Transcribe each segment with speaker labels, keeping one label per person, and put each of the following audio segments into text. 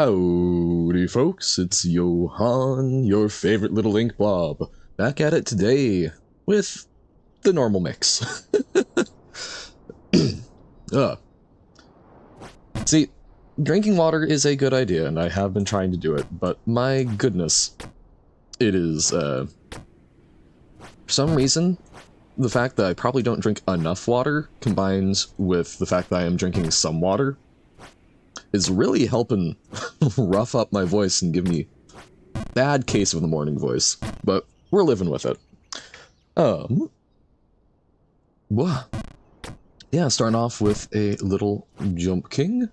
Speaker 1: Howdy folks, it's Johan, your favorite little ink blob, back at it today with the normal mix. See, drinking water is a good idea, and I have been trying to do it, but my goodness, it is, for some reason, the fact that I probably don't drink enough water, combined with the fact that I am drinking some water, is really helping rough up my voice and give me bad case of the morning voice, but we're living with it. Yeah, starting off with a little Jump King.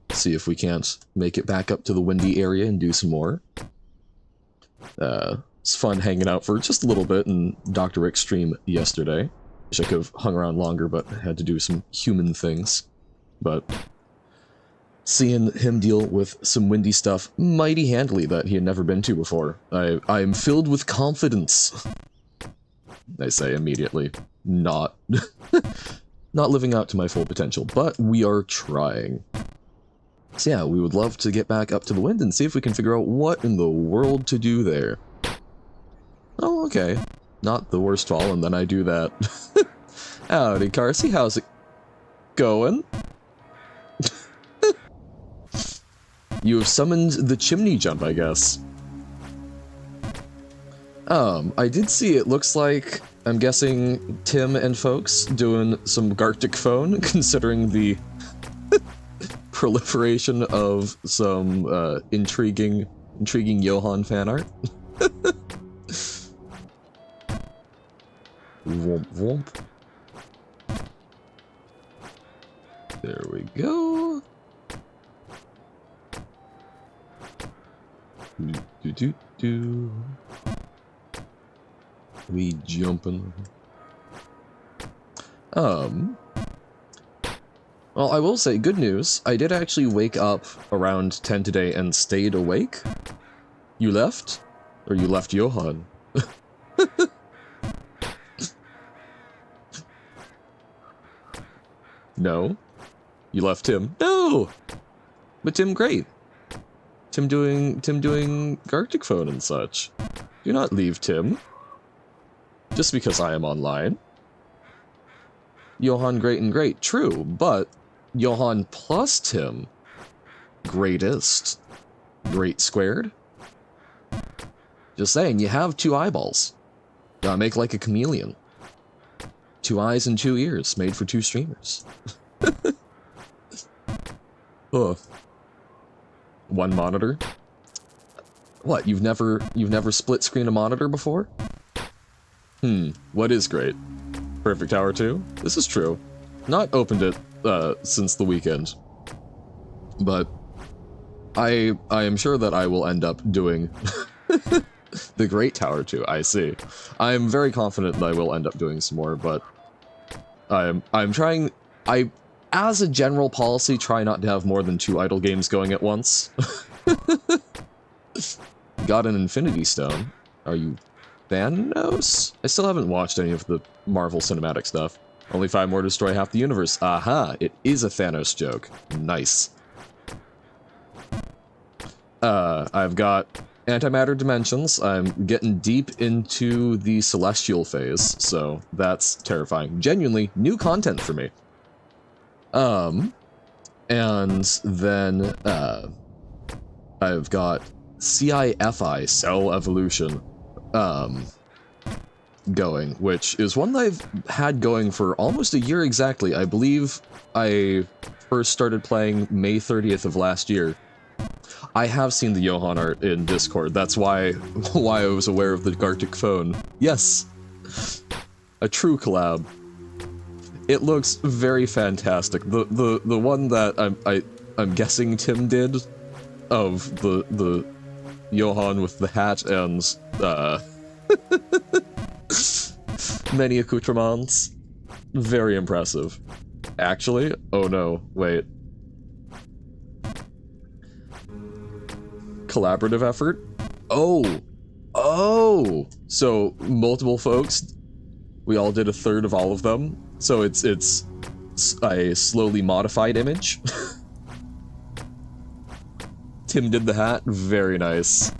Speaker 1: See if we can't make it back up to the windy area and do some more. It's fun hanging out for just a little bit in Dr. Rick's stream yesterday. Wish I could have hung around longer, but I had to do some human things. But seeing him deal with some windy stuff mighty handily that he had never been to before. I am filled with confidence. I say immediately, not living out to my full potential, but we are trying. So yeah, we would love to get back up to the wind and see if we can figure out what in the world to do there. Oh, okay. Not the worst fall, and then I do that. Howdy, Carsey, how's it going? You have summoned the chimney jump, I guess. I did see it looks like, I'm guessing, Tim and folks doing some Gartic phone, considering the proliferation of some, intriguing Johan fan art. Womp womp. There we go. Do. We jumping. Well, I will say, good news. I did actually wake up around 10 today and stayed awake. You left? Or you left Johan? No. You left Tim? No! But Tim, great. Tim doing Gartic phone and such. Do not leave Tim. Just because I am online. Johan great and great, true, but Johan plus Tim, greatest. Great squared. Just saying, you have two eyeballs. Gotta make like a chameleon. 2 eyes and 2 ears, made for 2 streamers. Ugh. 1 monitor? What, you've never split screen a monitor before? What is great? Perfect Tower 2? This is true. Not opened it, since the weekend. But I am sure that I will end up doing the Great Tower 2, I see. I am very confident that I will end up doing some more, but I'm trying, as a general policy, try not to have more than 2 idle games going at once. Got an Infinity Stone. Are you Thanos? I still haven't watched any of the Marvel cinematic stuff. Only 5 more to destroy half the universe. Aha, it is a Thanos joke. Nice. I've got antimatter dimensions. I'm getting deep into the celestial phase, so that's terrifying. Genuinely, new content for me. And then, I've got CIFI, Cell Evolution, going, which is one that I've had going for almost a year exactly. I believe I first started playing May 30th of last year. I have seen the Johan art in Discord. That's why I was aware of the Gartic phone. Yes, a true collab. It looks very fantastic. The one that I'm guessing Tim did, of the Johan with the hat and many accoutrements. Very impressive. Actually, oh no, wait. Collaborative effort? Oh! So, multiple folks, we all did a third of all of them, so it's a slowly modified image. Tim did the hat. Very nice.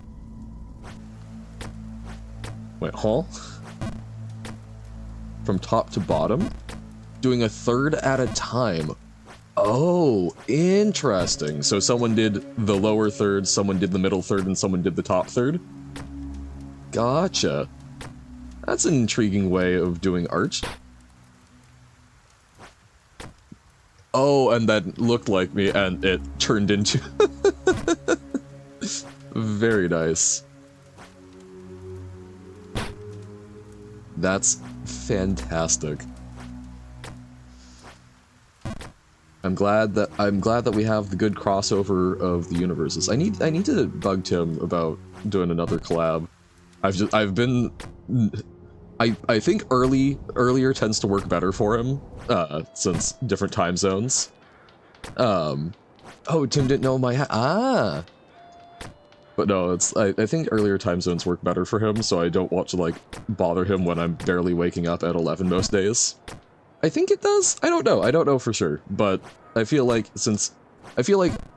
Speaker 1: Wait, huh? From top to bottom? Doing a third at a time. Oh, interesting. So someone did the lower third, someone did the middle third, and someone did the top third? Gotcha. That's an intriguing way of doing art. Oh, and that looked like me, and it turned into... Very nice. That's fantastic. I'm glad that we have the good crossover of the universes. I need to bug Tim about doing another collab. I think earlier tends to work better for him, since different time zones. Oh, Tim didn't know my hat. But no, I think earlier time zones work better for him, so I don't want to, like, bother him when I'm barely waking up at 11 most days. I think it does? I don't know for sure, but I feel like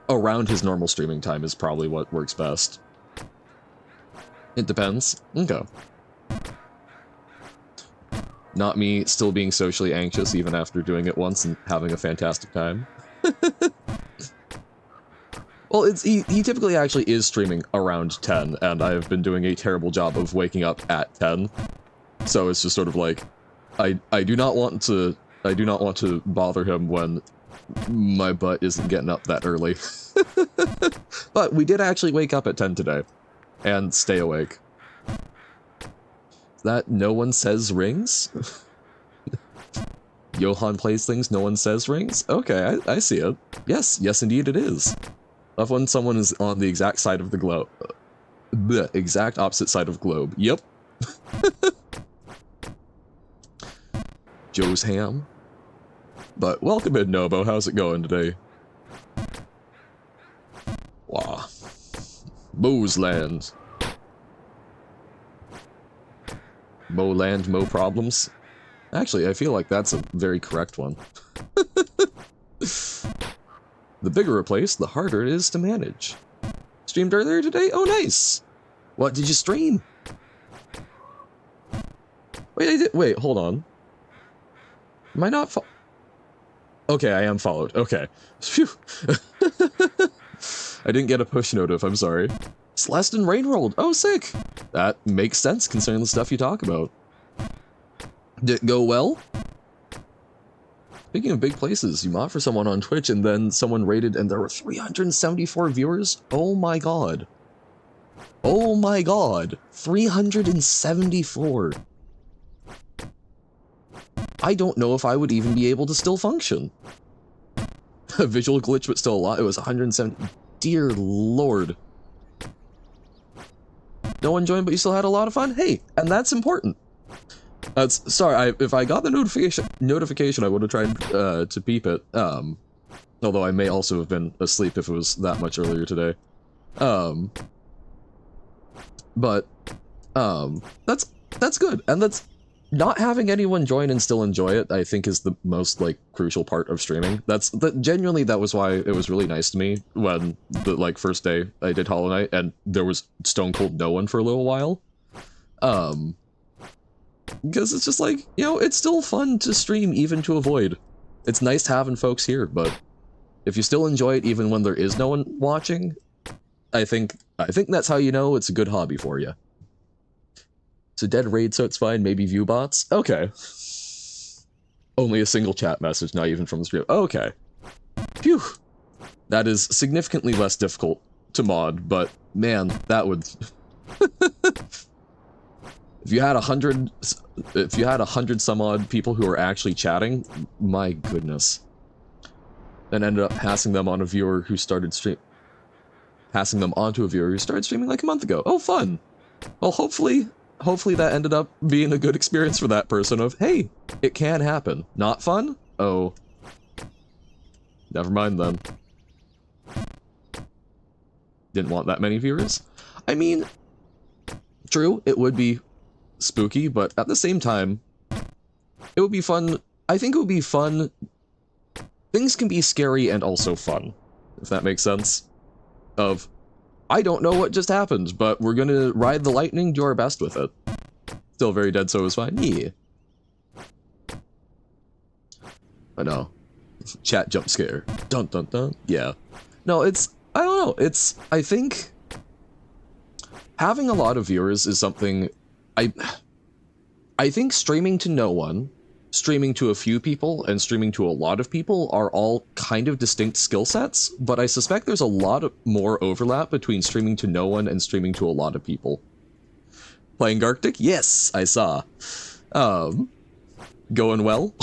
Speaker 1: around his normal streaming time is probably what works best. It depends. Okay. Not me still being socially anxious even after doing it once and having a fantastic time. Well, he typically actually is streaming around 10, and I've been doing a terrible job of waking up at 10. So it's just sort of like, I do not want to bother him when my butt isn't getting up that early. But we did actually wake up at 10 today, and stay awake. That no one says rings? Johan plays things no one says rings? Okay, I see it. Yes indeed it is. Love when someone is on the exact side of the globe. The exact opposite side of globe. Yep. Joe's ham. But welcome in, Nobo. How's it going today? Wow. Mo's land. Mo land, mo problems. Actually, I feel like that's a very correct one. The bigger a place, the harder it is to manage. Streamed earlier today? Oh, nice! What did you stream? Wait, hold on. Am I not Okay, I am followed. Okay. Phew. I didn't get a push notif, I'm sorry. Celeste and Rain rolled. Oh, sick! That makes sense considering the stuff you talk about. Did it go well? Speaking of big places, you mod for someone on Twitch and then someone rated and there were 374 viewers? Oh my god. Oh my god. 374. I don't know if I would even be able to still function. A visual glitch, but still a lot. It was 170. Dear lord. No one joined, but you still had a lot of fun? Hey, and that's important. Sorry, if I got the notification, I would have tried to peep it. Although I may also have been asleep if it was that much earlier today. But that's good, and that's not having anyone join and still enjoy it. I think is the most like crucial part of streaming. Genuinely that was why it was really nice to me when the first day I did Hollow Knight and there was stone cold no one for a little while. Because it's just like, you know, it's still fun to stream even to avoid. It's nice having folks here, but if you still enjoy it even when there is no one watching, I think that's how you know it's a good hobby for you. It's a dead raid, so it's fine. Maybe view bots? Okay. Only a single chat message, not even from the stream. Okay. Phew. That is significantly less difficult to mod, but man, that would... If you had 100 some odd people who were actually chatting, my goodness. Then ended up passing them on a viewer who started passing them onto a viewer who started streaming like a month ago. Oh, fun. Well, hopefully that ended up being a good experience for that person of, hey, it can happen. Not fun? Oh. Never mind then. Didn't want that many viewers? I mean, true, it would be spooky, but at the same time, it would be fun. I think it would be fun. Things can be scary and also fun, if that makes sense. I don't know what just happened, but we're gonna ride the lightning, do our best with it. Still very dead, so it was fine. Yeah. I know. Chat jump scare. Dun dun dun. Yeah. No, it's... I don't know. It's... I think... having a lot of viewers is something... I think streaming to no one, streaming to a few people, and streaming to a lot of people are all kind of distinct skill sets, but I suspect there's a lot more overlap between streaming to no one and streaming to a lot of people. Playing Arctic? Yes, I saw. Going well?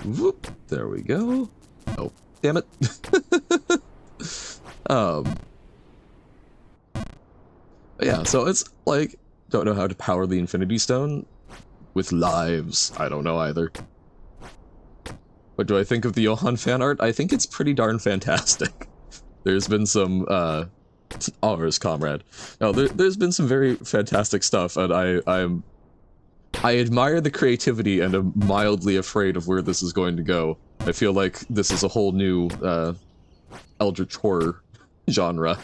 Speaker 1: Whoop, there we go. Oh, damn it. Yeah, so it's like, don't know how to power the Infinity Stone with lives. I don't know either. What do I think of the Johan fan art? I think it's pretty darn fantastic. There's been some, ours, comrade. No, there's been some very fantastic stuff, and I admire the creativity and am mildly afraid of where this is going to go. I feel like this is a whole new, eldritch horror genre.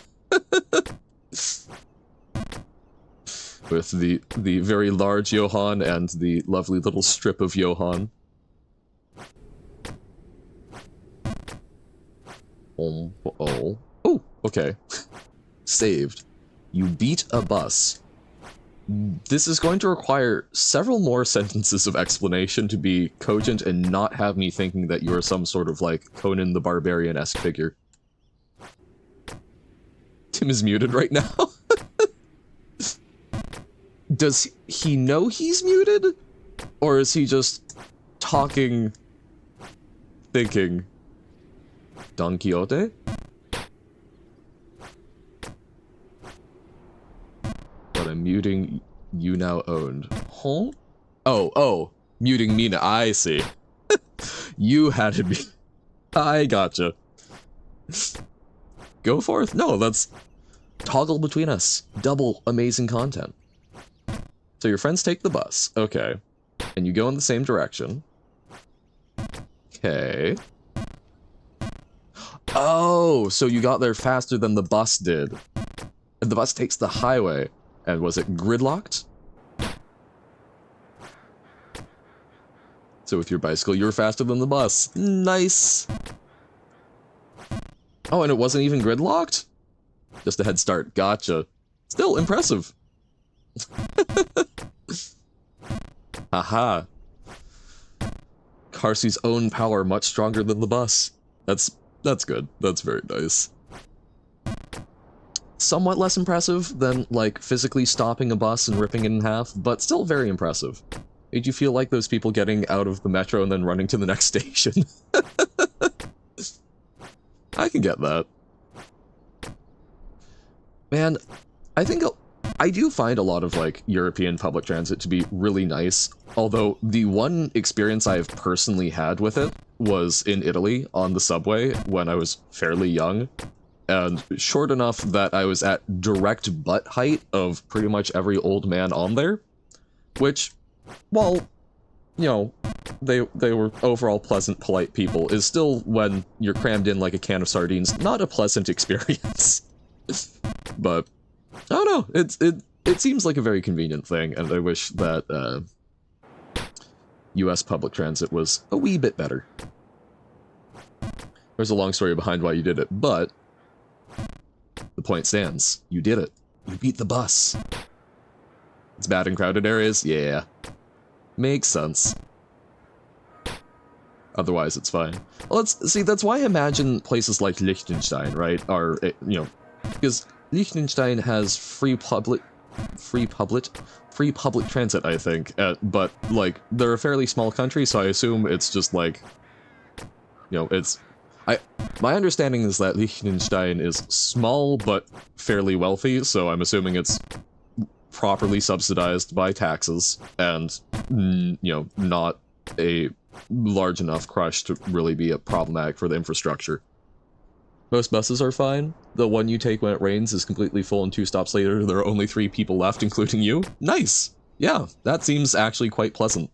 Speaker 1: With the very large Johan and the lovely little strip of Johan. Oh, okay. Saved. You beat a bus. This is going to require several more sentences of explanation to be cogent and not have me thinking that you're some sort of, like, Conan the Barbarian-esque figure. Tim is muted right now. Does he know he's muted? Or is he just talking, thinking? Don Quixote? But I'm muting you now owned. Huh? Oh, muting Mina, I see. You had to be... I gotcha. Go forth? No, that's... toggle between us. Double amazing content. So your friends take the bus. Okay. And you go in the same direction. Okay. Oh, so you got there faster than the bus did. And the bus takes the highway. And was it gridlocked? So with your bicycle, you were faster than the bus. Nice. Oh, and it wasn't even gridlocked? Just a head start. Gotcha. Still impressive. Haha. Karsu's own power much stronger than the bus. That's good. That's very nice. Somewhat less impressive than, like, physically stopping a bus and ripping it in half, but still very impressive. Made you feel like those people getting out of the metro and then running to the next station. I can get that. Man, I think I do find a lot of, like, European public transit to be really nice, although the one experience I've personally had with it was in Italy on the subway when I was fairly young, and short enough that I was at direct butt height of pretty much every old man on there, which, well, you know, they were overall pleasant, polite people, is still, when you're crammed in like a can of sardines, not a pleasant experience. But I don't know, it seems like a very convenient thing, and I wish that US public transit was a wee bit better. There's a long story behind why you did it, but the point stands. You did it. You beat the bus. It's bad in crowded areas? Yeah. Makes sense. Otherwise, it's fine. Well, let's see, that's why I imagine places like Liechtenstein, right, are, you know, because Liechtenstein has free public transit, I think, but, like, they're a fairly small country, so I assume it's just, like, you know, it's... My understanding is that Liechtenstein is small, but fairly wealthy, so I'm assuming it's properly subsidized by taxes, and, you know, not a large enough crush to really be problematic for the infrastructure. Most buses are fine. The one you take when it rains is completely full, and 2 stops later there are only 3 people left, including you. Nice! Yeah, that seems actually quite pleasant.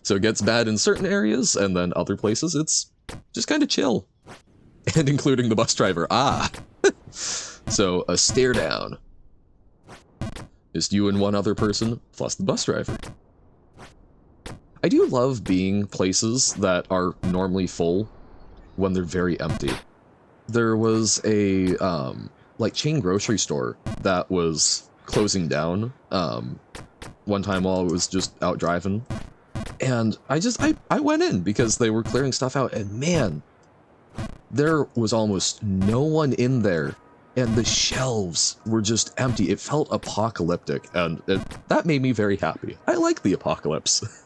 Speaker 1: So it gets bad in certain areas, and then other places it's just kind of chill. And including the bus driver. Ah! So, a stare down. Just you and one other person, plus the bus driver. I do love being places that are normally full when they're very empty. There was a, like, chain grocery store that was closing down, one time while I was just out driving. And I went in because they were clearing stuff out, and man, there was almost no one in there, and the shelves were just empty. It felt apocalyptic, and that made me very happy. I like the apocalypse.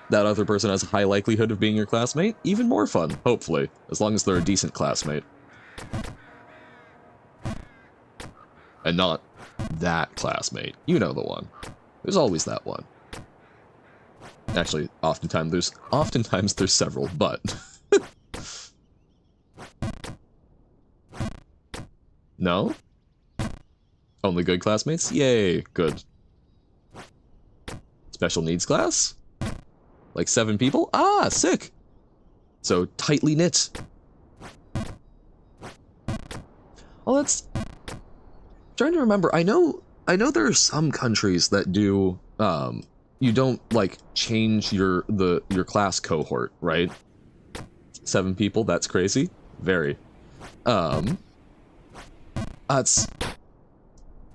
Speaker 1: That other person has a high likelihood of being your classmate, even more fun, hopefully, as long as they're a decent classmate. And not that classmate. You know the one. There's always that one. Actually, oftentimes there's several, but... No? Only good classmates? Yay, good. Special needs class? Like 7 people? Ah, sick! So, tightly knit. Well, that's... I'm trying to remember, I know there are some countries that do, you don't, like, change your class cohort, right? 7 people, that's crazy. Very. That's...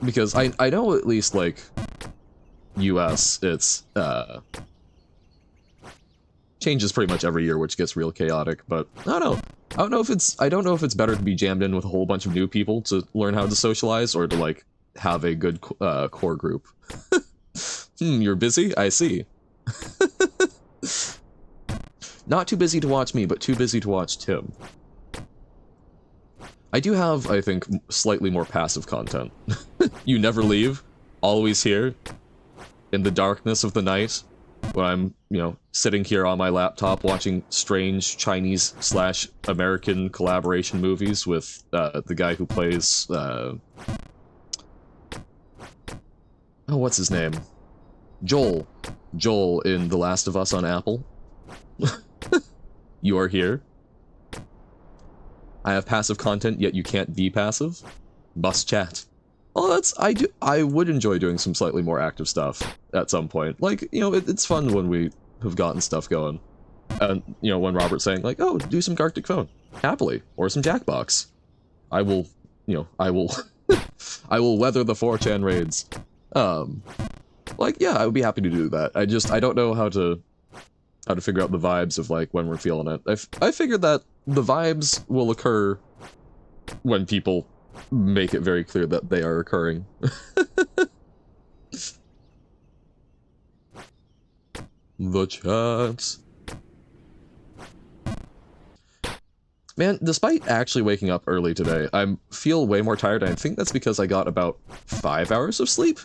Speaker 1: Because I know at least, like, US, it's, changes pretty much every year, which gets real chaotic, but I don't know. I don't know if it's better to be jammed in with a whole bunch of new people to learn how to socialize, or to, like, have a good core group. You're busy? I see. Not too busy to watch me, but too busy to watch Tim. I do have, I think, slightly more passive content. You never leave, always here, in the darkness of the night, when I'm, you know, sitting here on my laptop watching strange Chinese/American collaboration movies with the guy who plays, oh, what's his name? Joel. Joel in The Last of Us on Apple. You are here. I have passive content, yet you can't be passive. Bus chat. Oh, I would enjoy doing some slightly more active stuff at some point. Like, you know, it's fun when we have gotten stuff going. And, you know, when Robert's saying, like, oh, do some Gartic Phone. Happily. Or some Jackbox. I will, you know, I will weather the 4chan raids. Like, yeah, I would be happy to do that. I don't know how to figure out the vibes of, like, when we're feeling it. I figured that the vibes will occur when people make it very clear that they are occurring. The chat. Man, despite actually waking up early today, I feel way more tired, and I think that's because I got about 5 hours of sleep,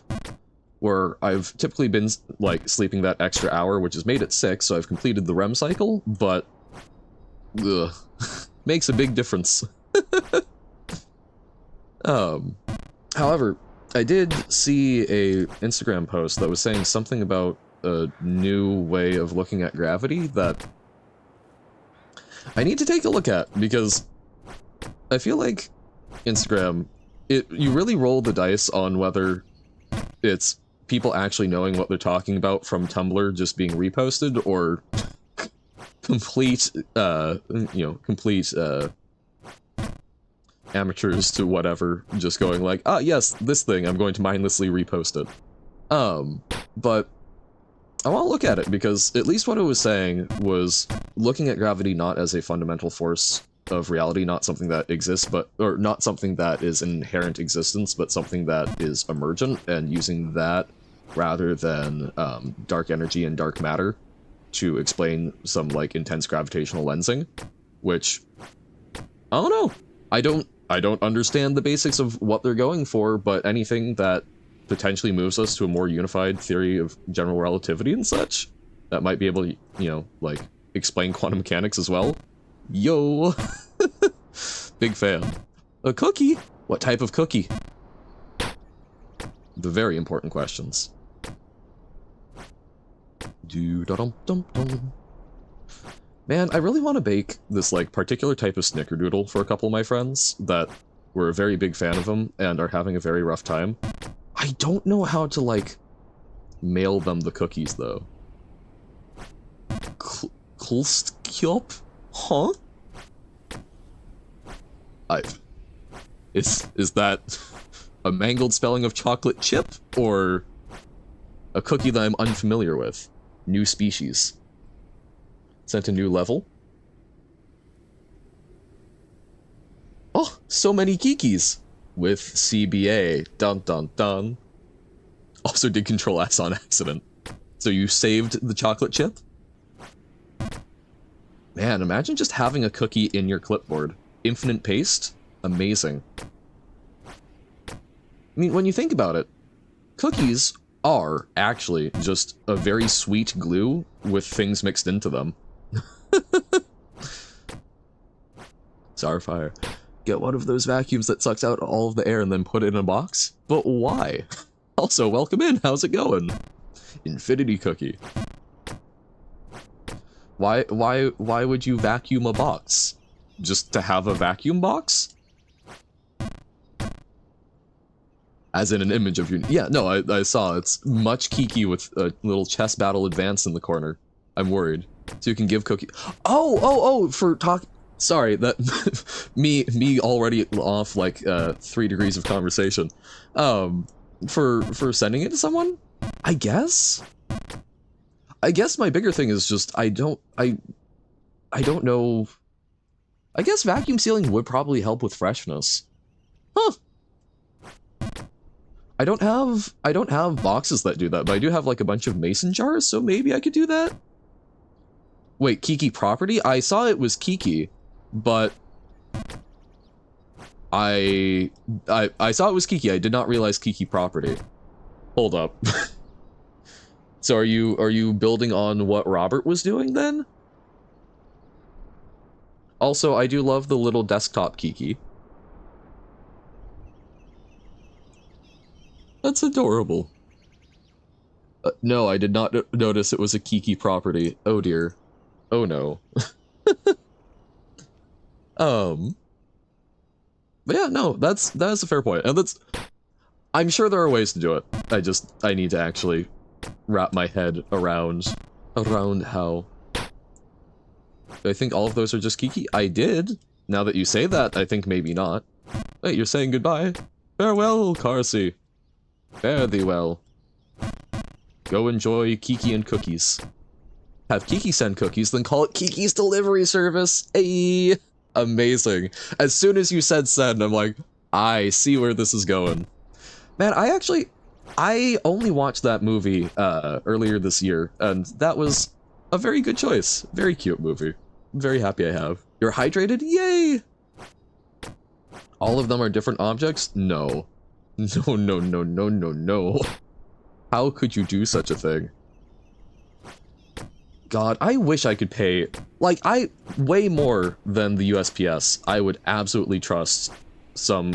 Speaker 1: where I've typically been, like, sleeping that extra hour, which is made at 6, so I've completed the REM cycle, but... ugh. Makes a big difference. However, I did see a Instagram post that was saying something about a new way of looking at gravity that I need to take a look at, because I feel like Instagram, you really roll the dice on whether it's people actually knowing what they're talking about from Tumblr just being reposted, or complete, amateurs to whatever, just going like, ah, yes, this thing, I'm going to mindlessly repost it. But I want to look at it, because at least what it was saying was looking at gravity not as a fundamental force of reality, not something that exists, or not something that is inherent existence, but something that is emergent, and using that rather than dark energy and dark matter to explain some, like, intense gravitational lensing, which, I don't know. I don't understand the basics of what they're going for, but anything that potentially moves us to a more unified theory of general relativity and such, that might be able to, you know, like, explain quantum mechanics as well. Yo! Big fan. A cookie? What type of cookie? The very important questions. Do-da-dum-dum-dum. Man, I really want to bake this, like, particular type of snickerdoodle for a couple of my friends that were a very big fan of them and are having a very rough time. I don't know how to, like, mail them the cookies, though. Kulstkjop? Huh? Is that a mangled spelling of chocolate chip, or a cookie that I'm unfamiliar with? New species. Sent a new level? Oh, so many Kikis! With CBA. Dun dun dun. Also did Control S on accident. So you saved the chocolate chip? Man, imagine just having a cookie in your clipboard. Infinite paste? Amazing. I mean, when you think about it, cookies are actually just a very sweet glue with things mixed into them. Starfire. Get one of those vacuums that sucks out all of the air and then put it in a box? But why? Also, welcome in, how's it going? Infinity cookie. Why would you vacuum a box? Just to have a vacuum box? As in an image of you. Yeah, no, I saw. It's much Kiki with a little chess battle advance in the corner. I'm worried. So you can give cookie. Oh, for talk. Sorry, that me already off like 3 degrees of conversation. For sending it to someone? I guess my bigger thing is just I don't know. I guess vacuum sealing would probably help with freshness. Huh. I don't have boxes that do that, but I do have like a bunch of mason jars, so maybe I could do that. Wait, Kiki property? I saw it was Kiki, but I saw it was Kiki. I did not realize Kiki property. Hold up. So are you building on what Robert was doing then? Also, I do love the little desktop Kiki. That's adorable. No, I did not notice it was a Kiki property. Oh dear. Oh no. But yeah, no, that's a fair point. And I'm sure there are ways to do it. I need to actually wrap my head around how. I think all of those are just Kiki. I did. Now that you say that, I think maybe not. Wait, you're saying goodbye? Farewell, Carsey. Fare thee well. Go enjoy Kiki and cookies. Have Kiki send cookies, then call it Kiki's delivery service. Hey, amazing. As soon as you said send, I'm like, I see where this is going. Man, I only watched that movie earlier this year, and that was a very good choice. Very cute movie. I'm very happy I have. You're hydrated? Yay! All of them are different objects? No. No. How could you do such a thing? God, I wish I could pay, like, way more than the USPS. I would absolutely trust some,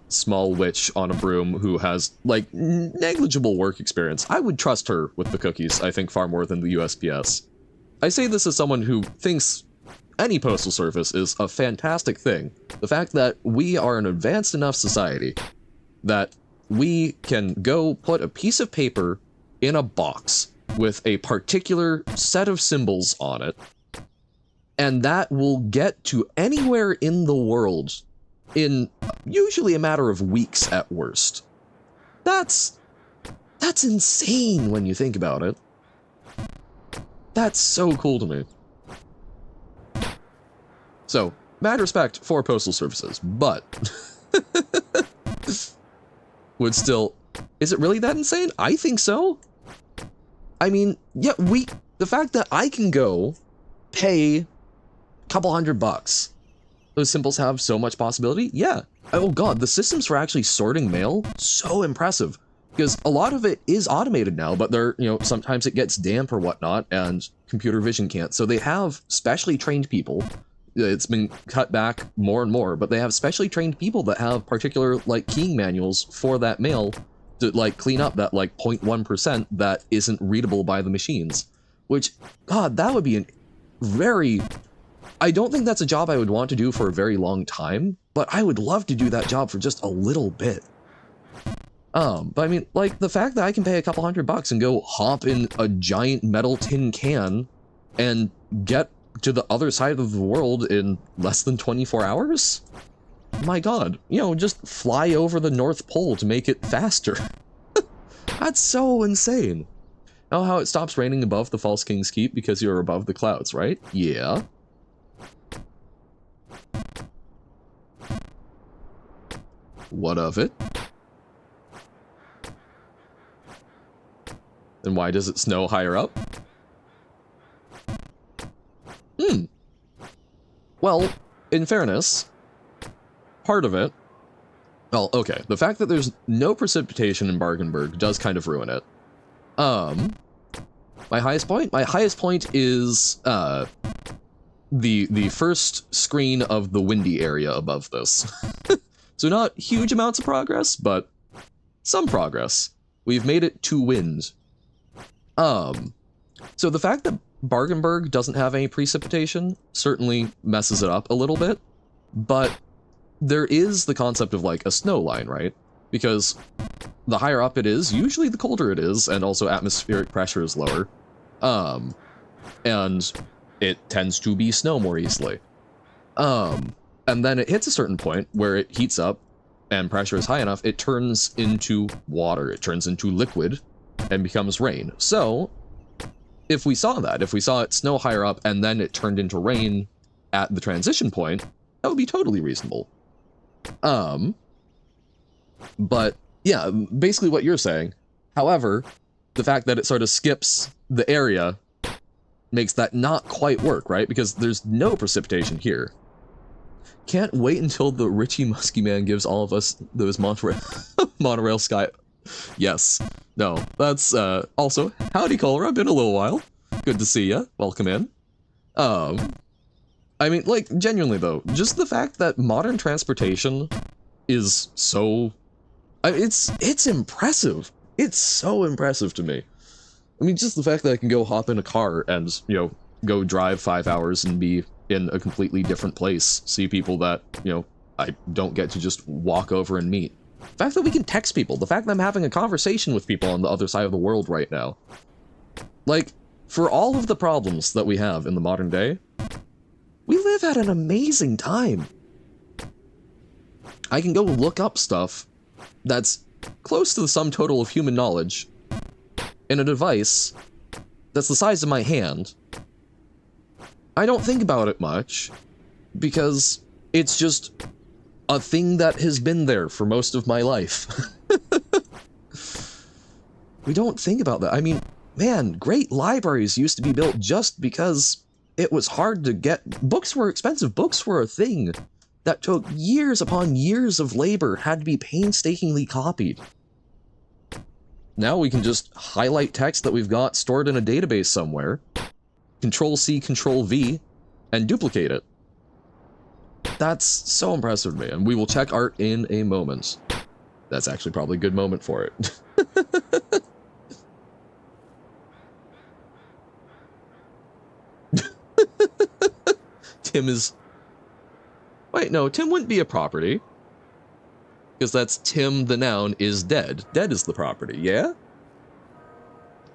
Speaker 1: small witch on a broom who has, like, negligible work experience. I would trust her with the cookies, I think, far more than the USPS. I say this as someone who thinks any postal service is a fantastic thing. The fact that we are an advanced enough society that we can go put a piece of paper in a box with a particular set of symbols on it, and that will get to anywhere in the world in usually a matter of weeks at worst. That's insane when you think about it. That's so cool to me. So, mad respect for postal services, but would still, is it really that insane? I think so. I mean, yeah, the fact that I can go pay a couple $100, those symbols have so much possibility. Yeah. Oh god, the systems for actually sorting mail, so impressive. Because a lot of it is automated now, but sometimes it gets damp or whatnot, and computer vision can't. So they have specially trained people. It's been cut back more and more, but they have specially trained people that have particular, like, keying manuals for that mail to, like, clean up that, like, 0.1% that isn't readable by the machines. Which, god, that would be very... I don't think that's a job I would want to do for a very long time, but I would love to do that job for just a little bit. But I mean, like, the fact that I can pay a couple $100 and go hop in a giant metal tin can and get to the other side of the world in less than 24 hours? My god, you know, just fly over the North Pole to make it faster. That's so insane. Know how it stops raining above the False King's Keep because you're above the clouds, right? Yeah. What of it? And why does it snow higher up? Well, in fairness, part of it... Well, okay, the fact that there's no precipitation in Bargenberg does kind of ruin it. My highest point? My highest point is, the first screen of the windy area above this. So not huge amounts of progress, but some progress. We've made it to wind. So the fact that Bargenberg doesn't have any precipitation certainly messes it up a little bit, but there is the concept of like a snow line, right? Because the higher up it is, usually the colder it is, and also atmospheric pressure is lower. And it tends to be snow more easily. And then it hits a certain point where it heats up and pressure is high enough, it turns into water, it turns into liquid and becomes rain. So if we saw that, if we saw it snow higher up and then it turned into rain at the transition point, that would be totally reasonable. But yeah, basically what you're saying. However, the fact that it sort of skips the area makes that not quite work, right? Because there's no precipitation here. Can't wait until the Richie Muskie Man gives all of us those monorail sky... Yes. No, that's, also, howdy Cholera, been a little while. Good to see ya, welcome in. I mean, like, genuinely though, just the fact that modern transportation is so... it's impressive. It's so impressive to me. I mean, just the fact that I can go hop in a car and, you know, go drive 5 hours and be in a completely different place, see people that, you know, I don't get to just walk over and meet. The fact that we can text people, the fact that I'm having a conversation with people on the other side of the world right now. Like, for all of the problems that we have in the modern day, we live at an amazing time. I can go look up stuff that's close to the sum total of human knowledge in a device that's the size of my hand. I don't think about it much, because it's just a thing that has been there for most of my life. We don't think about that. I mean, man, great libraries used to be built just because it was hard to get... Books were expensive. Books were a thing that took years upon years of labor, had to be painstakingly copied. Now we can just highlight text that we've got stored in a database somewhere, Control-C, Control-V, and duplicate it. That's so impressive to me, and we will check art in a moment. That's actually probably a good moment for it. Tim is... Wait, no, Tim wouldn't be a property. Because that's Tim, the noun, is dead. Dead is the property, yeah?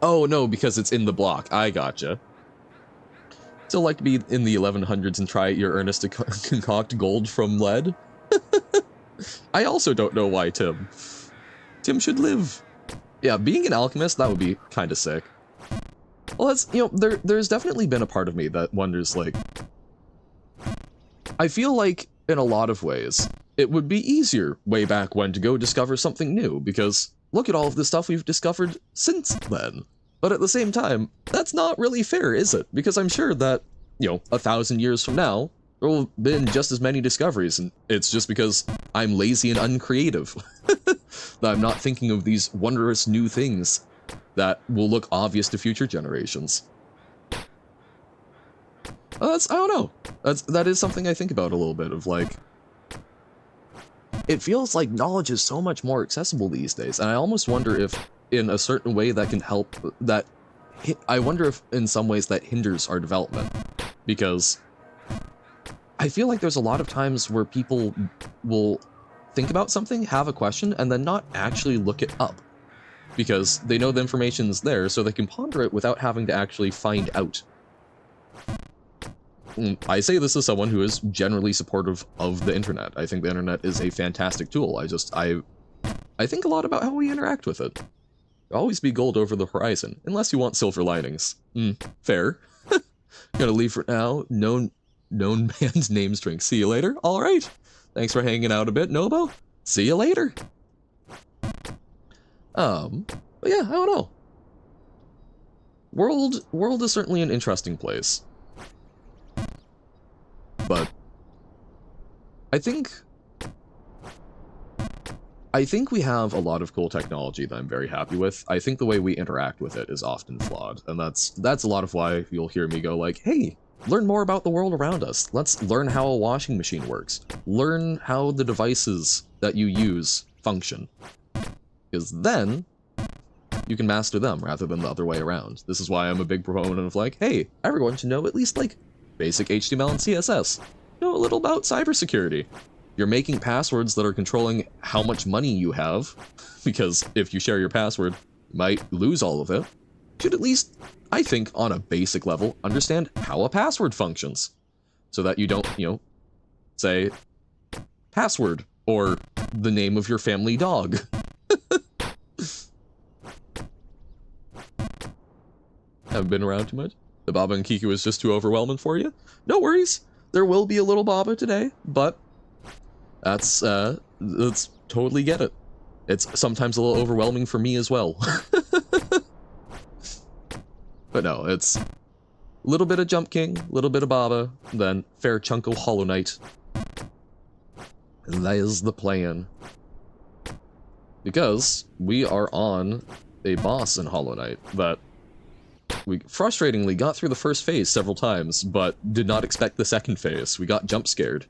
Speaker 1: Oh, no, because it's in the block. I gotcha. Still like to be in the 1100s and try your earnest to concoct gold from lead? I also don't know why Tim. Tim should live. Yeah, being an alchemist, that would be kind of sick. Well, that's, you know, there's definitely been a part of me that wonders, like... I feel like, in a lot of ways, it would be easier way back when to go discover something new, because look at all of the stuff we've discovered since then. But at the same time, that's not really fair, is it? Because I'm sure that, you know, 1,000 years from now, there will have been just as many discoveries, and it's just because I'm lazy and uncreative that I'm not thinking of these wondrous new things that will look obvious to future generations. I don't know. That is something I think about a little bit, of like... It feels like knowledge is so much more accessible these days, and I almost wonder if, in a certain way that can help, I wonder if in some ways that hinders our development. because I feel like there's a lot of times where people will think about something, have a question, and then not actually look it up. Because they know the information's there, so they can ponder it without having to actually find out. I say this as someone who is generally supportive of the internet. I think the internet is a fantastic tool. I think a lot about how we interact with it. Always be gold over the horizon, unless you want silver linings. Fair. Gonna leave for now. Known band name string. See you later. All right. Thanks for hanging out a bit, Nobo. See you later. But yeah, I don't know. World is certainly an interesting place. But I think we have a lot of cool technology that I'm very happy with. I think the way we interact with it is often flawed, and that's a lot of why you'll hear me go like, hey, learn more about the world around us. Let's learn how a washing machine works. Learn how the devices that you use function. Because then you can master them rather than the other way around. This is why I'm a big proponent of like, hey, everyone should know at least like basic HTML and CSS. Know a little about cybersecurity. You're making passwords that are controlling how much money you have, because if you share your password, you might lose all of it. You should at least, I think, on a basic level, understand how a password functions. So that you don't, say, password, or the name of your family dog. Haven't been around too much? The Baba and Kiki was just too overwhelming for you? No worries. There will be a little Baba today, but let's totally get it. It's sometimes a little overwhelming for me as well. But no, it's a little bit of Jump King, a little bit of Baba, then fair chunk of Hollow Knight. And that is the plan. Because we are on a boss in Hollow Knight that we frustratingly got through the first phase several times, but did not expect the second phase. We got jump scared.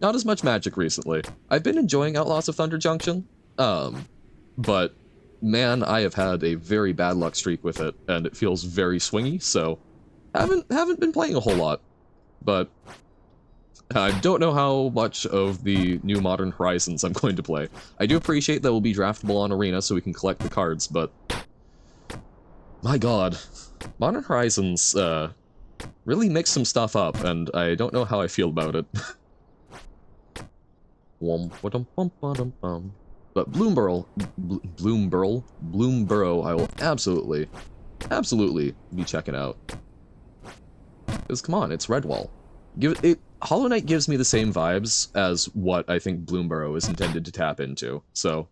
Speaker 1: Not as much magic recently. I've been enjoying Outlaws of Thunder Junction, but man, I have had a very bad luck streak with it, and it feels very swingy, so haven't been playing a whole lot. But I don't know how much of the new Modern Horizons I'm going to play. I do appreciate that it will be draftable on Arena so we can collect the cards, but my god, Modern Horizons really mixed some stuff up, and I don't know how I feel about it. But Bloomborough, I will absolutely be checking out. Because come on, it's Redwall. Hollow Knight gives me the same vibes as what I think Bloomborough is intended to tap into, so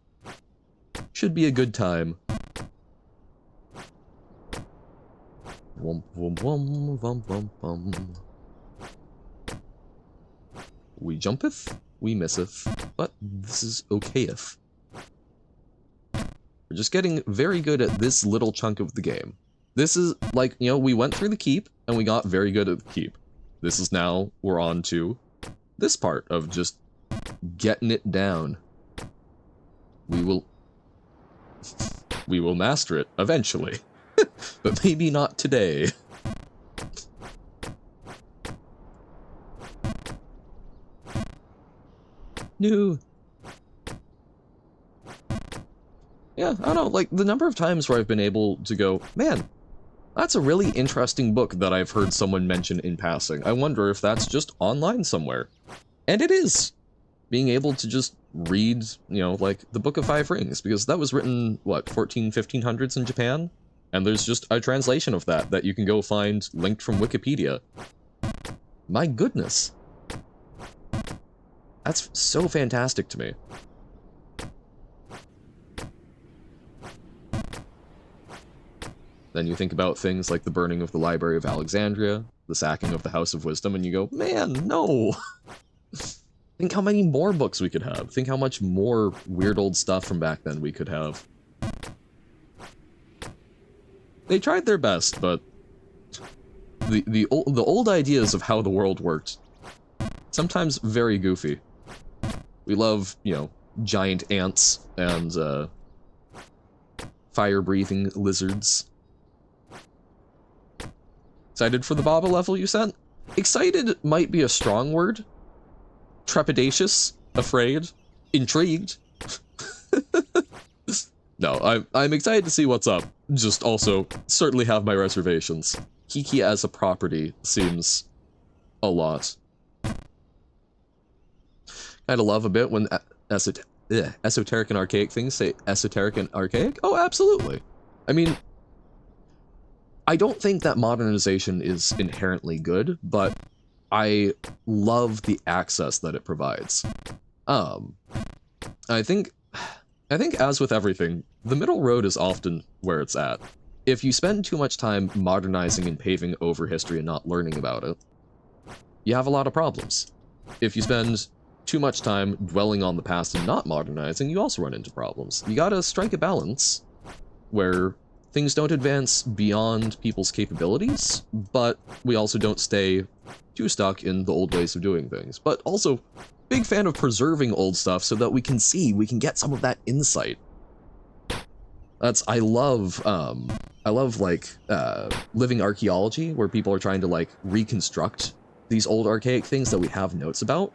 Speaker 1: should be a good time. We jumpeth, we misseth, but this is okayeth. We're just getting very good at this little chunk of the game. This is, like, we went through the keep, and we got very good at the keep. This is now, we're on to this part of just getting it down. We will master it, eventually. But maybe not today. No. Yeah, I don't know, like, the number of times where I've been able to go, man, that's a really interesting book that I've heard someone mention in passing. I wonder if that's just online somewhere. And it is! Being able to just read, like, the Book of Five Rings, because that was written, what, 1500s in Japan? And there's just a translation of that you can go find linked from Wikipedia. My goodness. That's so fantastic to me. Then you think about things like the burning of the Library of Alexandria, the sacking of the House of Wisdom, and you go, man, no! Think how many more books we could have. Think how much more weird old stuff from back then we could have. They tried their best, but the old ideas of how the world worked, sometimes very goofy. We love, giant ants and fire-breathing lizards. Excited for the Baba level you sent? Excited might be a strong word. Trepidatious, afraid, intrigued. No, I'm excited to see what's up. Just also certainly have my reservations. Kiki as a property seems a lot. Kinda love a bit when esoteric and archaic things say esoteric and archaic. Oh, absolutely. I mean, I don't think that modernization is inherently good, but I love the access that it provides. I think as with everything, the middle road is often where it's at. If you spend too much time modernizing and paving over history and not learning about it, you have a lot of problems. If you spend too much time dwelling on the past and not modernizing, you also run into problems. You gotta strike a balance where things don't advance beyond people's capabilities, but we also don't stay too stuck in the old ways of doing things. But also, big fan of preserving old stuff so that we can get some of that insight. I love like, living archaeology, where people are trying to, like, reconstruct these old archaic things that we have notes about.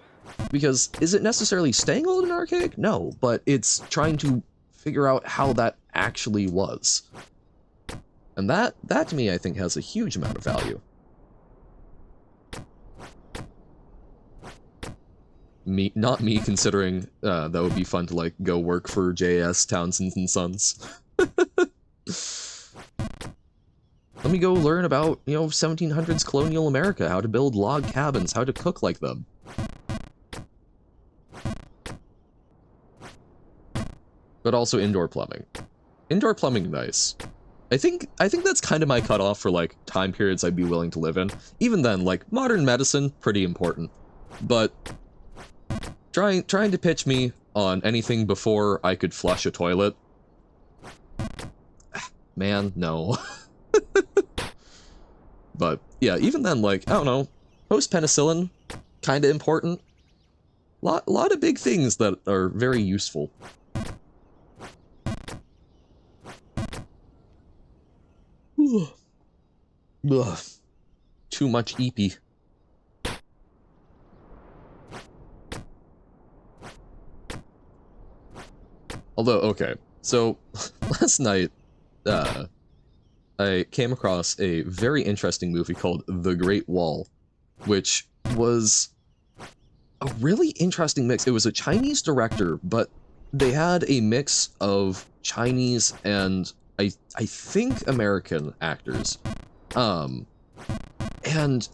Speaker 1: Because, is it necessarily staying old and archaic? No, but it's trying to figure out how that actually was. And that to me, I think, has a huge amount of value. Not me considering that would be fun to, like, go work for J.S. Townsend and Sons. Let me go learn about, 1700s colonial America, how to build log cabins, how to cook like them. But also indoor plumbing. Indoor plumbing, nice. I think that's kind of my cutoff for, like, time periods I'd be willing to live in. Even then, like, modern medicine, pretty important. But trying to pitch me on anything before I could flush a toilet, man, no. But yeah, even then, like, I don't know, post-penicillin, kind of important. Lot of big things that are very useful. Ugh. Too much eepy. Although, okay, so last night, I came across a very interesting movie called The Great Wall, which was a really interesting mix. It was a Chinese director, but they had a mix of Chinese and I think American actors. And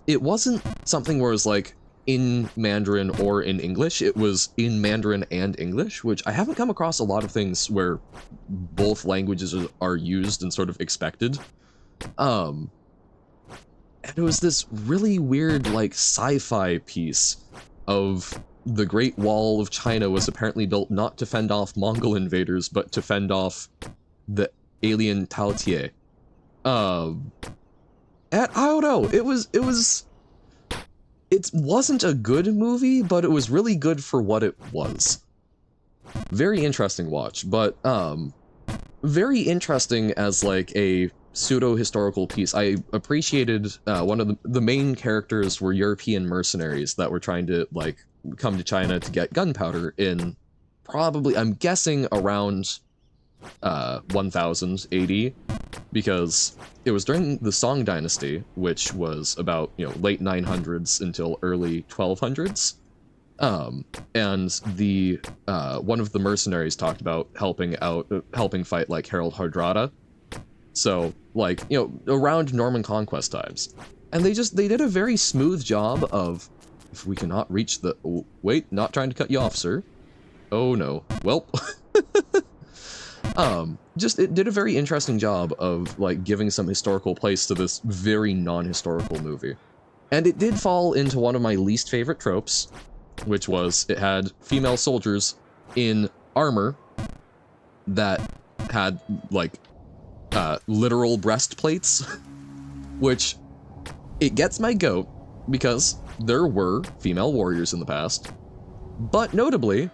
Speaker 1: it wasn't something where it was like in Mandarin or in English. It was in Mandarin and English, which I haven't come across a lot of things where both languages are used and sort of expected. And it was this really weird, like, sci-fi piece of the Great Wall of China was apparently built not to fend off Mongol invaders, but to fend off the alien Taotie. And I don't know, it wasn't a good movie, but it was really good for what it was. Very interesting watch, but, very interesting as, like, a pseudo-historical piece. I appreciated, one of the main characters were European mercenaries that were trying to, like, come to China to get gunpowder in probably, I'm guessing, around 1000 AD, because it was during the Song Dynasty, which was about, late 900s until early 1200s. And the, one of the mercenaries talked about helping fight, like, Harold Hardrada. So, like, around Norman Conquest times. And they did a very smooth job of, if we cannot reach the, oh, wait, not trying to cut you off, sir. Oh no, welp. It did a very interesting job of, like, giving some historical place to this very non-historical movie. And it did fall into one of my least favorite tropes, which was it had female soldiers in armor that had, like, literal breastplates, which, it gets my goat, because there were female warriors in the past, but notably,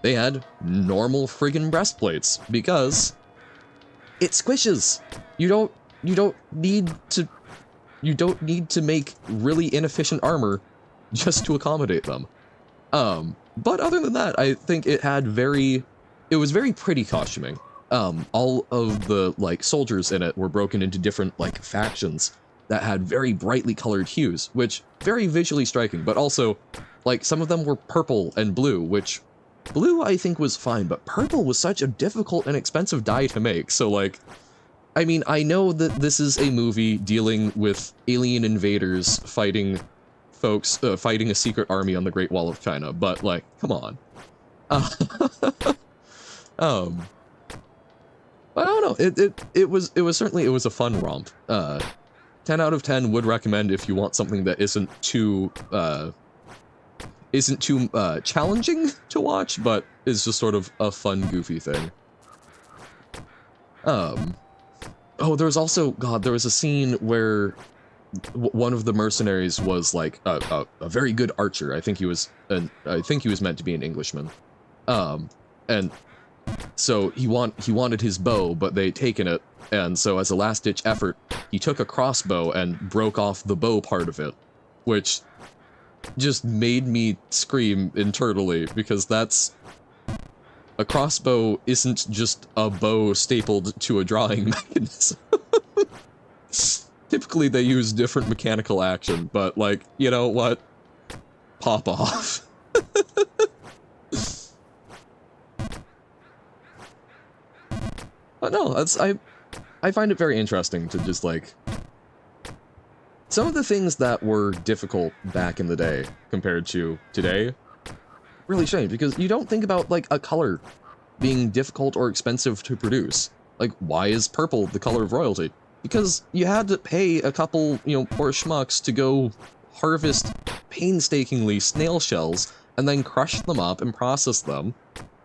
Speaker 1: they had normal friggin' breastplates, because it squishes. You don't need to you don't need to make really inefficient armor just to accommodate them. But other than that, I think it was very pretty costuming. All of the, like, soldiers in it were broken into different, like, factions that had very brightly colored hues, which very visually striking, but also, like, some of them were purple and blue, which blue I think was fine, but purple was such a difficult and expensive dye to make, so, like, I mean, I know that this is a movie dealing with alien invaders fighting folks, fighting a secret army on the Great Wall of China, but, like, come on. Um, I don't know, it was certainly, it was a fun romp. 10 out of 10 would recommend if you want something that isn't too challenging to watch, but is just sort of a fun, goofy thing. Oh, there was also, God, there was a scene where one of the mercenaries was like a very good archer. I think he was meant to be an Englishman. And so he wanted his bow, but they'd taken it, and so as a last-ditch effort, he took a crossbow and broke off the bow part of it, which just made me scream internally, because a crossbow isn't just a bow stapled to a drawing mechanism. Typically they use different mechanical action, but, like, you know what? Pop off. But no, I find it very interesting to just, like, some of the things that were difficult back in the day compared to today, really strange, because you don't think about, like, a color being difficult or expensive to produce. Like, why is purple the color of royalty? Because you had to pay a couple, you know, poor schmucks to go harvest painstakingly snail shells and then crush them up and process them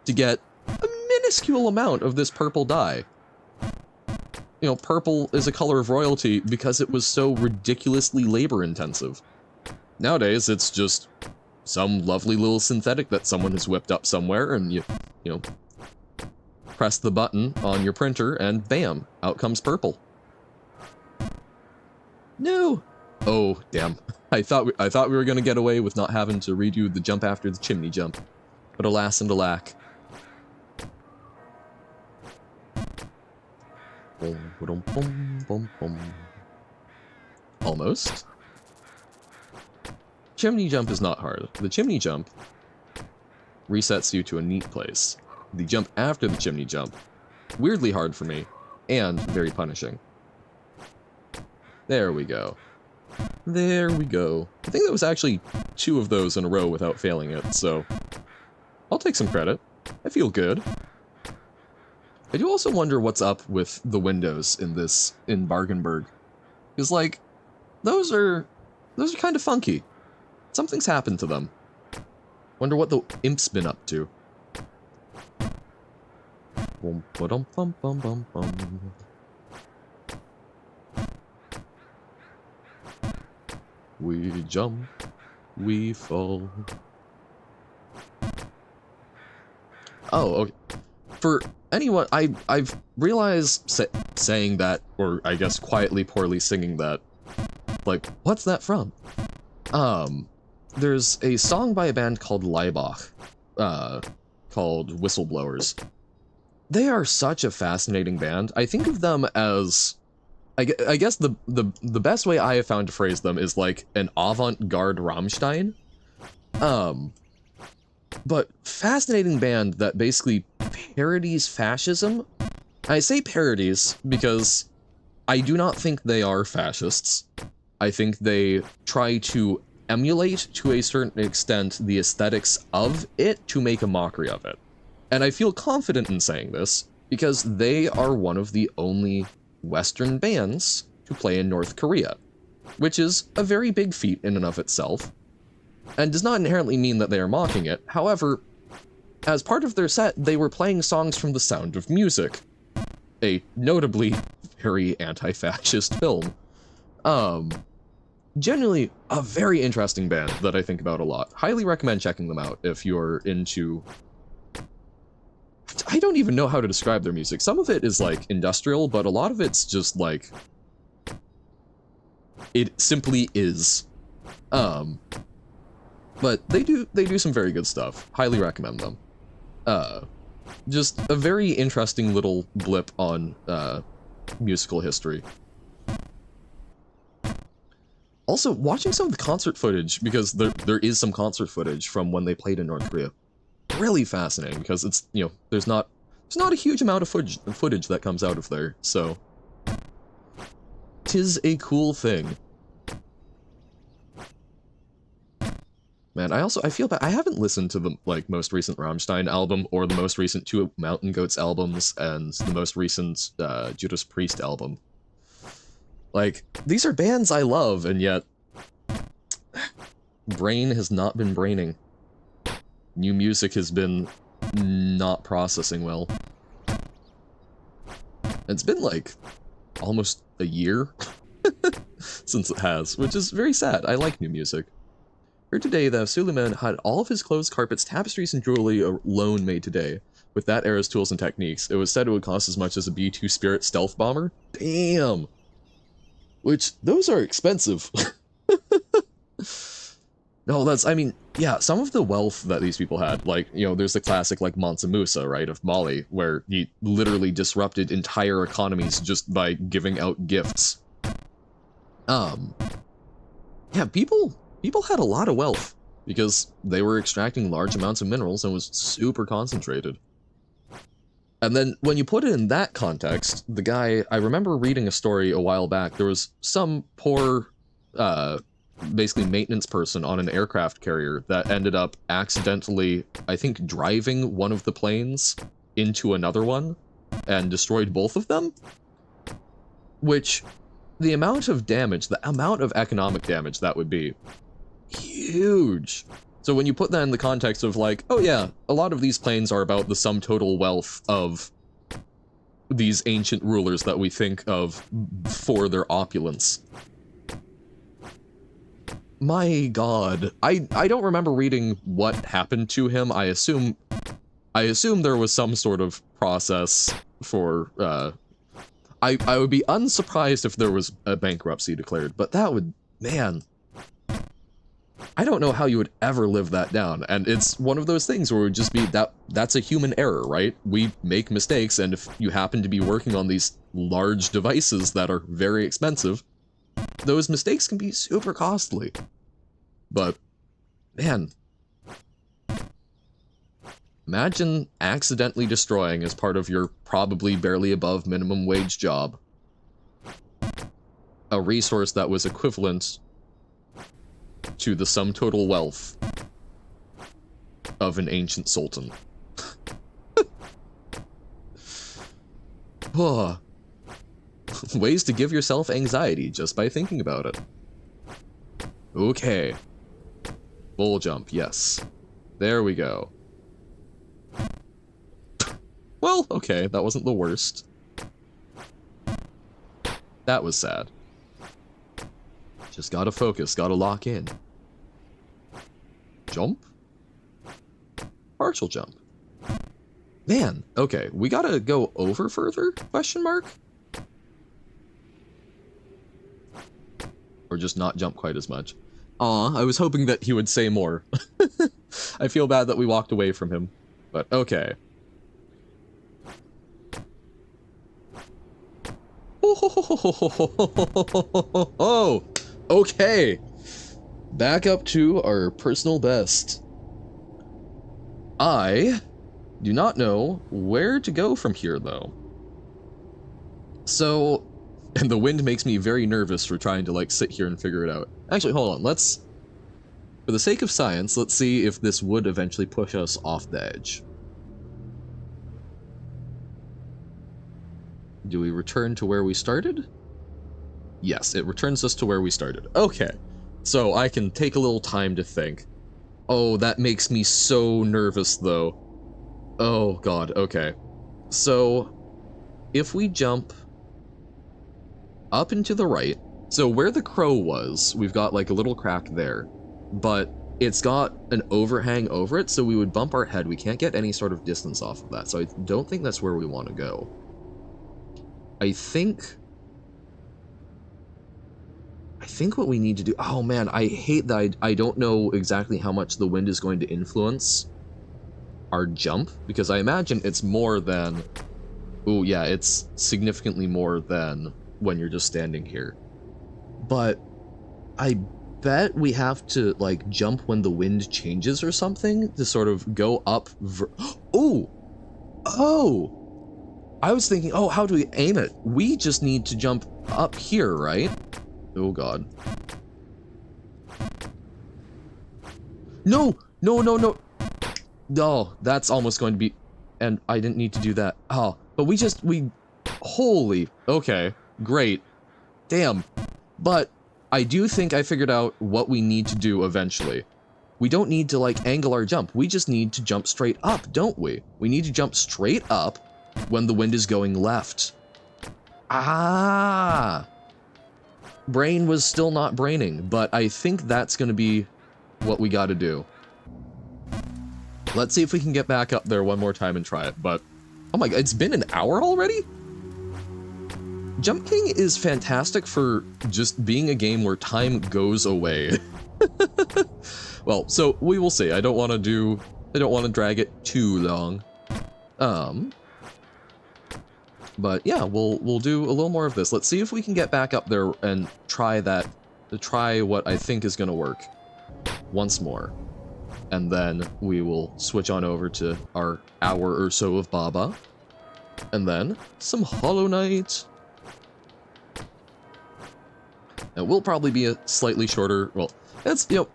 Speaker 1: to get a minuscule amount of this purple dye. You know, purple is a color of royalty because it was so ridiculously labor-intensive. Nowadays, it's just some lovely little synthetic that someone has whipped up somewhere, and you know, press the button on your printer, and bam, out comes purple. No! Oh, damn. I thought we were gonna get away with not having to redo the jump after the chimney jump. But alas and alack. Almost. Chimney jump is not hard. The chimney jump resets you to a neat place. The jump after the chimney jump, weirdly hard for me, and very punishing. There we go. There we go. I think that was actually 2 of those in a row without failing it, so I'll take some credit. I feel good. I do also wonder what's up with the windows in Bargenberg. Because, like, those are kind of funky. Something's happened to them. Wonder what the imp's been up to. Bum, ba-dum, bum, bum, bum, bum. We jump, we fall. Oh, okay. For anyone, I've realized saying that, or I guess quietly, poorly singing that, like, what's that from? There's a song by a band called Laibach, called Whistleblowers. They are such a fascinating band. I think of them as, I guess the best way I have found to phrase them is like an avant-garde Rammstein. But fascinating band that basically parodies fascism. I say parodies because I do not think they are fascists. I think they try to emulate, to a certain extent, the aesthetics of it to make a mockery of it. And I feel confident in saying this because they are one of the only Western bands to play in North Korea, which is a very big feat in and of itself, and does not inherently mean that they are mocking it. However, as part of their set, they were playing songs from The Sound of Music, a notably very anti-fascist film. Generally, a very interesting band that I think about a lot. Highly recommend checking them out if you're into... I don't even know how to describe their music. Some of it is, like, industrial, but a lot of it's just, like... It simply is. But they do some very good stuff. Highly recommend them. Just a very interesting little blip on musical history. Also, watching some of the concert footage, because there is some concert footage from when they played in North Korea. Really fascinating, because it's, you know, there's not a huge amount of footage that comes out of there, so 'tis a cool thing. Man, I feel bad. I haven't listened to the, like, most recent Rammstein album, or the most recent two Mountain Goats albums, and the most recent Judas Priest album. Like, these are bands I love, and yet brain has not been braining. New music has been not processing well. It's been, like, almost a year since it has, which is very sad. I like new music. Heard today that Suleiman had all of his clothes, carpets, tapestries, and jewelry alone made today, with that era's tools and techniques. It was said it would cost as much as a B-2 Spirit stealth bomber. Damn! Which, those are expensive. No, I mean, yeah, some of the wealth that these people had, like, you know, there's the classic, like, Mansa Musa, right, of Mali, where he literally disrupted entire economies just by giving out gifts. Yeah, people had a lot of wealth, because they were extracting large amounts of minerals and was super concentrated. And then, when you put it in that context, the guy, I remember reading a story a while back, there was some poor, basically maintenance person on an aircraft carrier that ended up accidentally, I think, driving one of the planes into another one, and destroyed both of them? Which, the amount of damage, the amount of economic damage that would be, huge. So when you put that in the context of, like, oh yeah, a lot of these planes are about the sum total wealth of these ancient rulers that we think of for their opulence. My god. I don't remember reading what happened to him. I assume there was some sort of process for, I would be unsurprised if there was a bankruptcy declared, but that would, man, I don't know how you would ever live that down, and it's one of those things where it would just be that's a human error, right? We make mistakes, and if you happen to be working on these large devices that are very expensive, those mistakes can be super costly. But, man, imagine accidentally destroying, as part of your probably barely above minimum wage job, a resource that was equivalent to the sum total wealth of an ancient sultan. Oh. Ways to give yourself anxiety just by thinking about it. Okay. Bull jump, yes. There we go. Well, okay, that wasn't the worst. That was sad. Just gotta focus, gotta lock in. Jump? Partial jump. Man, okay, we gotta go over further? Question mark? Or just not jump quite as much. Aw, I was hoping that he would say more. I feel bad that we walked away from him. But okay. Oh, okay. Back up to our personal best. I do not know where to go from here, though. So, and the wind makes me very nervous for trying to, like, sit here and figure it out. Actually, hold on, let's, for the sake of science, let's see if this would eventually push us off the edge. Do we return to where we started? Yes, it returns us to where we started. Okay, so I can take a little time to think. Oh, that makes me so nervous, though. Oh, God, okay. So, if we jump up and to the right, so where the crow was, we've got, like, a little crack there, but it's got an overhang over it, so we would bump our head. We can't get any sort of distance off of that, so I don't think that's where we want to go. I think I think what we need to do... Oh man, I hate that I don't know exactly how much the wind is going to influence our jump, because I imagine it's more than... Oh yeah, it's significantly more than when you're just standing here. But I bet we have to, like, jump when the wind changes or something to sort of go up... Oh! Oh! I was thinking, oh, how do we aim it? We just need to jump up here, right? Oh god. No! No, no, no! Oh, that's almost going to be... And I didn't need to do that. Oh, but we... Holy... Okay, great. Damn. But I do think I figured out what we need to do eventually. We don't need to, like, angle our jump. We just need to jump straight up, don't we? We need to jump straight up when the wind is going left. Ah! Brain was still not braining, but I think that's going to be what we got to do. Let's see if we can get back up there one more time and try it, but... Oh my god, it's been an hour already? Jump King is fantastic for just being a game where time goes away. Well, so we will see. I don't want to drag it too long. But yeah, we'll do a little more of this. Let's see if we can get back up there and try what I think is going to work once more. And then we will switch on over to our hour or so of Baba. And then some Hollow Knight. It will probably be a slightly shorter, well, it's, you know,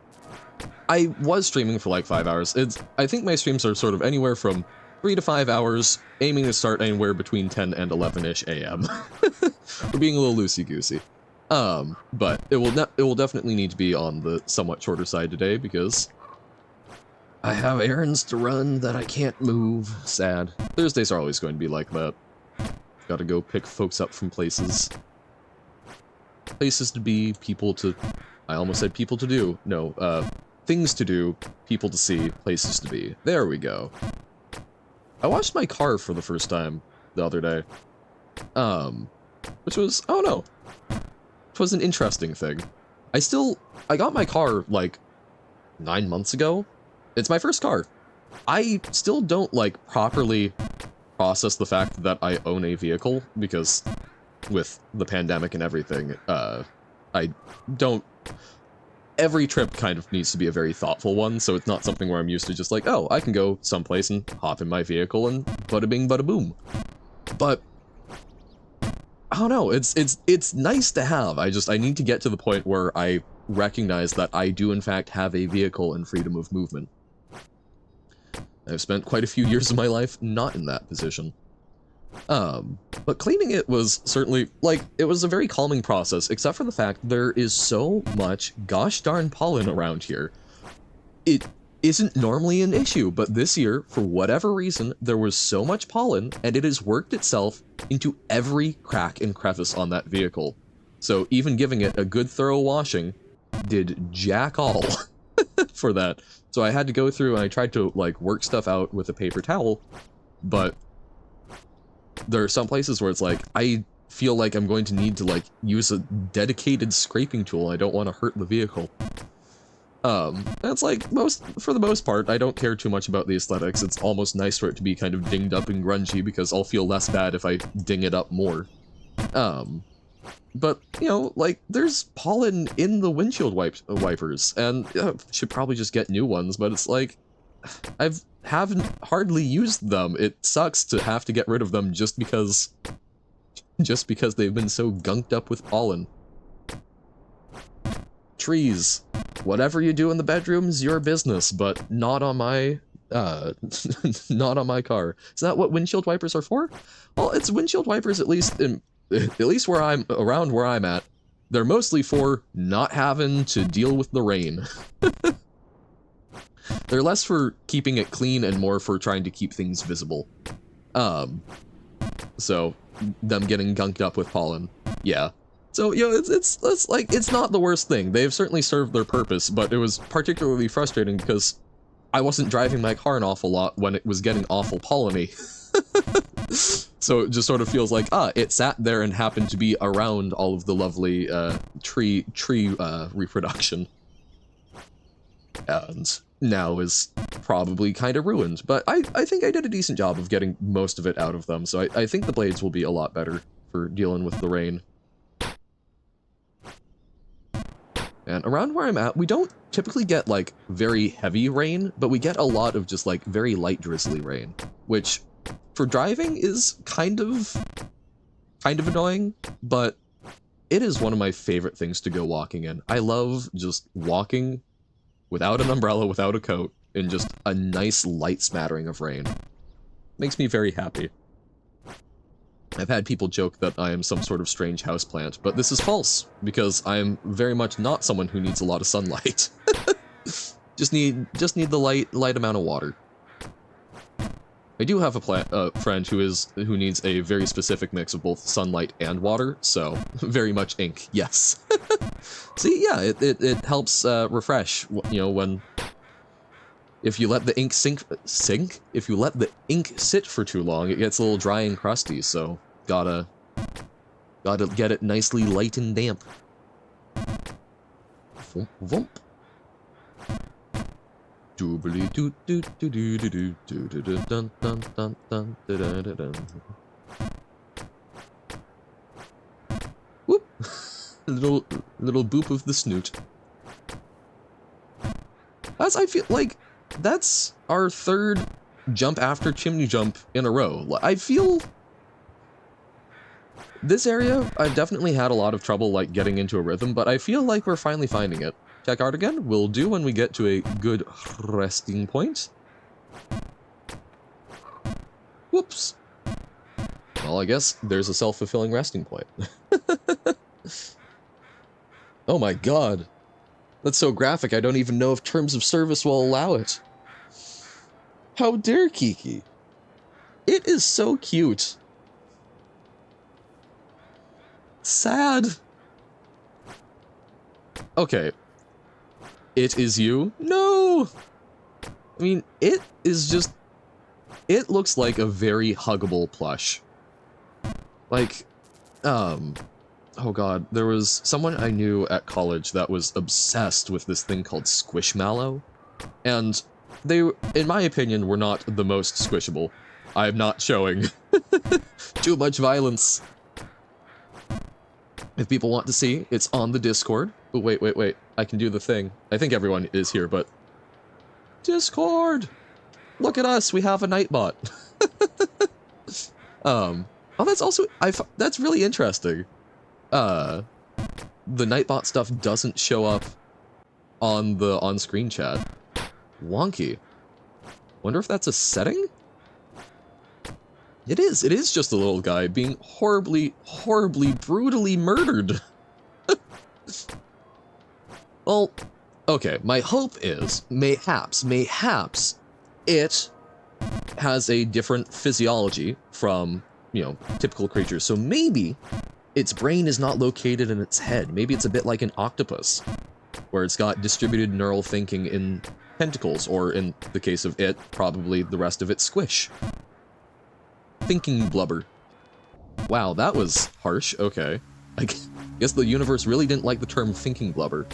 Speaker 1: I was streaming for like 5 hours. I think my streams are sort of anywhere from 3 to 5 hours, aiming to start anywhere between 10 and 11-ish a.m. We're being a little loosey-goosey. But it will definitely need to be on the somewhat shorter side today, because I have errands to run that I can't move. Sad. Thursdays are always going to be like that. Gotta go pick folks up from places. Places to be, people to... I almost said people to do. No, things to do, people to see, places to be. There we go. I washed my car for the first time the other day. Which was... Oh no. It was an interesting thing. I got my car, like, 9 months ago. It's my first car. I still don't, like, properly process the fact that I own a vehicle, because with the pandemic and everything, I don't... Every trip kind of needs to be a very thoughtful one, so it's not something where I'm used to just like, oh, I can go someplace and hop in my vehicle and bada bing bada boom. But I don't know, it's nice to have. I need to get to the point where I recognize that I do in fact have a vehicle and freedom of movement. I've spent quite a few years of my life not in that position. But cleaning it was certainly, like, it was a very calming process, except for the fact there is so much gosh darn pollen around here. It isn't normally an issue, but this year, for whatever reason, there was so much pollen, and it has worked itself into every crack and crevice on that vehicle. So even giving it a good thorough washing did jack all for that. So I had to go through and I tried to, like, work stuff out with a paper towel, but there are some places where it's like, I feel like I'm going to need to, like, use a dedicated scraping tool. I don't want to hurt the vehicle. That's like, for the most part, I don't care too much about the aesthetics. It's almost nice for it to be kind of dinged up and grungy, because I'll feel less bad if I ding it up more. But, you know, like, there's pollen in the windshield wipers, and should probably just get new ones, but it's like, haven't hardly used them. It sucks to have to get rid of them just because they've been so gunked up with pollen. Trees. Whatever you do in the bedroom's your business, but not on my not on my car. Is that what windshield wipers are for? Well, it's windshield wipers, at least where I'm at. They're mostly for not having to deal with the rain. They're less for keeping it clean and more for trying to keep things visible. So them getting gunked up with pollen, yeah. So, you know, it's like, it's not the worst thing. They've certainly served their purpose, but it was particularly frustrating because I wasn't driving my car an awful lot when it was getting awful polleny. So it just sort of feels like, it sat there and happened to be around all of the lovely tree reproduction. And now is probably kind of ruined. But I think I did a decent job of getting most of it out of them, so I think the blades will be a lot better for dealing with the rain. And around where I'm at, we don't typically get, like, very heavy rain, but we get a lot of just, like, very light drizzly rain, which, for driving, is kind of annoying, but it is one of my favorite things to go walking in. I love just walking without an umbrella, without a coat, in just a nice light smattering of rain. Makes me very happy. I've had people joke that I am some sort of strange houseplant, but this is false, because I am very much not someone who needs a lot of sunlight. just need the light amount of water. I do have a friend who needs a very specific mix of both sunlight and water, so very much ink, yes. See, yeah, it helps refresh, you know, when if you let the ink if you let the ink sit for too long, it gets a little dry and crusty, so gotta get it nicely light and damp. Vump, vump. Doobly doo doo doo doo doo doo doo doo dun dun dun dun dun dun dun. Whoop! little boop of the snoot. I feel like that's our third jump after chimney jump in a row. I feel this area, I've definitely had a lot of trouble like getting into a rhythm, but I feel like we're finally finding it. Check out again, will do when we get to a good resting point. Whoops. Well, I guess there's a self-fulfilling resting point. Oh my god. That's so graphic, I don't even know if terms of service will allow it. How dare Kiki? It is so cute. Sad. Okay. It is you? No! I mean, it is just... It looks like a very huggable plush. Like, oh god, there was someone I knew at college that was obsessed with this thing called Squishmallow, and they, in my opinion, were not the most squishable. I am not showing. Too much violence. If people want to see, it's on the Discord. Oh, wait, I can do the thing. I think everyone is here, but... Discord! Look at us, we have a Nightbot. Oh, that's also... that's really interesting. The Nightbot stuff doesn't show up on the on-screen chat. Wonky. Wonder if that's a setting? It is just a little guy being horribly, brutally murdered. Well, okay, my hope is, mayhaps, it has a different physiology from, you know, typical creatures, so maybe its brain is not located in its head. Maybe it's a bit like an octopus, where it's got distributed neural thinking in tentacles, or in the case of it, probably the rest of it squish. Thinking blubber. Wow, that was harsh. Okay. I guess the universe really didn't like the term thinking blubber.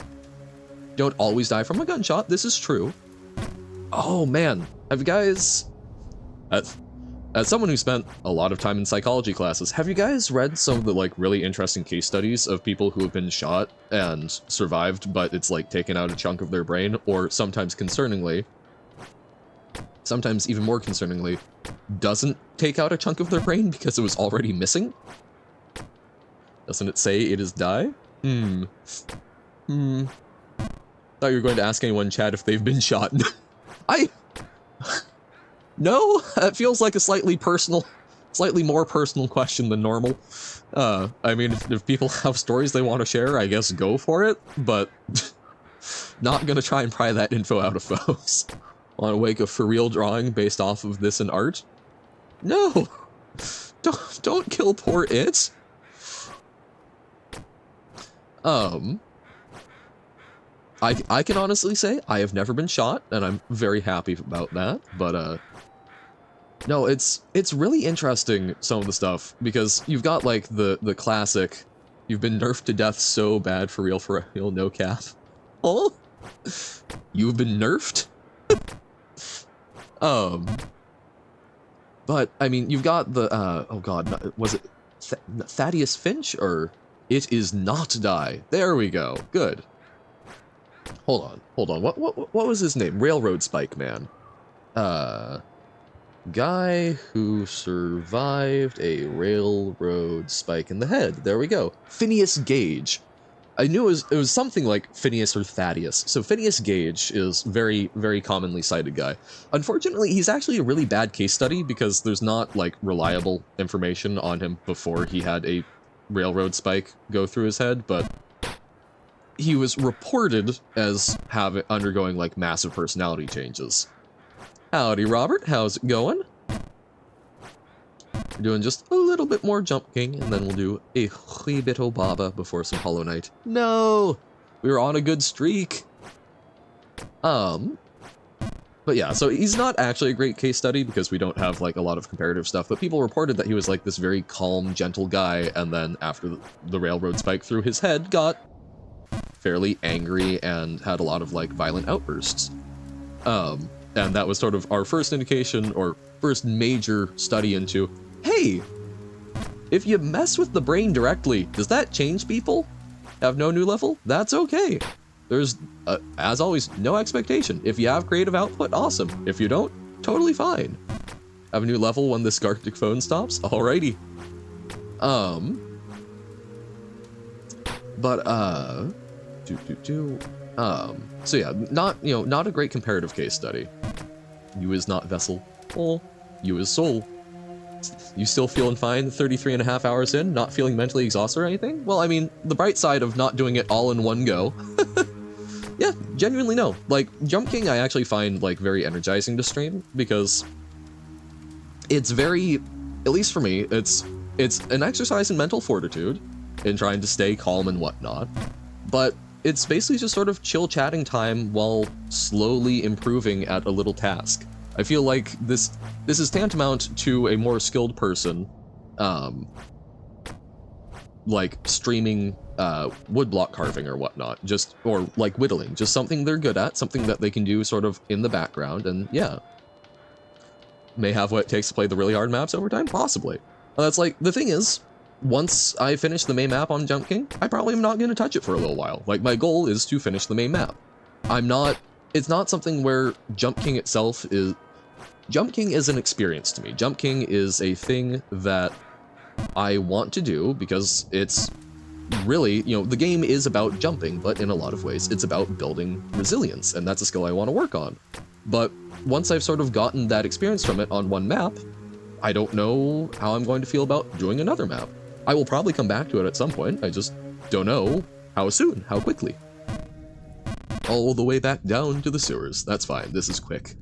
Speaker 1: Don't always die from a gunshot, this is true. Oh man, have you guys... As someone who spent a lot of time in psychology classes, have you guys read some of the, like, really interesting case studies of people who have been shot and survived, but it's, like, taken out a chunk of their brain, or sometimes concerningly, sometimes even more concerningly, doesn't take out a chunk of their brain because it was already missing? Doesn't it say it is die? Thought you were going to ask anyone in chat if they've been shot. No, that feels like a slightly more personal question than normal. I mean, if people have stories they want to share, I guess go for it, but not gonna try and pry that info out of folks. Want to wake a for real drawing based off of this in art? No! Don't kill poor it! I can honestly say I have never been shot, and I'm very happy about that, but, No, it's really interesting, some of the stuff, because you've got, like, the classic, you've been nerfed to death so bad for real, no cap. Oh? You've been nerfed? But, I mean, you've got the, oh god, was it Thaddeus Finch, or It Is Not Die? There we go, good. Hold on, what was his name? Railroad Spike Man. Guy who survived a railroad spike in the head. There we go. Phineas Gage. I knew it was something like Phineas or Thaddeus. So Phineas Gage is very, very commonly cited guy. Unfortunately, he's actually a really bad case study because there's not, like, reliable information on him before he had a railroad spike go through his head, but he was reported as undergoing, like, massive personality changes. Howdy, Robert. How's it going? We're doing just a little bit more Jump King, and then we'll do a wee bit of Baba before some Hollow Knight. No! We were on a good streak. But yeah, so he's not actually a great case study because we don't have, like, a lot of comparative stuff, but people reported that he was, like, this very calm, gentle guy, and then after the railroad spike through his head, got fairly angry and had a lot of, like, violent outbursts. And that was sort of our first indication, or first major study into, hey, if you mess with the brain directly, does that change people? Have no new level? That's okay. There's, as always, no expectation. If you have creative output, awesome. If you don't, totally fine. Have a new level when this Gartic phone stops? Alrighty. So yeah, not a great comparative case study. You is not vessel. Oh, you is soul. You still feeling fine 33.5 hours in, not feeling mentally exhausted or anything? Well, I mean, the bright side of not doing it all in one go. Yeah, genuinely no. Like, Jump King I actually find, like, very energizing to stream, because it's very, at least for me, it's an exercise in mental fortitude, in trying to stay calm and whatnot, but it's basically just sort of chill chatting time while slowly improving at a little task. I feel like this is tantamount to a more skilled person, like streaming woodblock carving or whatnot, or like whittling, just something they're good at, something that they can do sort of in the background, and yeah. May have what it takes to play the really hard maps over time? Possibly. That's like, the thing is, once I finish the main map on Jump King, I probably am not going to touch it for a little while. Like, my goal is to finish the main map. It's not something where Jump King itself is... Jump King is an experience to me. Jump King is a thing that I want to do because it's really, the game is about jumping, but in a lot of ways, it's about building resilience, and that's a skill I want to work on. But once I've sort of gotten that experience from it on one map, I don't know how I'm going to feel about doing another map. I will probably come back to it at some point, I just don't know how soon, how quickly. All the way back down to the sewers, that's fine, this is quick.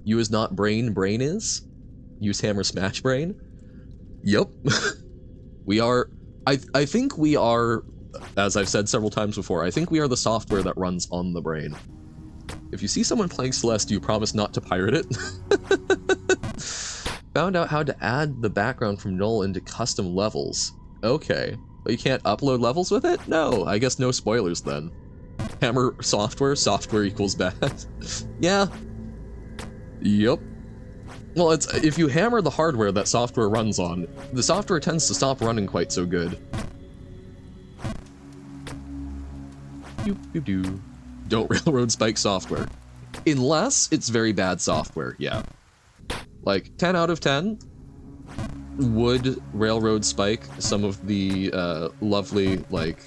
Speaker 1: You is not brain, brain is? Use hammer smash brain? Yep. We are, I think we are, as I've said several times before, I think we are the software that runs on the brain. If you see someone playing Celeste, do you promise not to pirate it? Found out how to add the background from null into custom levels. Okay. But you can't upload levels with it? No, I guess no spoilers then. Hammer software equals bad. Yeah. Yep. Well, it's if you hammer the hardware that software runs on, the software tends to stop running quite so good. Don't railroad spike software. Unless it's very bad software, yeah. Like, 10 out of 10 would railroad spike some of the lovely, like,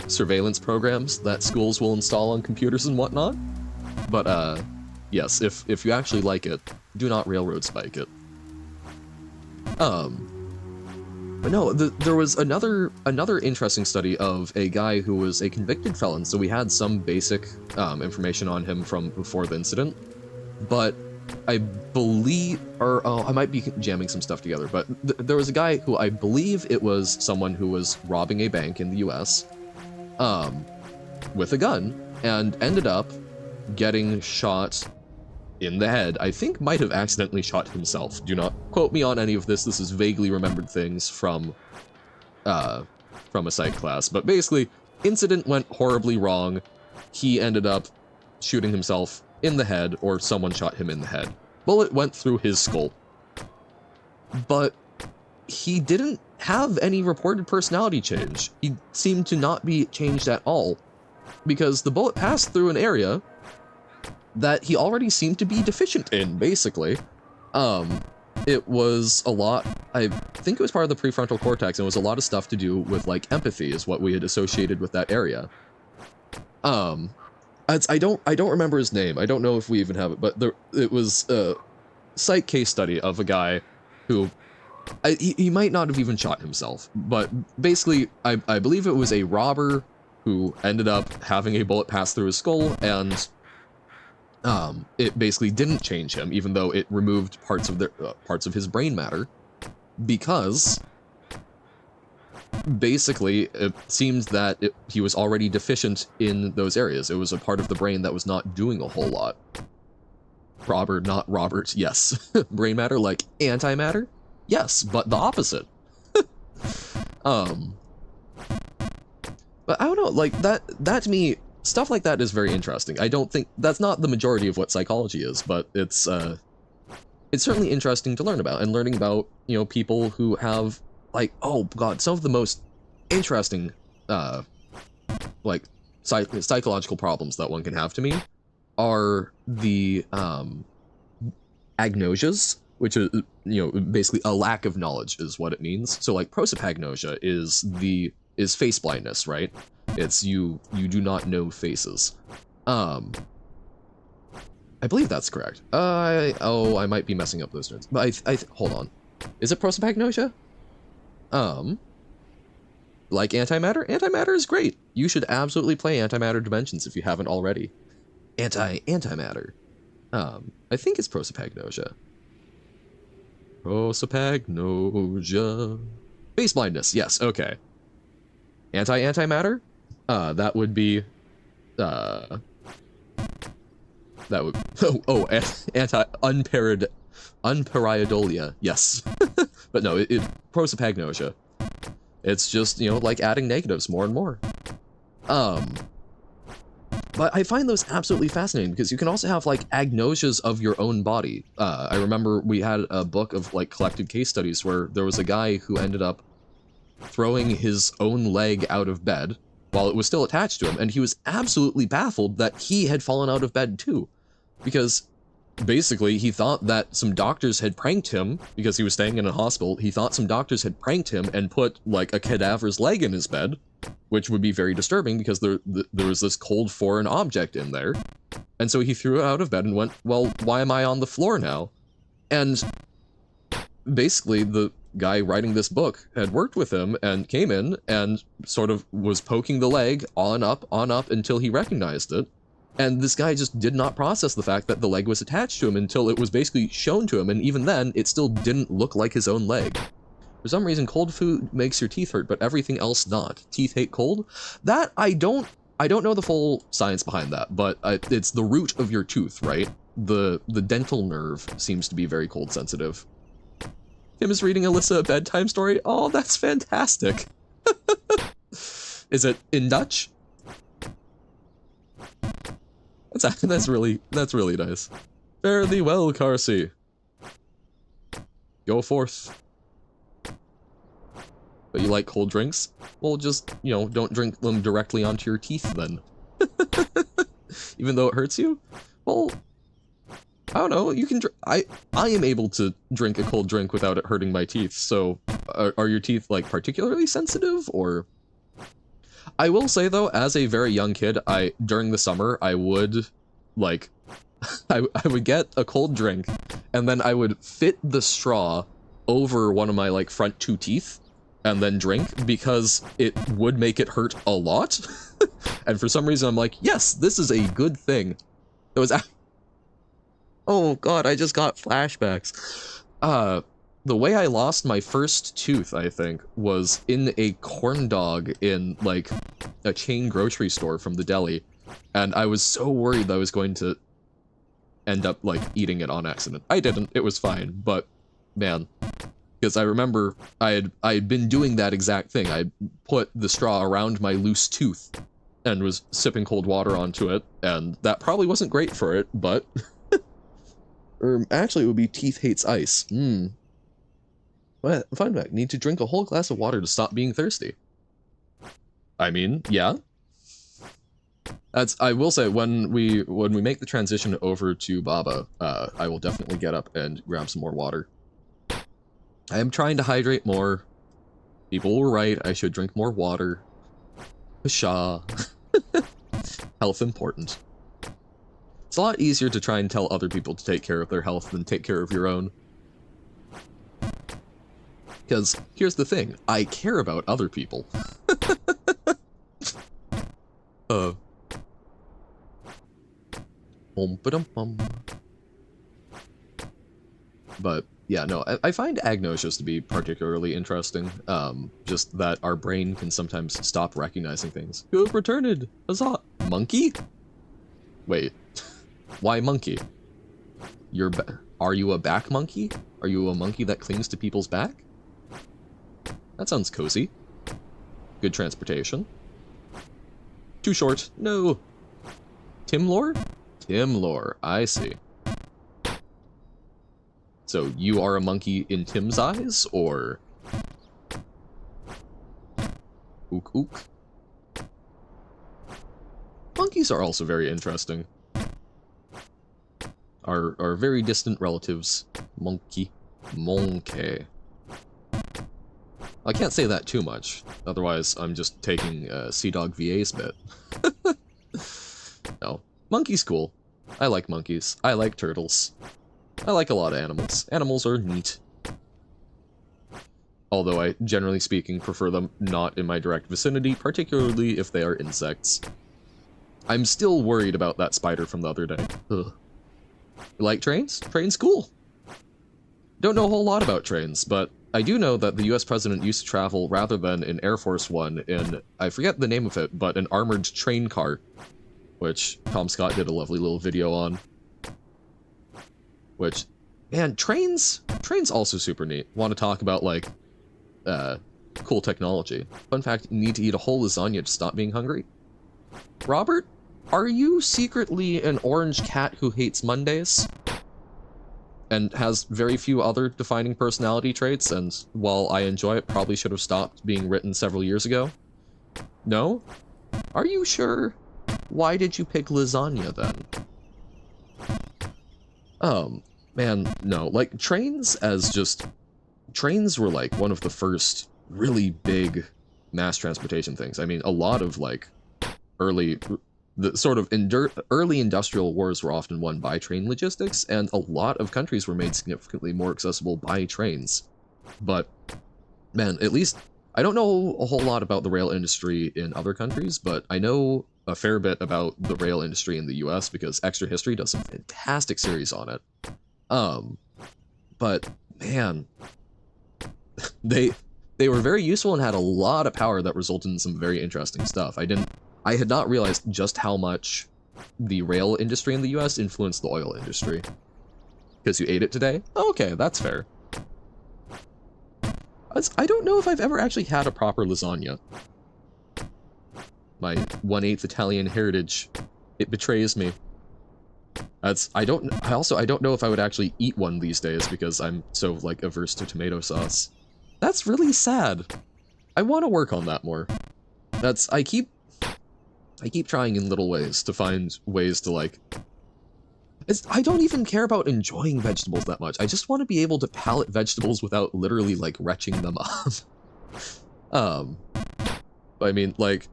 Speaker 1: surveillance programs that schools will install on computers and whatnot. But, yes, if you actually like it, do not railroad spike it. But no, there was another interesting study of a guy who was a convicted felon, so we had some basic information on him from before the incident, but I believe, or I might be jamming some stuff together, but there was a guy who I believe it was someone who was robbing a bank in the US with a gun and ended up getting shot in the head. I think might have accidentally shot himself. Do not quote me on any of this. This is vaguely remembered things from a psych class. But basically, incident went horribly wrong. He ended up shooting himself in the head, or someone shot him in the head. Bullet went through his skull. But he didn't have any reported personality change. He seemed to not be changed at all, because the bullet passed through an area that he already seemed to be deficient in, basically. It was a lot, I think it was part of the prefrontal cortex, and it was a lot of stuff to do with, like, empathy is what we had associated with that area. I don't remember his name. I don't know if we even have it, but it was a psych case study of a guy who, he might not have even shot himself, but basically, I believe it was a robber who ended up having a bullet pass through his skull, and it basically didn't change him, even though it removed parts of his brain matter, because basically it seems that he was already deficient in those areas. It was a part of the brain that was not doing a whole lot. Robert, not Robert, yes. Brain matter, like antimatter? Yes, but the opposite. But I don't know, like, that to me, stuff like that is very interesting. I don't think, that's not the majority of what psychology is, but it's certainly interesting to learn about, and learning about, you know, people who have, like, oh god, some of the most interesting, like, psychological problems that one can have to me are the, agnosias, which is, you know, basically a lack of knowledge is what it means. So, like, prosopagnosia is face blindness, right? It's you do not know faces. I believe that's correct. I might be messing up those terms, but hold on. Is it prosopagnosia? Like antimatter? Antimatter is great. You should absolutely play Antimatter Dimensions if you haven't already. Antimatter. I think it's prosopagnosia. Prosopagnosia. Face blindness, yes, okay. Antimatter? That would be, that would, unpareidolia, yes. But no, prosopagnosia. It's just, you know, like adding negatives more and more. But I find those absolutely fascinating, because you can also have, like, agnosias of your own body. I remember we had a book of, like, collected case studies where there was a guy who ended up throwing his own leg out of bed while it was still attached to him, and he was absolutely baffled that he had fallen out of bed too, because basically he thought that some doctors had pranked him because he was staying in a hospital. He thought some doctors had pranked him and put, like, a cadaver's leg in his bed, which would be very disturbing because there was this cold foreign object in there. And so he threw it out of bed and went, well, why am I on the floor now? And basically the guy writing this book had worked with him and came in and sort of was poking the leg on up until he recognized it. And this guy just did not process the fact that the leg was attached to him until it was basically shown to him, and even then, it still didn't look like his own leg. For some reason, cold food makes your teeth hurt, but everything else not. Teeth hate cold? That, I don't know the full science behind that, but it's the root of your tooth, right? The dental nerve seems to be very cold sensitive. Tim is reading Alyssa a bedtime story? Oh, that's fantastic. Is it in Dutch? That's really nice. Fare thee well, Carsey. Go forth. But you like cold drinks? Well, just, you know, don't drink them directly onto your teeth then. Even though it hurts you? Well, I don't know, you can I am able to drink a cold drink without it hurting my teeth, so are your teeth, like, particularly sensitive, or? I will say, though, as a very young kid, during the summer, I would, like, I would get a cold drink, and then I would fit the straw over one of my, like, front two teeth, and then drink, because it would make it hurt a lot. And for some reason, I'm like, yes, this is a good thing. It was, oh god, I just got flashbacks. The way I lost my first tooth, I think, was in a corn dog in, like, a chain grocery store from the deli. And I was so worried that I was going to end up, like, eating it on accident. I didn't, it was fine, but, man. Because I remember I had been doing that exact thing. I put the straw around my loose tooth and was sipping cold water onto it, and that probably wasn't great for it, but... or actually, it would be teeth hates ice. But fun fact, need to drink a whole glass of water to stop being thirsty. I mean, yeah. I will say, when we make the transition over to Baba, I will definitely get up and grab some more water. I am trying to hydrate more. People were right, I should drink more water. Pshaw. Health important. It's a lot easier to try and tell other people to take care of their health than take care of your own. Because, here's the thing, I care about other people. But, yeah, no, I find agnosias to be particularly interesting. Just that our brain can sometimes stop recognizing things. You have returned! Huzzah! Monkey? Wait. Why monkey? Are you a back monkey? Are you a monkey that clings to people's back? That sounds cozy. Good transportation. Too short. No. Timlor? Timlor. I see. So you are a monkey in Tim's eyes, or? Ook ook. Monkeys are also very interesting. Our very distant relatives. Monkey. Monkey. I can't say that too much, otherwise I'm just taking Sea-Dog VA's bit. No. Monkey's cool. I like monkeys. I like turtles. I like a lot of animals. Animals are neat. Although I, generally speaking, prefer them not in my direct vicinity, particularly if they are insects. I'm still worried about that spider from the other day. Ugh. You like trains? Trains cool. Don't know a whole lot about trains, but I do know that the US president used to travel rather than in Air Force One in, I forget the name of it, but an armored train car, which Tom Scott did a lovely little video on. Which, man, trains also super neat. Want to talk about, like, cool technology. Fun fact, you need to eat a whole lasagna to stop being hungry. Robert, are you secretly an orange cat who hates Mondays? And has very few other defining personality traits, and while I enjoy it, probably should have stopped being written several years ago? No? Are you sure? Why did you pick lasagna, then? Man, no. Like, trains were, like, one of the first really big mass transportation things. I mean, a lot of, like, early industrial wars were often won by train logistics, and a lot of countries were made significantly more accessible by trains. But, man, at least, I don't know a whole lot about the rail industry in other countries, but I know a fair bit about the rail industry in the US because Extra History does some fantastic series on it. But, man, they were very useful and had a lot of power that resulted in some very interesting stuff. I had not realized just how much the rail industry in the US influenced the oil industry. Because you ate it today? Okay, that's fair. I don't know if I've ever actually had a proper lasagna. My 1/8 Italian heritage, it betrays me. I don't know if I would actually eat one these days because I'm so, like, averse to tomato sauce. That's really sad. I want to work on that more. I keep trying in little ways to find ways to, like... I don't even care about enjoying vegetables that much. I just want to be able to palate vegetables without literally, like, retching them up. I mean, like...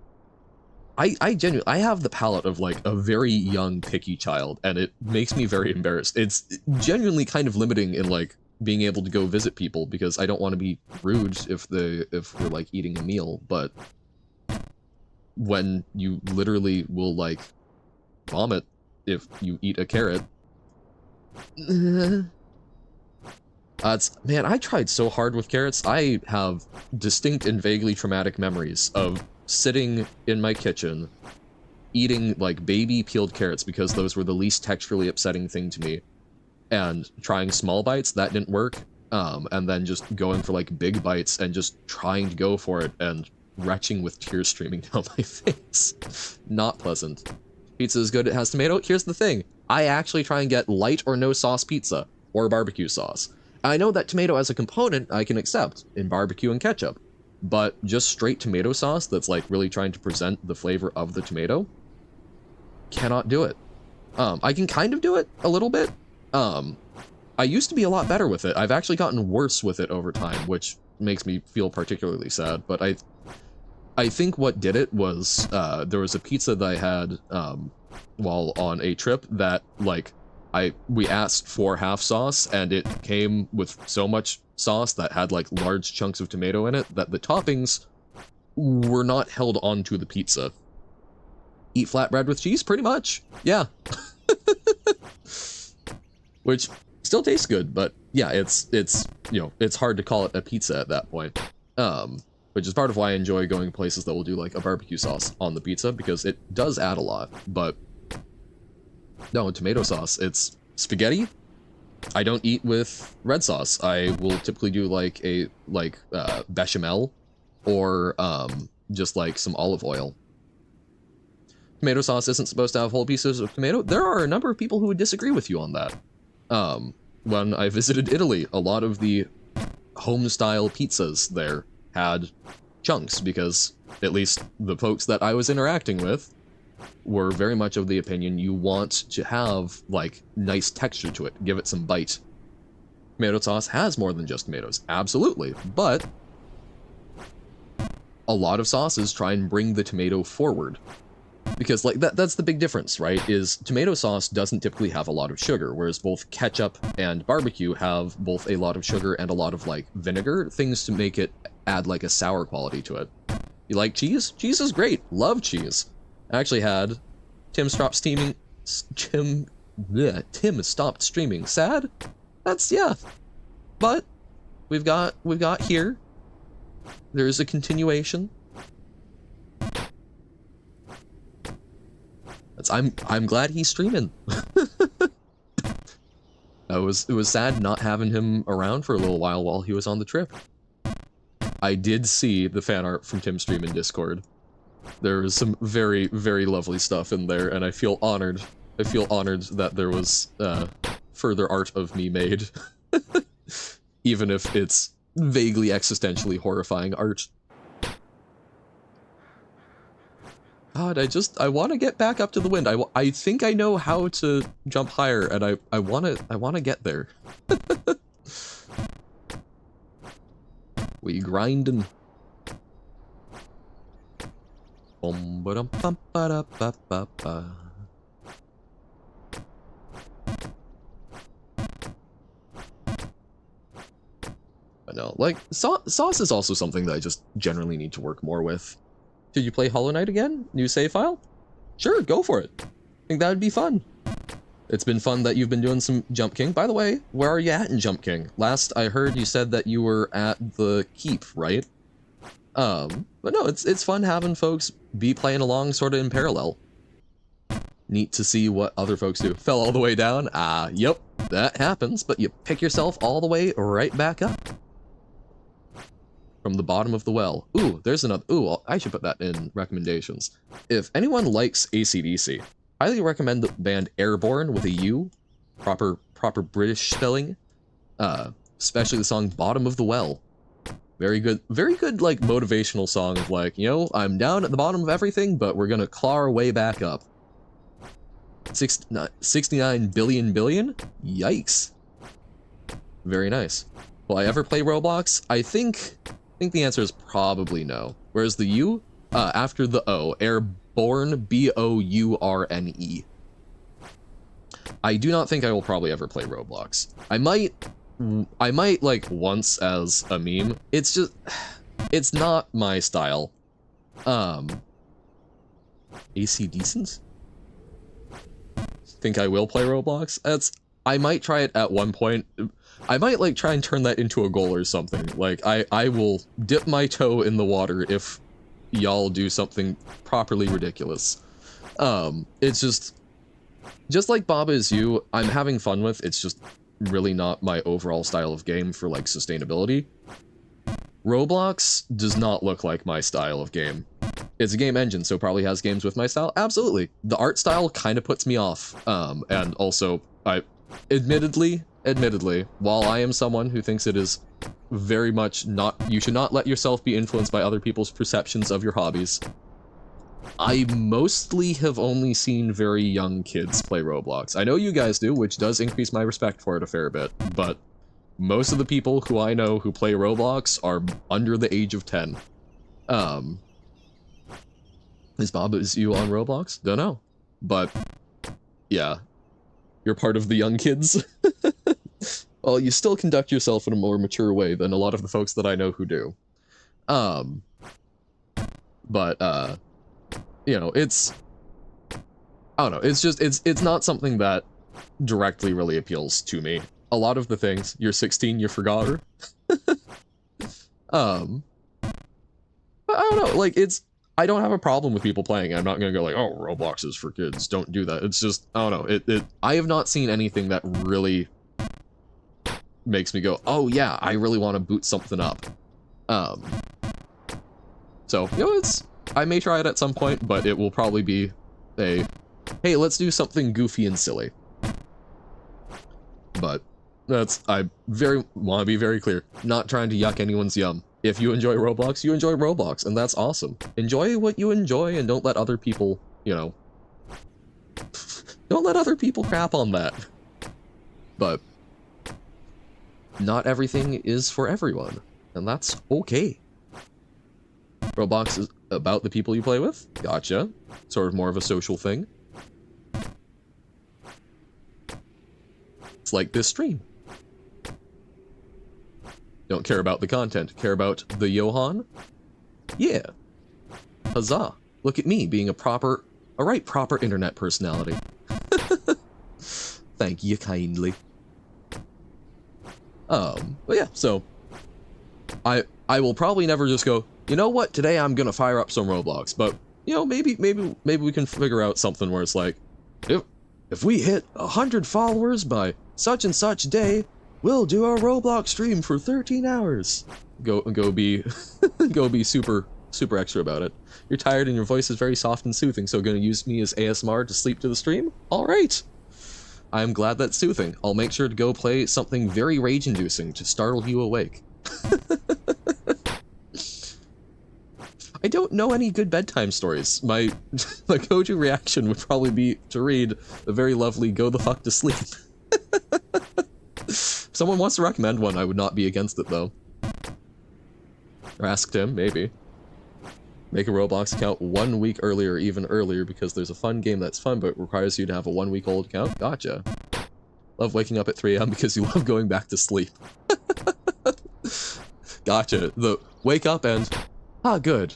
Speaker 1: I have the palate of, like, a very young, picky child, and it makes me very embarrassed. It's genuinely kind of limiting in, like, being able to go visit people, because I don't want to be rude if we're, like, eating a meal, but when you literally will, like, vomit if you eat a carrot. Man, I tried so hard with carrots. I have distinct and vaguely traumatic memories of sitting in my kitchen, eating like baby peeled carrots because those were the least texturally upsetting thing to me, and trying small bites, that didn't work. And then just going for like big bites and just trying to go for it and retching with tears streaming down my face. Not pleasant. Pizza is good, it has tomato. Here's the thing, I actually try and get light or no sauce pizza, or barbecue sauce. I know that tomato as a component I can accept in barbecue and ketchup, but just straight tomato sauce that's like really trying to present the flavor of the tomato, cannot do it. I can kind of do it a little bit. I used to be a lot better with it. I've actually gotten worse with it over time, which makes me feel particularly sad, but I think what did it was, there was a pizza that I had, while on a trip that, like, we asked for half sauce, and it came with so much sauce that had, like, large chunks of tomato in it, that the toppings were not held onto the pizza. Eat flatbread with cheese? Pretty much. Yeah. Which still tastes good, but yeah, it's you know, it's hard to call it a pizza at that point. Which is part of why I enjoy going places that will do like a barbecue sauce on the pizza, because it does add a lot. But no, tomato sauce, it's spaghetti. I don't eat with red sauce. I will typically do like a bechamel, or just like some olive oil. Tomato sauce isn't supposed to have whole pieces of tomato. There are a number of people who would disagree with you on that. When I visited Italy, a lot of the home-style pizzas there had chunks, because at least the folks that I was interacting with were very much of the opinion you want to have, like, nice texture to it, give it some bite. Tomato sauce has more than just tomatoes, absolutely, but a lot of sauces try and bring the tomato forward. Because, like, that's the big difference, right? Is tomato sauce doesn't typically have a lot of sugar, whereas both ketchup and barbecue have both a lot of sugar and a lot of, like, vinegar, things to make it add, like, a sour quality to it. You like cheese? Cheese is great. Love cheese. I actually had Tim stopped streaming. Tim stopped streaming. Sad? That's, yeah. But we've got here. There's a continuation. I'm glad he's streaming. It was sad not having him around for a little while he was on the trip. I did see the fan art from Tim's stream in Discord. There was some very, very lovely stuff in there, and I feel honored. I feel honored that there was further art of me made. Even if it's vaguely existentially horrifying art. God, I want to get back up to the wind. I think I know how to jump higher, and I want to get there. We grindin'. But no, like, sauce is also something that I just generally need to work more with. Did you play Hollow Knight again? New save file? Sure, go for it. I think that would be fun. It's been fun that you've been doing some Jump King. By the way, where are you at in Jump King? Last I heard you said that you were at the Keep, right? But no, it's fun having folks be playing along sort of in parallel. Neat to see what other folks do. Fell all the way down? Yep, that happens, but you pick yourself all the way right back up. From the bottom of the well. Ooh, there's another. Ooh, I should put that in recommendations. If anyone likes AC/DC, I highly recommend the band Airborne with a U, proper British spelling. Especially the song "Bottom of the Well." Very good, like motivational song of like, you know, I'm down at the bottom of everything, but we're gonna claw our way back up. 69 billion? Yikes. Very nice. Will I ever play Roblox? I think the answer is probably no. Whereas the U, after the O, Airborne, B-O-U-R-N-E. I do not think I will probably ever play Roblox. I might like once as a meme. It's just, it's not my style. AC Decent? Think I will play Roblox? I might try it at one point. I might like try and turn that into a goal or something. Like I will dip my toe in the water if y'all do something properly ridiculous. It's just like Baba Is You, I'm having fun with, it's just really not my overall style of game for, like, sustainability. Roblox does not look like my style of game. It's a game engine, so probably has games with my style? Absolutely. The art style kind of puts me off. And also, admittedly, while I am someone who thinks it is very much not, you should not let yourself be influenced by other people's perceptions of your hobbies, I mostly have only seen very young kids play Roblox. I know you guys do, which does increase my respect for it a fair bit, but most of the people who I know who play Roblox are under the age of 10. Is Baba Is You on Roblox? Don't know. But, yeah. You're part of the young kids. Well, you still conduct yourself in a more mature way than a lot of the folks that I know who do. But, you know, it's... I don't know, it's just, it's not something that directly really appeals to me. A lot of the things, you're 16, you forgot her. But I don't know, like, I don't have a problem with people playing it. I'm not gonna go like, oh, Roblox is for kids, don't do that. It's just, I don't know, I have not seen anything that really makes me go, oh yeah, I really want to boot something up. So, you know, I may try it at some point, but it will probably be a, hey, let's do something goofy and silly. But I want to be very clear, not trying to yuck anyone's yum. If you enjoy Roblox, you enjoy Roblox, and that's awesome. Enjoy what you enjoy, and don't let other people, you know, don't let other people crap on that. But not everything is for everyone, and that's okay. Roblox is about the people you play with? Gotcha. Sort of more of a social thing. It's like this stream. Don't care about the content, care about the Johan? Yeah. Huzzah. Look at me being a right proper internet personality. Thank you kindly. But yeah, so I will probably never just go, you know what, today I'm gonna fire up some Roblox, but you know, maybe we can figure out something where it's like, if we hit 100 followers by such and such day, we'll do a Roblox stream for 13 hours. Go be go be super extra about it. You're tired and your voice is very soft and soothing, so gonna use me as ASMR to sleep to the stream? Alright. I'm glad that's soothing. I'll make sure to go play something very rage-inducing to startle you awake. I don't know any good bedtime stories. My go-to reaction would probably be to read the very lovely Go the Fuck to Sleep. If someone wants to recommend one, I would not be against it, though. Or ask Tim, maybe. Make a Roblox account 1 week earlier or even earlier because there's a fun game that's fun but requires you to have a 1 week old account. Gotcha. Love waking up at 3 AM because you love going back to sleep. Gotcha. The wake up and, good.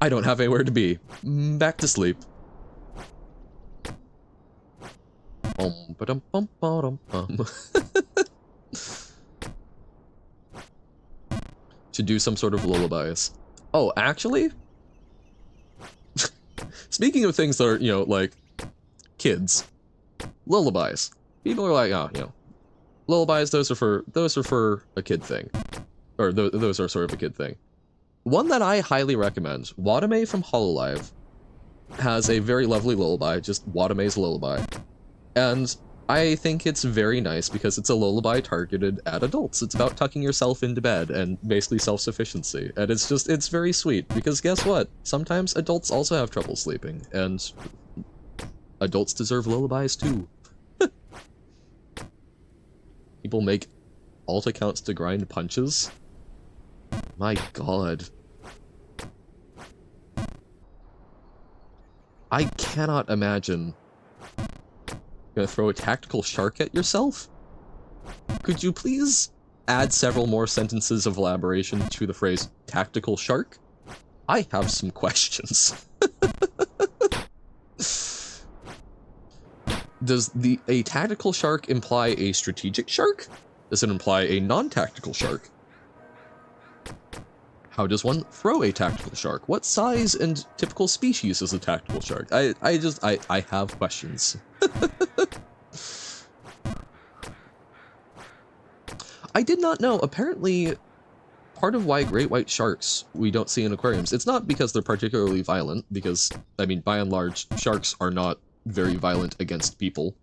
Speaker 1: I don't have anywhere to be. Back to sleep. Should do some sort of lullabies. Oh, actually? Speaking of things that are, you know, like, kids. Lullabies. People are like, oh, you know, lullabies, those are for a kid thing. Or those are sort of a kid thing. One that I highly recommend, Watame from Hololive, has a very lovely lullaby, just Watame's lullaby. And I think it's very nice because it's a lullaby targeted at adults. It's about tucking yourself into bed and basically self-sufficiency. And it's very sweet because guess what? Sometimes adults also have trouble sleeping, and adults deserve lullabies too. People make alt accounts to grind punches. My god. I cannot imagine. Gonna throw a tactical shark at yourself? Could you please add several more sentences of elaboration to the phrase tactical shark? I have some questions. Does a tactical shark imply a strategic shark? Does it imply a non-tactical shark? How does one throw a tactical shark? What size and typical species is a tactical shark? I have questions. I did not know. Apparently, part of why great white sharks we don't see in aquariums, it's not because they're particularly violent, because, I mean, by and large, sharks are not very violent against people.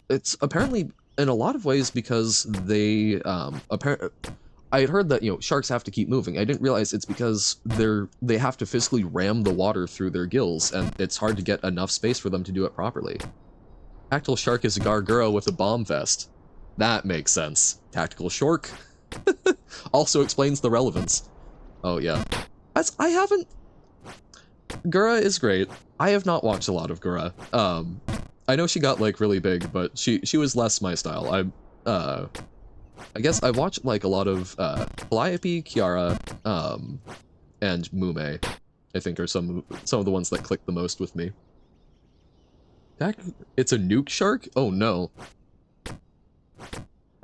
Speaker 1: It's apparently, in a lot of ways, because they, I had heard that, you know, sharks have to keep moving. I didn't realize it's because they have to physically ram the water through their gills, and it's hard to get enough space for them to do it properly. Tactical shark is a garguro with a bomb vest. That makes sense. Tactical shark also explains the relevance. Oh yeah. I haven't... Gura is great. I have not watched a lot of Gura. I know she got, like, really big, but she was less my style. I guess I've watched, like, a lot of, Calliope, Kiara, and Mume, I think, are some of the ones that click the most with me. It's a nuke shark? Oh no.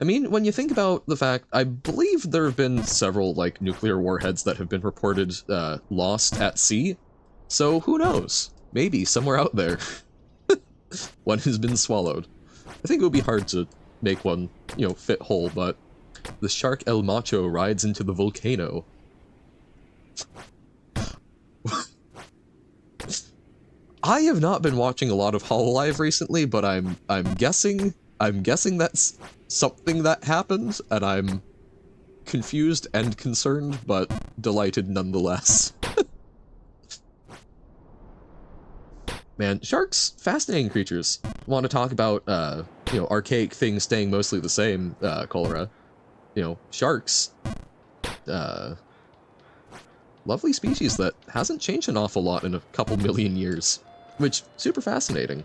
Speaker 1: I mean, when you think about the fact, I believe there have been several, like, nuclear warheads that have been reported, lost at sea, so who knows? Maybe somewhere out there, one has been swallowed. I think it would be hard to make one, you know, fit whole, but the shark El Macho rides into the volcano. I have not been watching a lot of Hololive recently, but I'm guessing that's something that happened, and I'm confused and concerned, but delighted nonetheless. Man, sharks, fascinating creatures. Want to talk about, you know, archaic things staying mostly the same, cholera. You know, sharks. Lovely species that hasn't changed an awful lot in a couple million years. Which, super fascinating.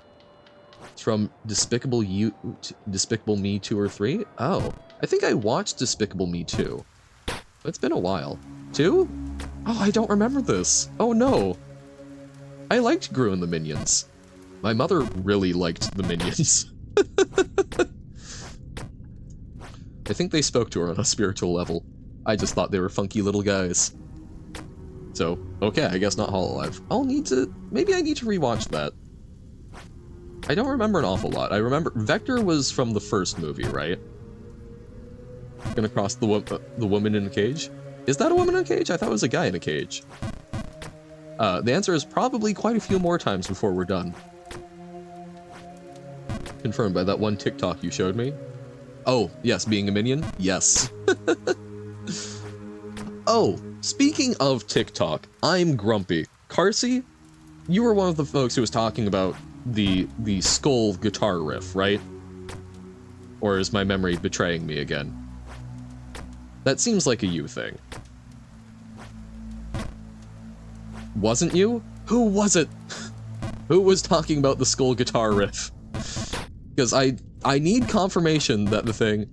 Speaker 1: It's from Despicable Me 2 or 3? Oh, I think I watched Despicable Me 2. But it's been a while. 2? Oh, I don't remember this. Oh no. I liked Gru and the Minions. My mother really liked the Minions. I think they spoke to her on a spiritual level. I just thought they were funky little guys. So, okay, I guess not Hololive. Maybe I need to rewatch that. I don't remember an awful lot. I remember Vector was from the first movie, right? Gonna cross the woman in a cage? Is that a woman in a cage? I thought it was a guy in a cage. The answer is probably quite a few more times before we're done. Confirmed by that one TikTok you showed me. Oh, yes, being a minion? Yes. Oh, speaking of TikTok, I'm grumpy. Carsey, you were one of the folks who was talking about the skull guitar riff, right? Or is my memory betraying me again? That seems like a you thing. Wasn't you? Who was it? Who was talking about the skull guitar riff? Because I need confirmation that the thing,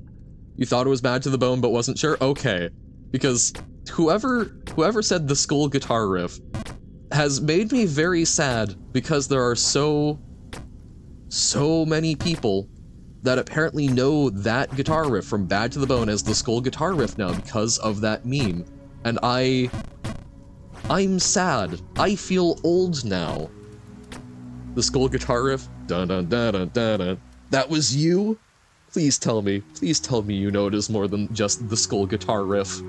Speaker 1: you thought it was bad to the bone but wasn't sure? Okay. Because whoever said the skull guitar riff has made me very sad, because there are so many people that apparently know that guitar riff from Bad to the Bone as the skull guitar riff now because of that meme. And I'm sad. I feel old now. The skull guitar riff? Dun dun dun dun dun dun. That was you? Please tell me you know it is more than just the skull guitar riff.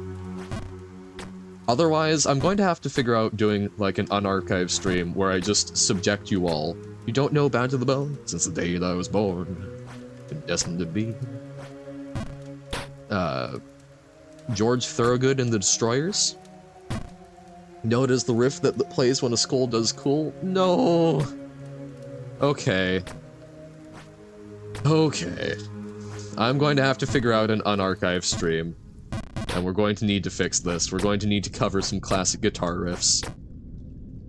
Speaker 1: Otherwise, I'm going to have to figure out doing, like, an unarchived stream where I just subject you all. You don't know Bad to the Bone? Since the day that I was born, and destined to be. George Thorogood and the Destroyers? No, it is the riff that plays when a skull does cool? No! Okay. Okay. I'm going to have to figure out an unarchived stream. And we're going to need to fix this. We're going to need to cover some classic guitar riffs.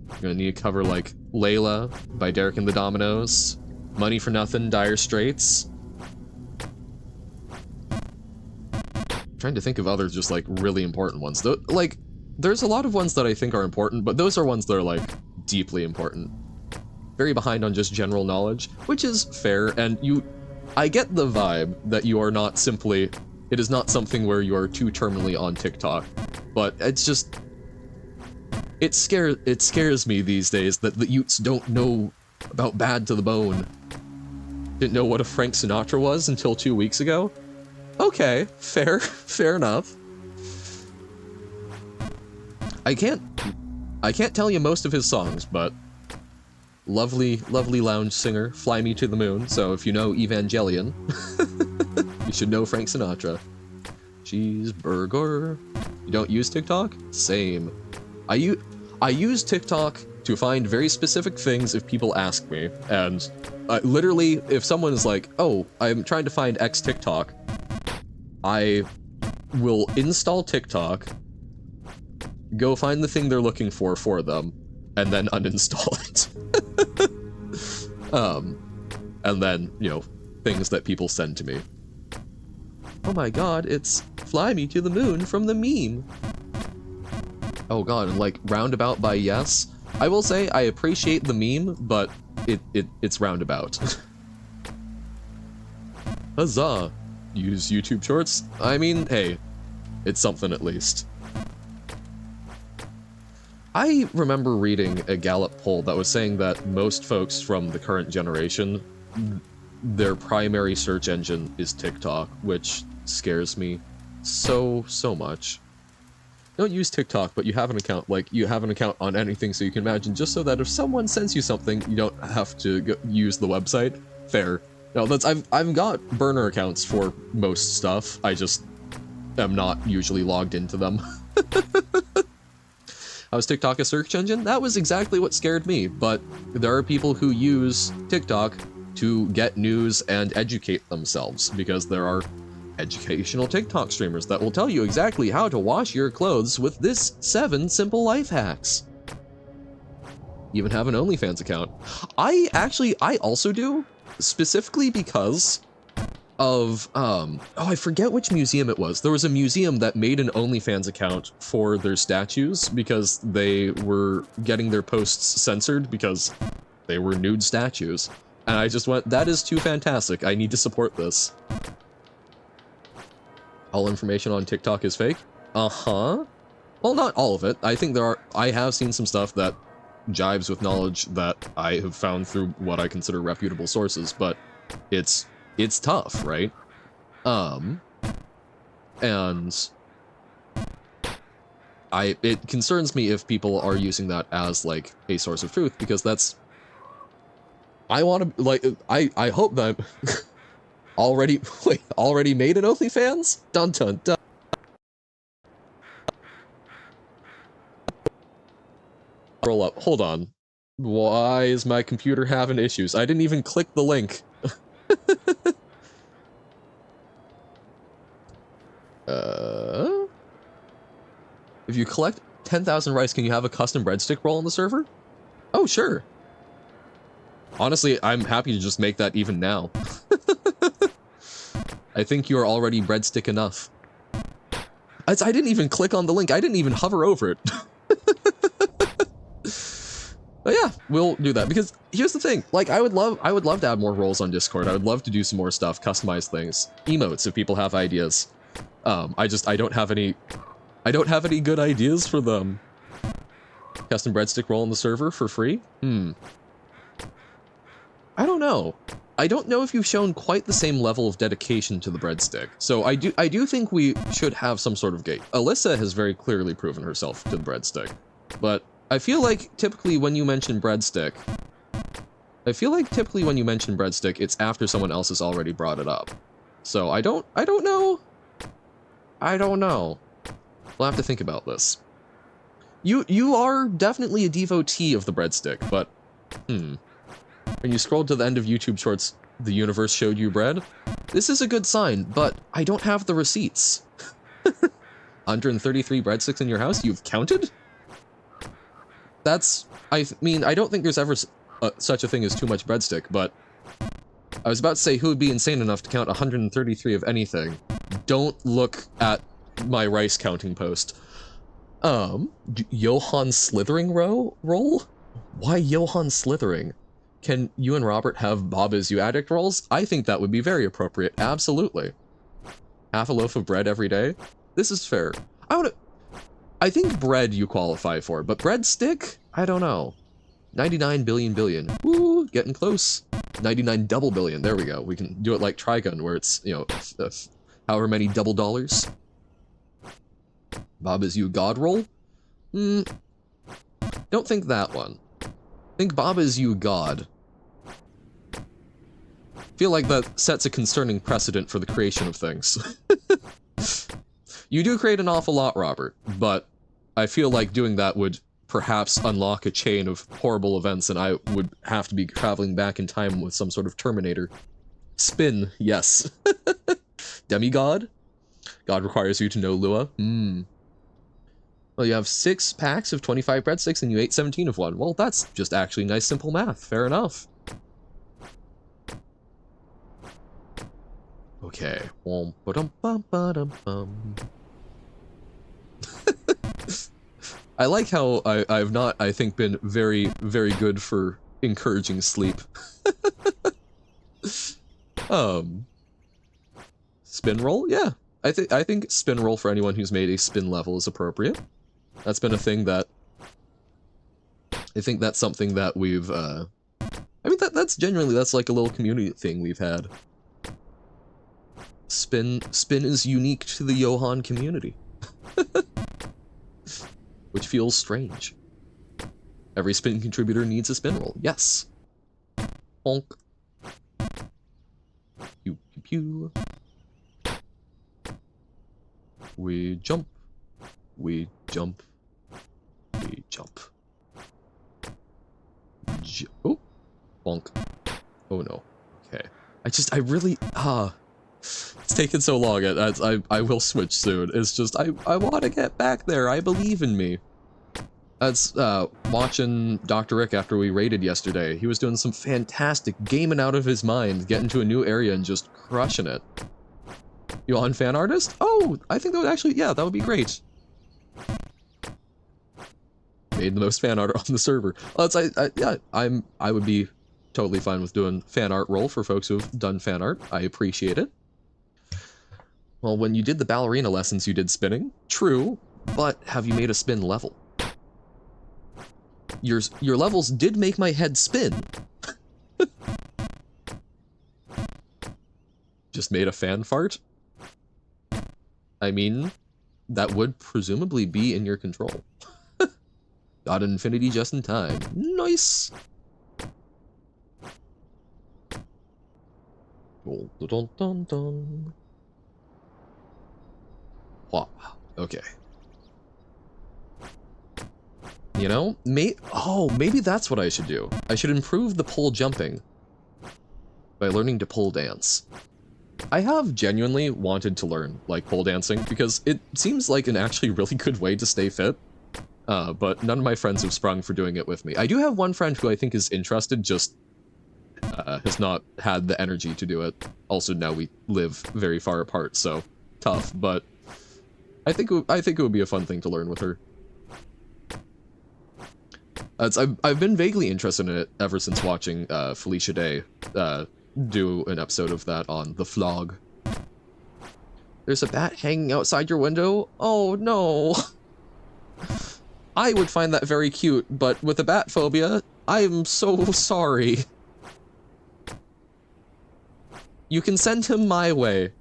Speaker 1: We're going to need to cover, like, Layla by Derek and the Dominoes, Money for Nothing, Dire Straits. I'm trying to think of other just, like, really important ones. Like, there's a lot of ones that I think are important, but those are ones that are, like, deeply important. Very behind on just general knowledge, which is fair, and I get the vibe that you are not simply It is not something where you are too terminally on TikTok, but it's just... It scares me these days that the youths don't know about Bad to the Bone. Didn't know what a Frank Sinatra was until 2 weeks ago? Okay, fair enough. I can't tell you most of his songs, but lovely lounge singer, Fly Me to the Moon, so if you know Evangelion, you should know Frank Sinatra. Cheeseburger. You don't use TikTok? Same. I use TikTok to find very specific things if people ask me, and literally, if someone is like, oh, I'm trying to find X TikTok, I will install TikTok, go find the thing they're looking for them, and then uninstall it. And then, you know, things that people send to me. Oh my god, it's Fly Me to the Moon from the meme. Oh god, and like Roundabout by Yes. I will say I appreciate the meme, but it's roundabout. Huzzah! Use YouTube Shorts? I mean, hey, it's something at least. I remember reading a Gallup poll that was saying that most folks from the current generation, their primary search engine is TikTok, which scares me so much. Don't use TikTok, but you have an account. Like, you have an account on anything, so you can imagine, just so that if someone sends you something, you don't have to use the website. Fair. No, I've got burner accounts for most stuff. I just am not usually logged into them. How is TikTok a search engine? That was exactly what scared me, but there are people who use TikTok to get news and educate themselves, because there are educational TikTok streamers that will tell you exactly how to wash your clothes with this 7 simple life hacks. Even have an OnlyFans account. I also do, specifically because of, oh, I forget which museum it was. There was a museum that made an OnlyFans account for their statues because they were getting their posts censored because they were nude statues. And I just went, that is too fantastic. I need to support this. All information on TikTok is fake? Uh-huh. Well, not all of it. I think I have seen some stuff that jives with knowledge that I have found through what I consider reputable sources, but it's tough, right? And it concerns me if people are using that as like a source of truth, because that's, I want to, like, I hope that already made an OnlyFans? Dun dun dun. Roll up. Hold on. Why is my computer having issues? I didn't even click the link. If you collect 10,000 rice, can you have a custom breadstick roll on the server? Oh, sure. Honestly, I'm happy to just make that even now. I think you are already breadstick enough. I didn't even click on the link. I didn't even hover over it. But yeah, we'll do that, because here's the thing. Like, I would love to add more roles on Discord. I would love to do some more stuff, customize things, emotes if people have ideas. I don't have any good ideas for them. Custom breadstick roll on the server for free? I don't know. I don't know if you've shown quite the same level of dedication to the breadstick. So I do think we should have some sort of gate. Alyssa has very clearly proven herself to the breadstick, but I feel like typically when you mention breadstick, it's after someone else has already brought it up. So I don't know. We'll have to think about this. You are definitely a devotee of the breadstick, but when you scrolled to the end of YouTube Shorts, the universe showed you bread? This is a good sign, but I don't have the receipts. 133 breadsticks in your house? You've counted? I mean, I don't think there's ever such a thing as too much breadstick, but I was about to say, who would be insane enough to count 133 of anything? Don't look at my rice counting post. Johann Slithering roll? Why Johann Slithering? Can you and Robert have Bob is You Addict rolls? I think that would be very appropriate, absolutely. Half a loaf of bread every day? This is fair. I think bread you qualify for, but breadstick? I don't know. 99 billion billion. Woo, getting close. 99 double billion. There we go. We can do it like Trigun, where it's, you know, however many double dollars. Bob is you God roll? Don't think that one. Think Bob is you God. Feel like that sets a concerning precedent for the creation of things. You do create an awful lot, Robert, but I feel like doing that would perhaps unlock a chain of horrible events, and I would have to be traveling back in time with some sort of Terminator. Spin, yes. Demigod? God requires you to know Lua? Well, you have 6 packs of 25 breadsticks and you ate 17 of one. Well, that's just actually nice, simple math. Fair enough. Okay. I like how I've not, I think, been very, very good for encouraging sleep. Spin roll? Yeah. I think spin roll for anyone who's made a spin level is appropriate. That's been a thing that... I think that's something that we've, I mean, that's genuinely, that's like a little community thing we've had. Spin is unique to the Johan community. Which feels strange. Every spin contributor needs a spin roll. Yes. Honk. Pew, pew, pew. We jump. We jump. We jump. Oh. Bonk. Oh no. Okay. I really, it's taken so long. I will switch soon. It's just, I want to get back there. I believe in me. That's, watching Dr. Rick after we raided yesterday. He was doing some fantastic gaming out of his mind, getting to a new area and just crushing it. You on fan artist? Oh, I think that would actually, yeah, that would be great. Made the most fan art on the server. Well, yeah, I would be totally fine with doing fan art role for folks who've done fan art. I appreciate it. Well, when you did the ballerina lessons, you did spinning. True, but have you made a spin level? Your levels did make my head spin. Just made a fan fart? I mean, that would presumably be in your control. Got infinity just in time. Nice! Dun dun dun dun. Wow. Okay. You know, maybe that's what I should do. I should improve the pole jumping by learning to pole dance. I have genuinely wanted to learn, like, pole dancing, because it seems like an actually really good way to stay fit. But none of my friends have sprung for doing it with me. I do have one friend who I think is interested, just has not had the energy to do it. Also, now we live very far apart, so tough, but I think it would be a fun thing to learn with her. I've been vaguely interested in it ever since watching Felicia Day do an episode of that on The Flog. There's a bat hanging outside your window? Oh no! I would find that very cute, but with a bat phobia, I'm so sorry. You can send him my way.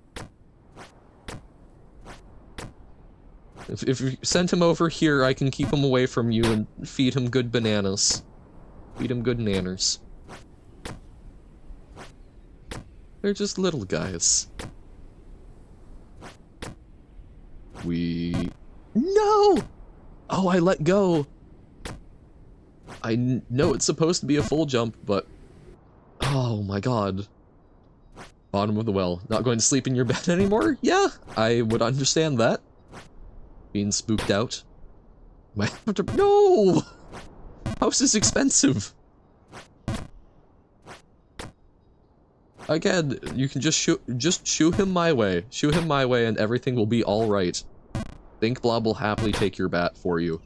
Speaker 1: If you send him over here, I can keep him away from you and feed him good bananas. Feed him good nanners. They're just little guys. No! Oh, I let go. I know it's supposed to be a full jump, but... Oh my god. Bottom of the well. Not going to sleep in your bed anymore? Yeah, I would understand that. Being spooked out. Might have to... No! House is expensive. Again, you can just shoo him my way. Shoo him my way and everything will be alright. Think Blob will happily take your bat for you.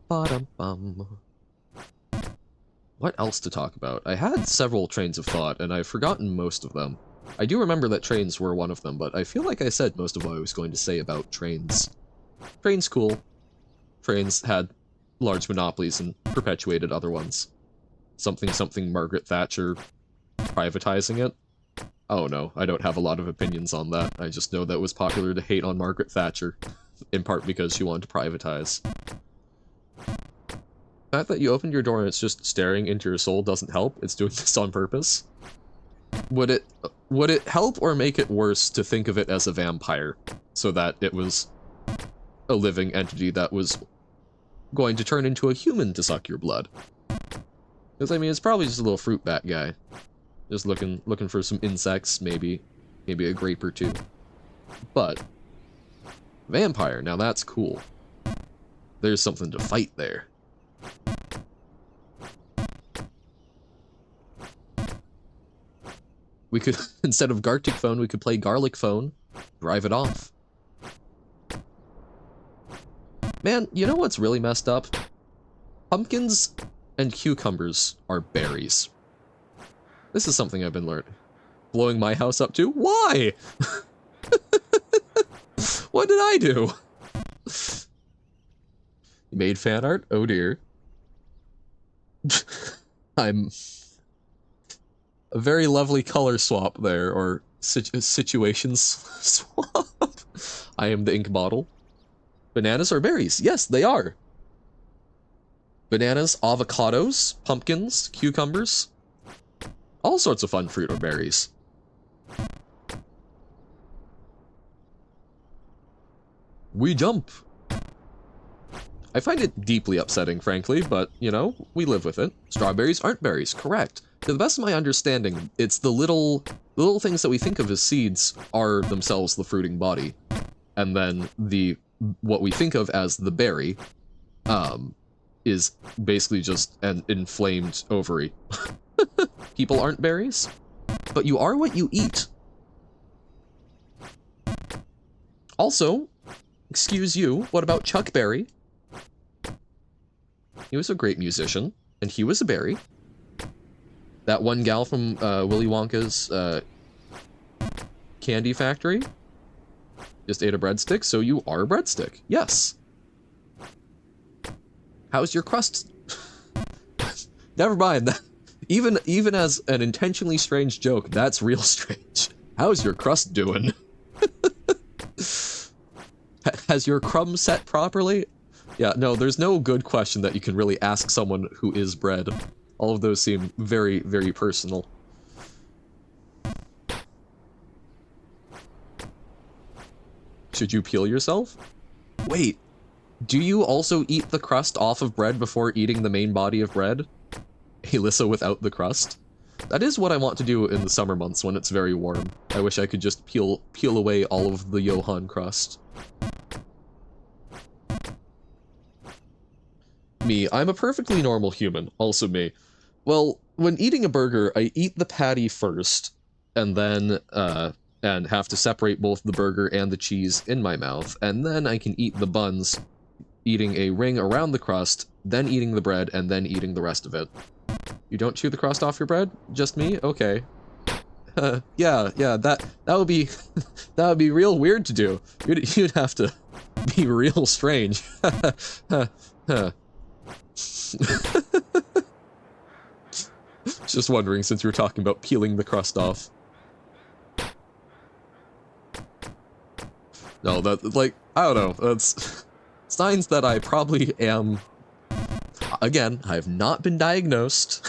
Speaker 1: Ba-dum-bum. What else to talk about? I had several trains of thought, and I've forgotten most of them. I do remember that trains were one of them, but I feel like I said most of what I was going to say about trains. Trains cool. Trains had large monopolies and perpetuated other ones. Something something Margaret Thatcher privatizing it. Oh no, I don't have a lot of opinions on that. I just know that it was popular to hate on Margaret Thatcher, in part because she wanted to privatize. The fact that you opened your door and it's just staring into your soul doesn't help. It's doing this on purpose. Would it help or make it worse to think of it as a vampire, so that it was a living entity that was going to turn into a human to suck your blood? Because I mean, it's probably just a little fruit bat guy, just looking for some insects, maybe a grape or two. But vampire, now that's cool. There's something to fight there. We could, instead of Gartic Phone, we could play Garlic Phone, drive it off. Man, you know what's really messed up? Pumpkins and cucumbers are berries. This is something I've been learning. Blowing my house up too? Why? What did I do? You made fan art? Oh dear. I'm... a very lovely color swap there, or situations swap. I am the ink bottle. Bananas are berries. Yes, they are. Bananas, avocados, pumpkins, cucumbers. All sorts of fun fruit or berries. We jump. I find it deeply upsetting, frankly, but, you know, we live with it. Strawberries aren't berries, correct. To the best of my understanding, it's the little things that we think of as seeds are themselves the fruiting body. And then what we think of as the berry, is basically just an inflamed ovary. People aren't berries, but you are what you eat. Also, excuse you, what about Chuck Berry? He was a great musician, and he was a berry. That one gal from Willy Wonka's candy factory just ate a breadstick, so you are a breadstick. Yes. How's your crust? Never mind. Even as an intentionally strange joke, that's real strange. How's your crust doing? Has your crumb set properly? Yeah, no, there's no good question that you can really ask someone who is bread. All of those seem very, very personal. Should you peel yourself? Wait, do you also eat the crust off of bread before eating the main body of bread? Alyssa without the crust? That is what I want to do in the summer months when it's very warm. I wish I could just peel away all of the Johann crust. Me, I'm a perfectly normal human, also me. Well, when eating a burger, I eat the patty first, and then, and have to separate both the burger and the cheese in my mouth, and then I can eat the buns, eating a ring around the crust, then eating the bread, and then eating the rest of it. You don't chew the crust off your bread? Just me? Okay. Yeah, that would be, that would be real weird to do. You'd have to be real strange. Just wondering, since you were talking about peeling the crust off. No, that, like, I don't know, that's signs that I probably am... Again, I have not been diagnosed.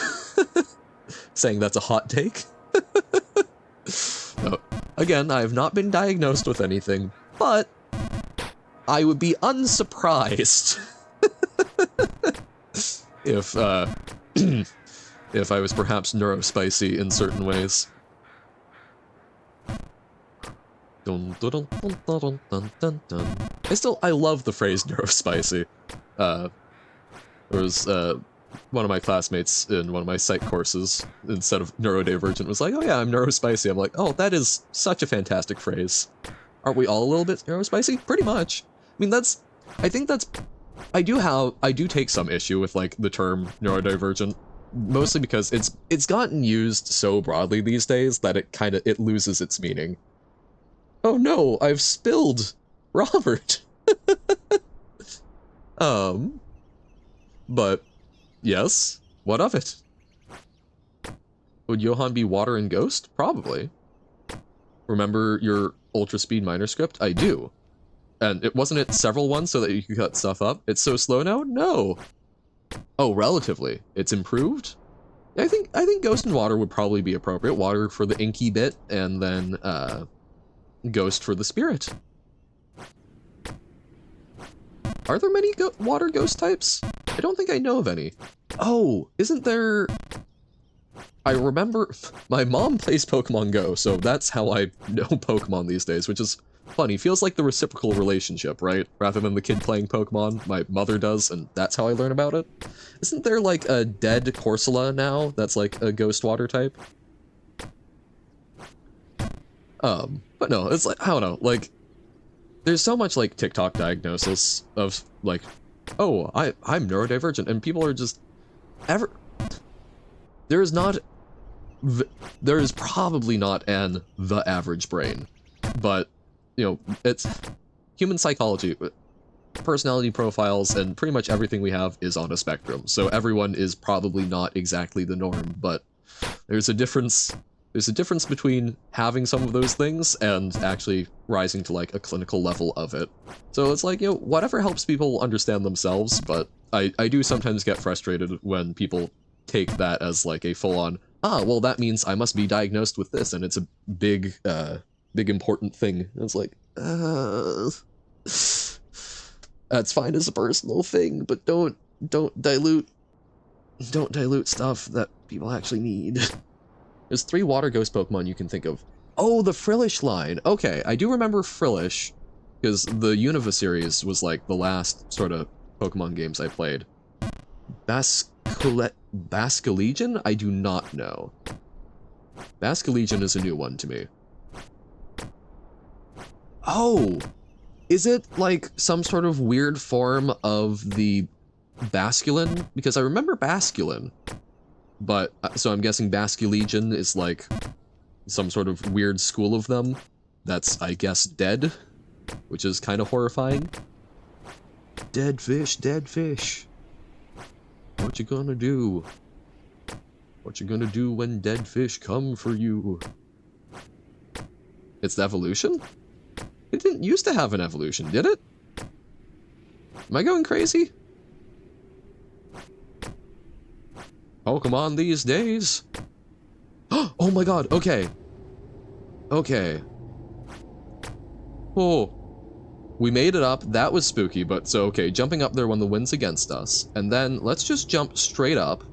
Speaker 1: Saying that's a hot take. No. Again, I have not been diagnosed with anything, but I would be unsurprised if, if I was perhaps neurospicy in certain ways. Dun, dun, dun, dun, dun, dun, dun, dun. I love the phrase neurospicy. There was, one of my classmates in one of my psych courses, instead of neurodivergent, was like, oh yeah, I'm neurospicy. I'm like, oh, that is such a fantastic phrase. Aren't we all a little bit neurospicy? Pretty much. I mean, I think that's I do take some issue with like the term neurodivergent, mostly because it's gotten used so broadly these days that it loses its meaning. Oh no, I've spilled Robert. But yes, what of it? Would Johann be water and ghost? Probably. Remember your ultra speed miner script? I do. And wasn't it several ones so that you could cut stuff up? It's so slow now? No. Oh, relatively. It's improved? I think ghost and water would probably be appropriate. Water for the inky bit, and then ghost for the spirit. Are there many water ghost types? I don't think I know of any. Oh, isn't there... I remember my mom plays Pokemon Go, so that's how I know Pokemon these days, which is funny. Feels like the reciprocal relationship, right? Rather than the kid playing Pokemon, my mother does, and that's how I learn about it. Isn't there like a dead Corsola now that's like a ghost water type? But no, it's like, I don't know, like, there's so much like TikTok diagnosis of like, oh, I'm neurodivergent, and people are just there is probably not the average brain, but you know, it's human psychology, personality profiles, and pretty much everything we have is on a spectrum. So everyone is probably not exactly the norm, but there's a difference between having some of those things and actually rising to like a clinical level of it. So it's like, you know, whatever helps people understand themselves, but I do sometimes get frustrated when people take that as like a full-on, well, that means I must be diagnosed with this, and it's a big important thing. And it's like, that's fine as a personal thing, but don't dilute stuff that people actually need. There's 3 water ghost Pokemon you can think of. Oh, the Frillish line. Okay, I do remember Frillish, because the Unova series was like the last sort of Pokemon games I played. Basculegion? I do not know. Basculegion is a new one to me. Oh! Is it like some sort of weird form of the Basculin? Because I remember Basculin. But, so I'm guessing Basculegion is like some sort of weird school of them that's, I guess, dead, which is kind of horrifying. Dead fish, dead fish. What you gonna do? What you gonna do when dead fish come for you? It's the evolution? It didn't used to have an evolution, did it? Am I going crazy? Pokemon these days? Oh my god, okay. Okay. Oh. We made it up, that was spooky, but so okay, jumping up there when the wind's against us. And then, let's just jump straight up.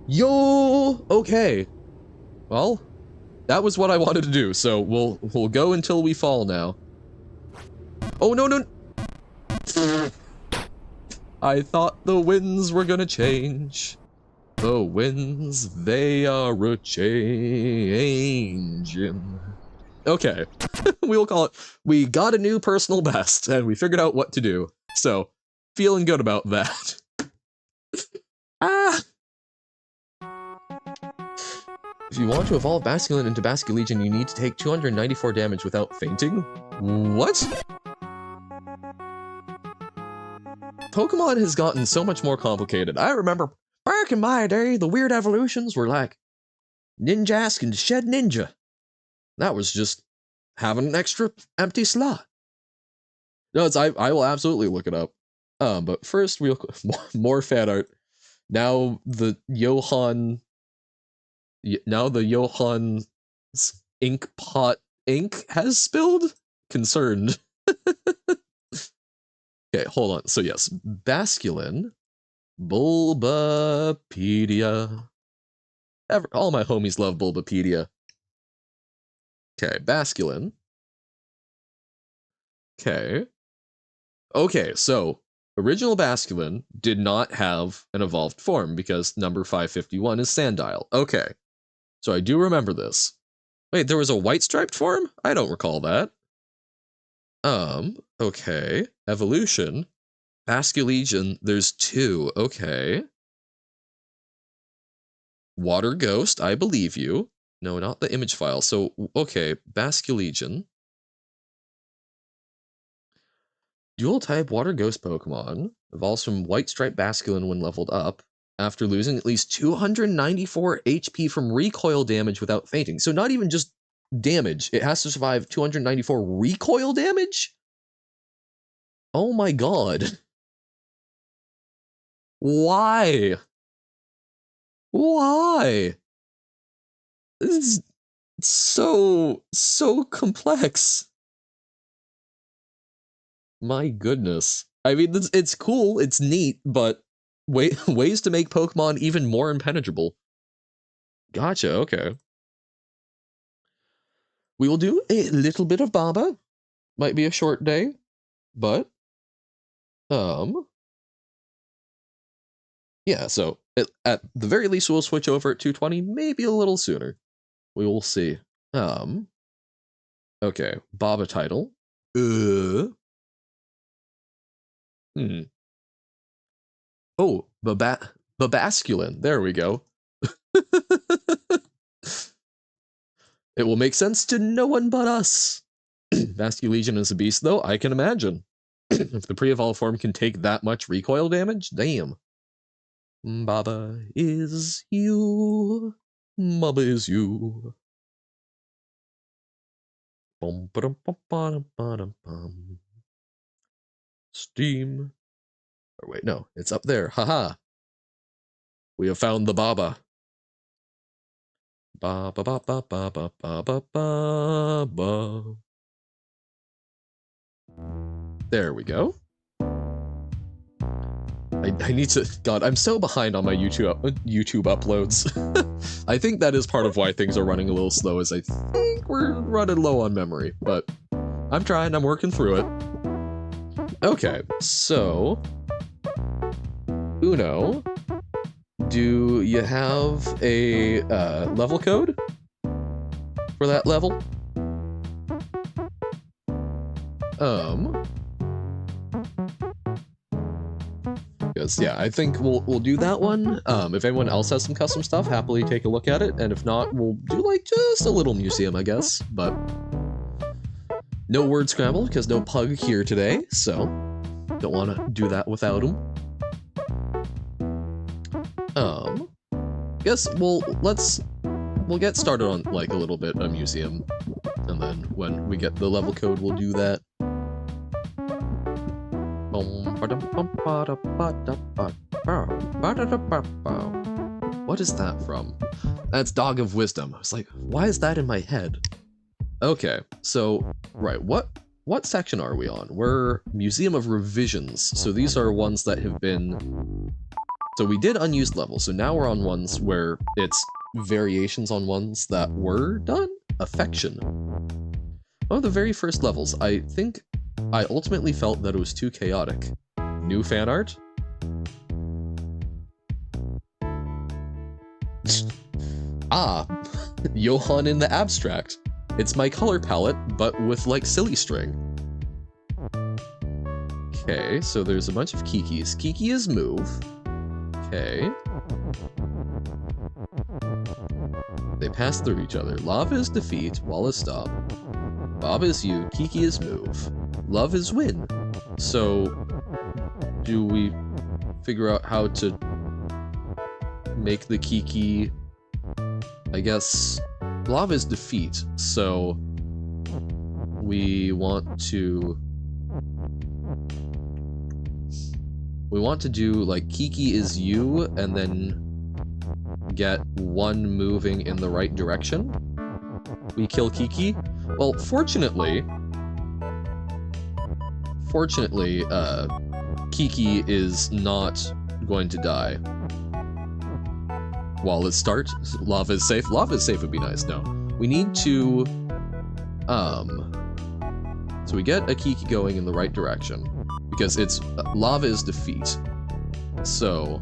Speaker 1: Yo! Okay. Well, that was what I wanted to do, so we'll go until we fall now. Oh, no! I thought the winds were gonna change. The winds, they are a-changing. Okay, we'll call it, we got a new personal best, and we figured out what to do. So, feeling good about that. If you want to evolve Basculin into Basculegion, you need to take 294 damage without fainting? What? Pokemon has gotten so much more complicated. I remember back in my day, the weird evolutions were like Ninja asking to shed Ninja. That was just having an extra empty slot. No, I will absolutely look it up. But first, more fan art. Now the Johann ink pot ink has spilled? Concerned. Okay, hold on. So yes, Basculin, Bulbapedia. All my homies love Bulbapedia. Okay, Basculin. Okay. Okay, so original Basculin did not have an evolved form because number 551 is Sandile. Okay. So I do remember this. Wait, there was a white striped form? I don't recall that. Okay. Evolution. Basculegion, there's 2. Okay. Water Ghost, I believe you. No, not the image file. So, okay, Basculegion. Dual type Water Ghost Pokemon evolves from White Stripe Basculin when leveled up after losing at least 294 HP from recoil damage without fainting. So not even just damage. It has to survive 294 recoil damage? Oh my god. Why? Why? This is so complex. My goodness. I mean, it's cool, it's neat, but ways to make Pokemon even more impenetrable. Gotcha, okay. We will do a little bit of Baba. Might be a short day, but, yeah, so at the very least we'll switch over at 220, maybe a little sooner. We will see. Okay, Baba title. Hmm. Oh, Babasculin. There we go. It will make sense to no one but us. Basculegion is a beast, though, I can imagine. If the pre-evolved form can take that much recoil damage, damn. Baba is you. Baba is you. Steam. Or wait, no, it's up there. Haha. We have found the Baba. Ba ba ba ba ba ba ba ba ba ba. There we go. I need to. God, I'm so behind on my YouTube uploads. I think that is part of why things are running a little slow. Is I think we're running low on memory, but I'm trying. I'm working through it. Okay, so Uno, do you have a level code for that level? Because yeah, I think we'll do that one. If anyone else has some custom stuff, happily take a look at it, and if not, we'll do like just a little museum, I guess. But no word scramble because no Pug here today, so don't want to do that without him. Guess we'll get started on like a little bit of museum, and then when we get the level code, we'll do that. What is that from? That's Dog of Wisdom. I was like, why is that in my head? Okay, so, right, what section are we on? We're Museum of Revisions, so these are ones that have been... So we did unused levels, so now we're on ones where it's variations on ones that were done? Affection. One of the very first levels, I think I ultimately felt that it was too chaotic. New fan art? Ah, Johann in the abstract. It's my color palette, but with like silly string. Okay, so there's a bunch of Kikis. Kiki is move. Okay. They pass through each other. Lava is defeat, Wall is stop. Bob is you, Kiki is move. Love is win. So, do we figure out how to make the Kiki... I guess... Love is defeat, so... We want to do, like, Kiki is you, and then get one moving in the right direction. We kill Kiki. Well, fortunately, Kiki is not going to die. While it starts, Lava is safe. Lava is safe would be nice. No. We need to, so we get a Kiki going in the right direction. Because it's, Lava is defeat. So,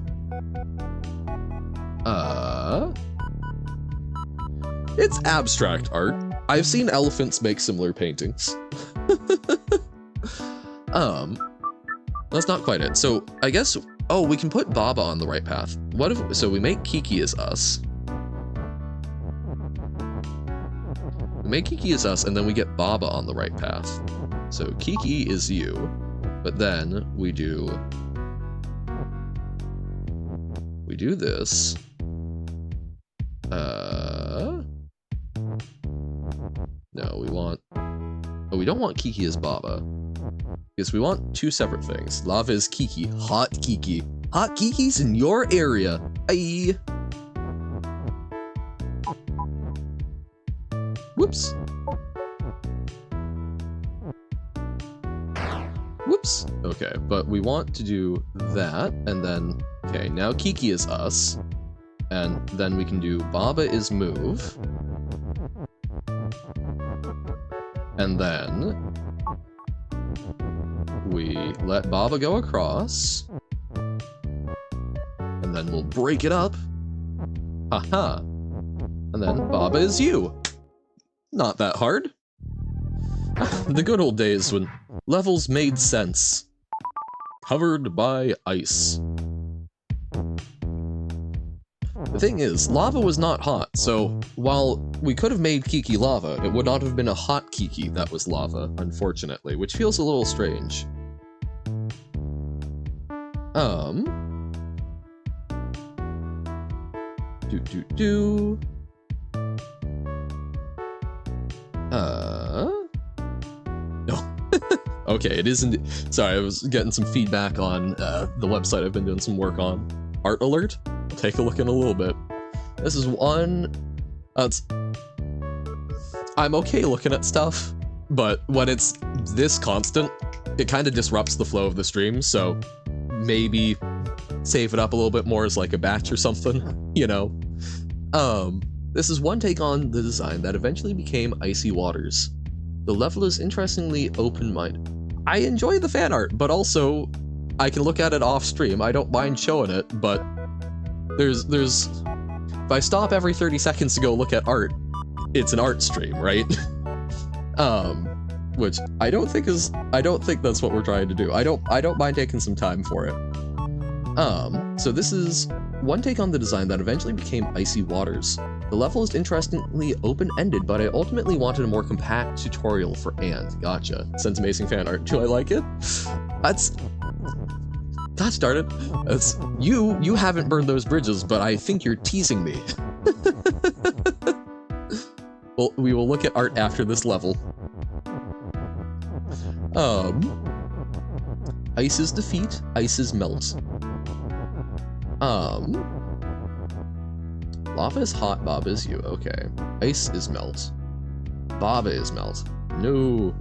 Speaker 1: it's abstract art. I've seen elephants make similar paintings. That's not quite it. So I guess, oh, we can put Baba on the right path. What if, so we make Kiki as us. We make Kiki as us, and then we get Baba on the right path. So Kiki is you, but then we do this. No, we want, oh, we don't want Kiki as Baba. Because we want two separate things. Lava is Kiki. Hot Kiki. Hot Kiki's in your area. Aye. Whoops. Whoops. Okay, but we want to do that, and then, okay, now Kiki is us. And then we can do Baba is move. And then we let Baba go across. And then we'll break it up. Haha. And then Baba is you. Not that hard. The good old days when levels made sense. Covered by ice. The thing is, lava was not hot, so while we could have made Kiki lava, it would not have been a hot Kiki that was lava, unfortunately, which feels a little strange. No. Okay, it isn't. Sorry, I was getting some feedback on the website I've been doing some work on. Art alert? I'll take a look in a little bit. This is one. I'm okay looking at stuff, but when it's this constant, it kind of disrupts the flow of the stream, so maybe save it up a little bit more as like a batch or something, you know? This is one take on the design that eventually became Icy Waters. The level is interestingly open-minded. I enjoy the fan art, but also I can look at it off stream. I don't mind showing it, but there's if I stop every 30 seconds to go look at art, it's an art stream, right? Which I don't think that's what we're trying to do. I don't mind taking some time for it. So this is one take on the design that eventually became Icy Waters. The level is interestingly open-ended, but I ultimately wanted a more compact tutorial for And. Gotcha. Sends amazing fan art. Do I like it? Gosh darn it. That's, you haven't burned those bridges, but I think you're teasing me. Well, we will look at art after this level. Ice's defeat, ice's melt. Lava is hot, Baba is you. Okay. Ice is melt. Baba is melt. No.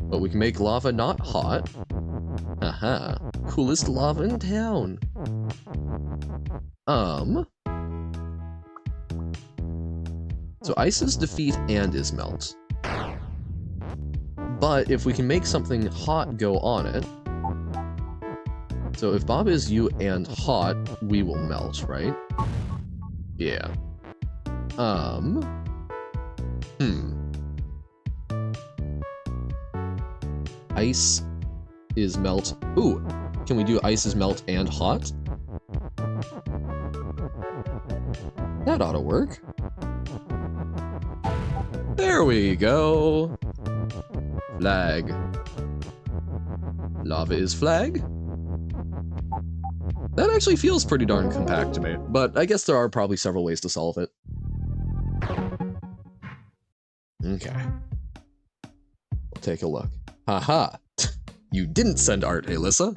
Speaker 1: But we can make lava not hot. Aha. Coolest lava in town. So ice is defeat and is melt. But if we can make something hot go on it. So if Baba is you and hot, we will melt, right? Yeah. Ice is melt. Ooh, can we do ice is melt and hot? That ought to work. There we go. Flag. Lava is flag. That actually feels pretty darn compact to me, but I guess there are probably several ways to solve it. Okay. We'll take a look. Haha! You didn't send art, Alyssa.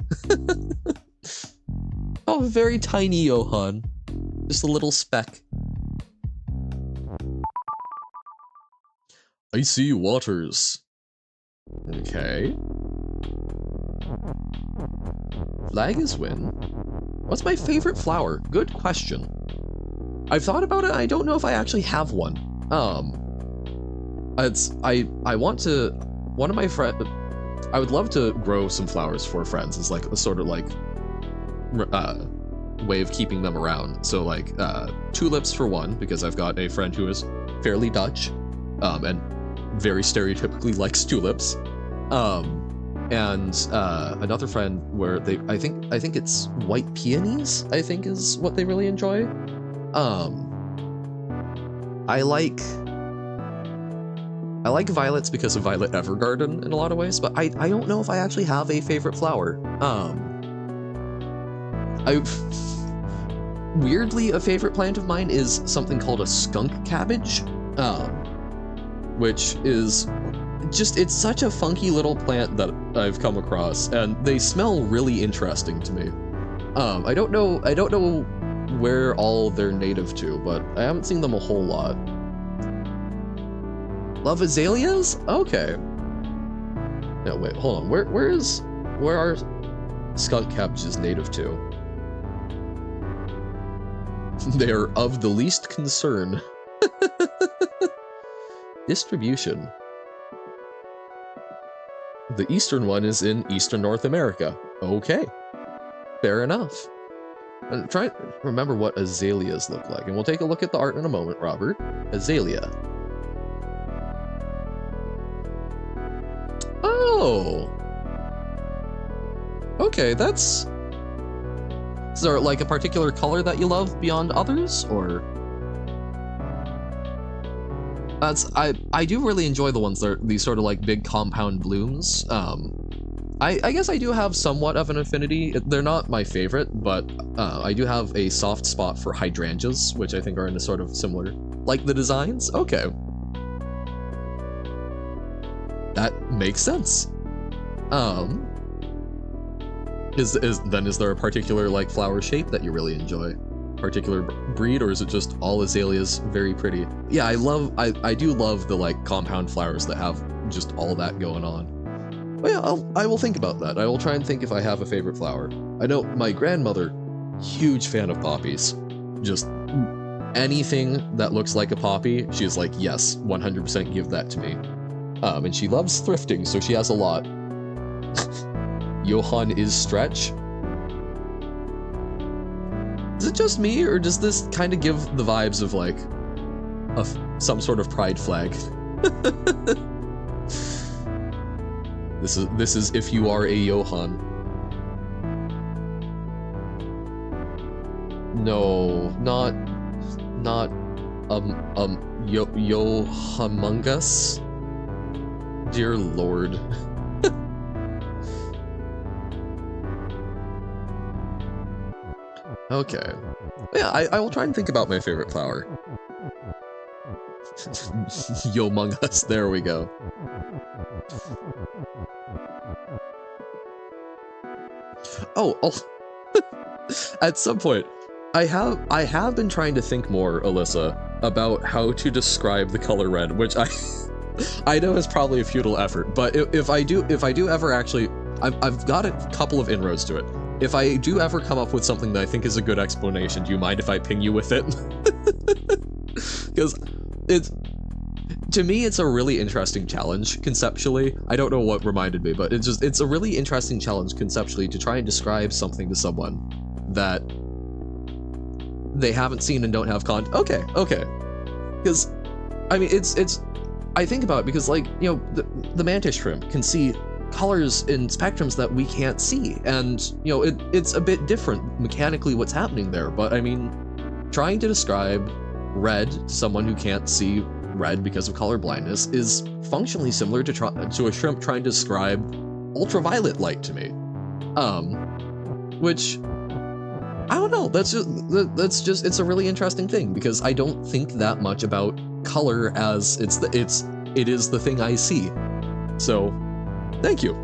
Speaker 1: Oh, very tiny Johan. Just a little speck. Icy Waters. Okay. Flag is win. What's my favorite flower? Good question. I've thought about it, I don't know if I actually have one. I want to, one of my friends, I would love to grow some flowers for friends. It's like a sort of like, way of keeping them around. So like, tulips for one, because I've got a friend who is fairly Dutch, and very stereotypically likes tulips. and another friend where I think it's white peonies, I think is what they really enjoy. I like violets because of Violet Evergarden in a lot of ways, but I don't know if I actually have a favorite flower. Weirdly, a favorite plant of mine is something called a skunk cabbage, which is just, it's such a funky little plant that I've come across, and they smell really interesting to me. I don't know where all they're native to, but I haven't seen them a whole lot. Love azaleas? Okay. No, wait, hold on. Where are skunk cabbages native to? They are of the least concern. Distribution. The eastern one is in eastern North America. Okay. Fair enough. I'm trying to remember what azaleas look like, and we'll take a look at the art in a moment, Robert. Azalea. Oh! Okay, is there like a particular color that you love beyond others, or? I do really enjoy the ones that are these sort of like big compound blooms. I guess I do have somewhat of an affinity. They're not my favorite, but I do have a soft spot for hydrangeas, which I think are in a sort of similar, like the designs. Okay. That makes sense. Is there a particular like flower shape that you really enjoy? Particular breed, or is it just all azaleas very pretty? Yeah, I do love the like compound flowers that have just all that going on. But yeah, I will think about that. I will try and think if I have a favorite flower. I know my grandmother, huge fan of poppies. Just anything that looks like a poppy, she's like, yes, 100% give that to me. And she loves thrifting, so she has a lot. Johann is stretch. Is it just me, or does this kind of give the vibes of like some sort of pride flag? This is if you are a Johann. No, not Yohamungus. Dear Lord. Okay. Yeah, I will try and think about my favorite flower. Yohamungus, there we go. Oh, at some point, I have been trying to think more, Alyssa, about how to describe the color red, which I know is probably a futile effort, but if I do ever actually, I've got a couple of inroads to it. If I do ever come up with something that I think is a good explanation, do you mind if I ping you with it? Because to me, it's a really interesting challenge conceptually. I don't know what reminded me, but it's a really interesting challenge conceptually to try and describe something to someone that they haven't seen and don't have Okay. Because, I mean, I think about it because, like, you know, the mantis shrimp can see colors in spectrums that we can't see, and you know it's a bit different mechanically what's happening there, but I mean, trying to describe red to someone who can't see red because of color blindness is functionally similar to a shrimp trying to describe ultraviolet light to me, which I don't know, that's just it's a really interesting thing because I don't think that much about color as it is the thing I see. So thank you.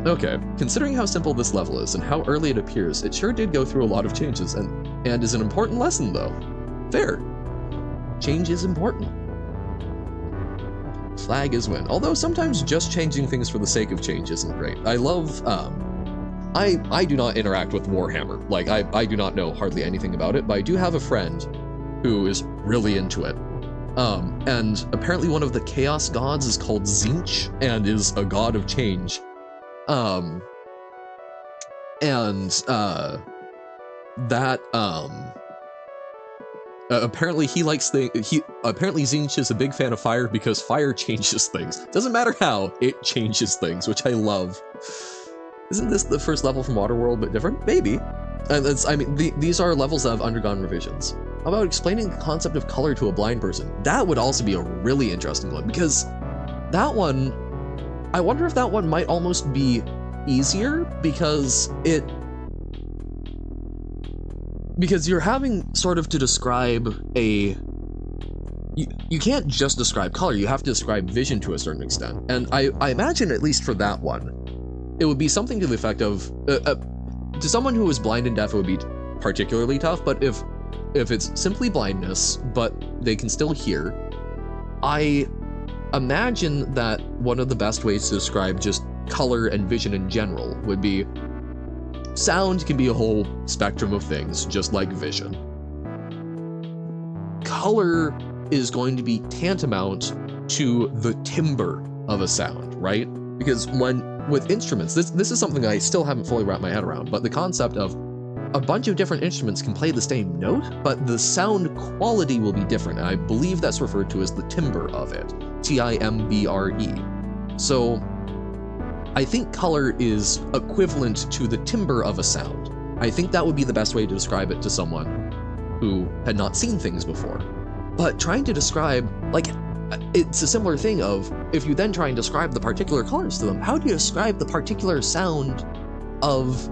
Speaker 1: Okay, considering how simple this level is and how early it appears, it sure did go through a lot of changes and is an important lesson though. Fair. Change is important. Flag is win. Although sometimes just changing things for the sake of change isn't great. I love, I do not interact with Warhammer. Like, I do not know hardly anything about it, but I do have a friend who is really into it. And apparently one of the chaos gods is called Zinch and is a god of change. Apparently he likes apparently Zinch is a big fan of fire because fire changes things. Doesn't matter how, it changes things, which I love. Isn't this the first level from Waterworld but different? Maybe. And I mean, these are levels that have undergone revisions. How about explaining the concept of color to a blind person? That would also be a really interesting one, because that one, I wonder if that one might almost be easier, because you're having sort of to describe you can't just describe color, you have to describe vision to a certain extent. And I imagine, at least for that one, it would be something to the effect of, to someone who is blind and deaf, it would be particularly tough, but if it's simply blindness, but they can still hear, I imagine that one of the best ways to describe just color and vision in general would be, sound can be a whole spectrum of things, just like vision. Color is going to be tantamount to the timbre of a sound, right? Because with instruments, this is something I still haven't fully wrapped my head around, but the concept of a bunch of different instruments can play the same note, but the sound quality will be different, and I believe that's referred to as the timbre of it, T-I-M-B-R-E. So I think color is equivalent to the timbre of a sound. I think that would be the best way to describe it to someone who had not seen things before. But trying to describe, like, it's a similar thing of, if you then try and describe the particular colors to them, how do you describe the particular sound of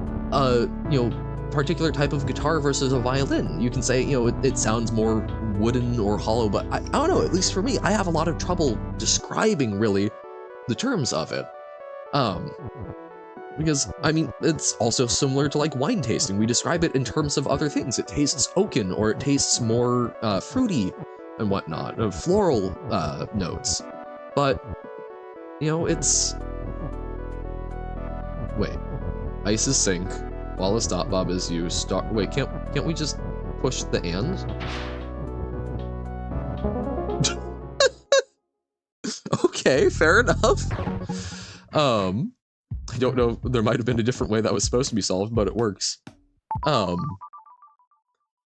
Speaker 1: particular type of guitar versus a violin? You can say, it sounds more wooden or hollow, but I don't know, at least for me, I have a lot of trouble describing, really, the terms of it. Because, I mean, it's also similar to, like, wine tasting. We describe it in terms of other things. It tastes oaken, or it tastes more fruity and whatnot, floral notes. But, it's... Wait. Ice is sink. Wallace dot bob is you. Wait, can't we just push the and? Okay, fair enough. I don't know, there might have been a different way that was supposed to be solved, but it works. But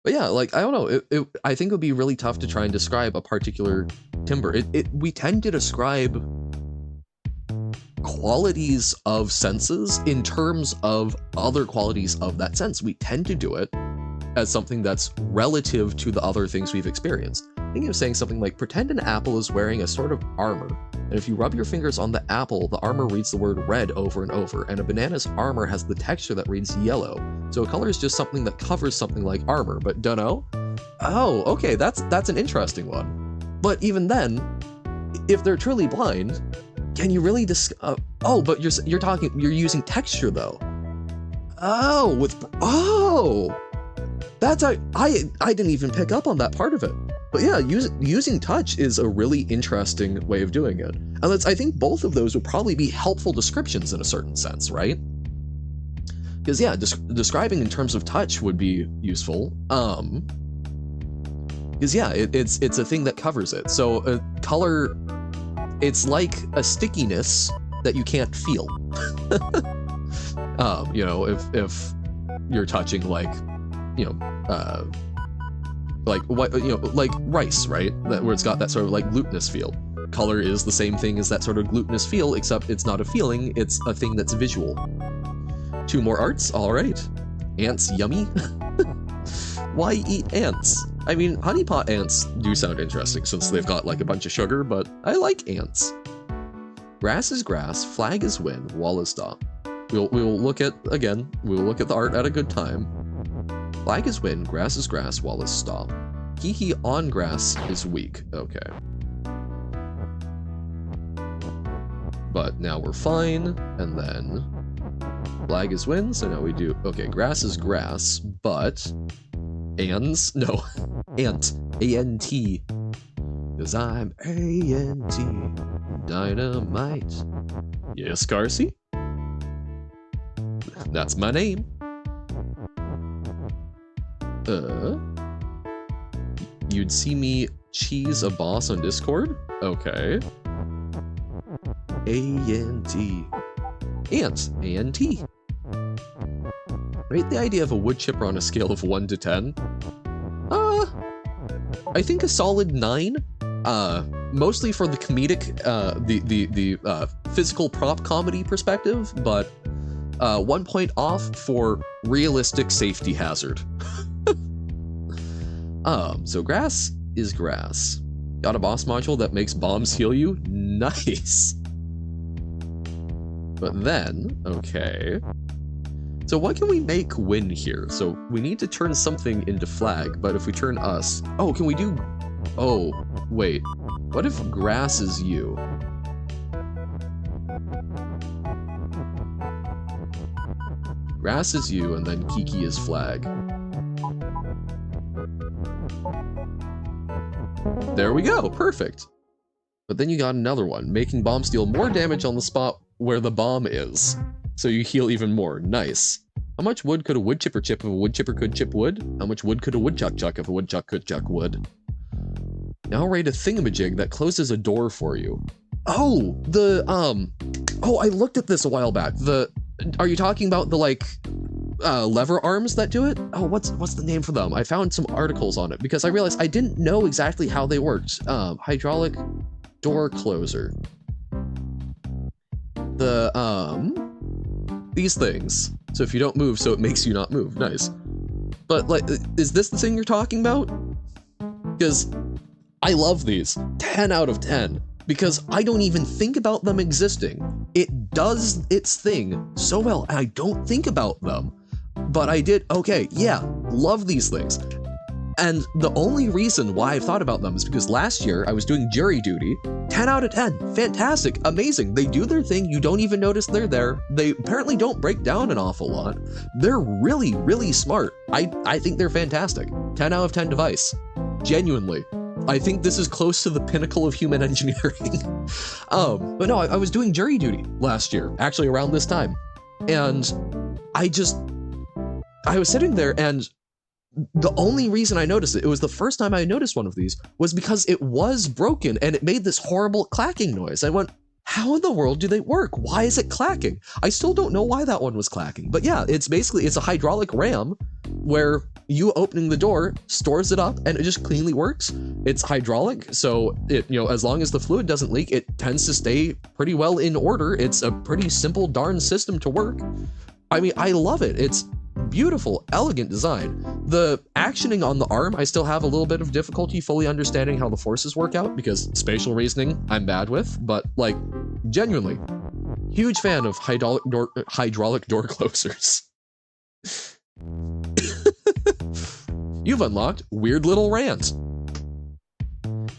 Speaker 1: yeah, like, I don't know, I think it would be really tough to try and describe a particular timbre. We tend to describe qualities of senses in terms of other qualities of that sense. We tend to do it as something that's relative to the other things we've experienced. Thinking of saying something like, pretend an apple is wearing a sort of armor, and if you rub your fingers on the apple, the armor reads the word red over and over, and a banana's armor has the texture that reads yellow. So a color is just something that covers something like armor, but dunno? Oh, okay, that's an interesting one. But even then, if they're truly blind, can you really oh, but you're using texture though. That's I didn't even pick up on that part of it. But yeah, using touch is a really interesting way of doing it. And I think both of those would probably be helpful descriptions in a certain sense, right? Because yeah, describing in terms of touch would be useful. Because yeah, it's a thing that covers it. So color, it's like a stickiness that you can't feel. If you're touching like what, like rice, right? Where it's got that sort of like glutinous feel. Color is the same thing as that sort of glutinous feel, except it's not a feeling, it's a thing that's visual. 2 more arts, all right. Ants, yummy. Why eat ants? I mean, honeypot ants do sound interesting since they've got like a bunch of sugar, but I like ants. Grass is grass, flag is wind, wall is stop. We'll look at the art at a good time. Flag is wind, grass is grass, wall is stop. Hee on grass is weak. Okay. But now we're fine, and then flag is wind, so now we do, okay, grass is grass, but ants, no, ant, A-N-T, because I'm A-N-T, dynamite. Yes, Carsey? That's my name. You'd see me cheese a boss on Discord? Okay. A-N-T. Ants. A-N-T. Rate the idea of a wood chipper on a scale of 1 to 10. I think a solid 9. Mostly for the comedic, the physical prop comedy perspective, but 1 point off for realistic safety hazard. So grass is grass. Got a boss module that makes bombs heal you? Nice. But then, okay. So what can we make win here? So we need to turn something into flag, but if we turn us... Oh, can we do... Oh, wait. What if grass is you? Grass is you, and then Kiki is flag. There we go, perfect. But then you got another one, making bombs deal more damage on the spot where the bomb is. So you heal even more, nice. How much wood could a wood chipper chip if a wood chipper could chip wood? How much wood could a woodchuck chuck if a woodchuck could chuck wood? Now rate a thingamajig that closes a door for you. Oh, oh, I looked at this a while back. Are you talking about the, like, lever arms that do it? Oh, what's the name for them? I found some articles on it because I realized I didn't know exactly how they worked. Hydraulic door closer. These things. So if you don't move, so it makes you not move. Nice. But, like, is this the thing you're talking about? Because I love these. 10 out of 10. Because I don't even think about them existing. It does its thing so well, and I don't think about them. But I did, okay, yeah, love these things. And the only reason why I've thought about them is because last year I was doing jury duty. 10 out of 10, fantastic, amazing. They do their thing, you don't even notice they're there. They apparently don't break down an awful lot. They're really, really smart. I think they're fantastic. 10 out of 10 device, genuinely. I think this is close to the pinnacle of human engineering. But no, I was doing jury duty last year, actually around this time. And I was sitting there, and the only reason I noticed it was the first time I noticed one of these, was because it was broken and it made this horrible clacking noise. I went, how in the world do they work? Why is it clacking? I still don't know why that one was clacking. But yeah, it's a hydraulic ram where you opening the door stores it up and it just cleanly works. It's hydraulic, so it, as long as the fluid doesn't leak, it tends to stay pretty well in order. It's a pretty simple darn system to work. I mean, I love it. It's beautiful, elegant design. The actioning on the arm, I still have a little bit of difficulty fully understanding how the forces work out because spatial reasoning I'm bad with, but like, genuinely, huge fan of hydraulic door closers. You've unlocked Weird Little Rant.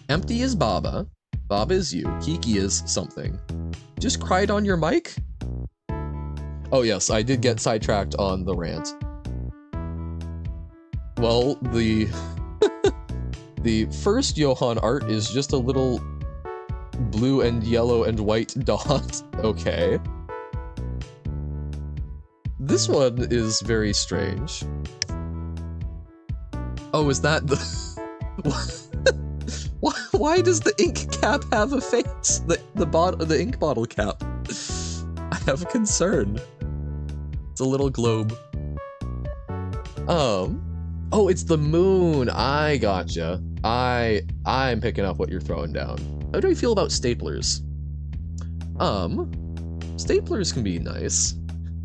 Speaker 1: Empty is Baba. Baba is you. Kiki is something. Just cried on your mic? Oh yes, I did get sidetracked on the rant. Well, the first Johann art is just a little blue and yellow and white dot. Okay. This one is very strange. Oh, is that the... Why does the ink cap have a face? The ink bottle cap. I have a concern. It's a little globe. Oh, it's the moon. I gotcha. I'm picking up what you're throwing down. How do I feel about staplers? Staplers can be nice.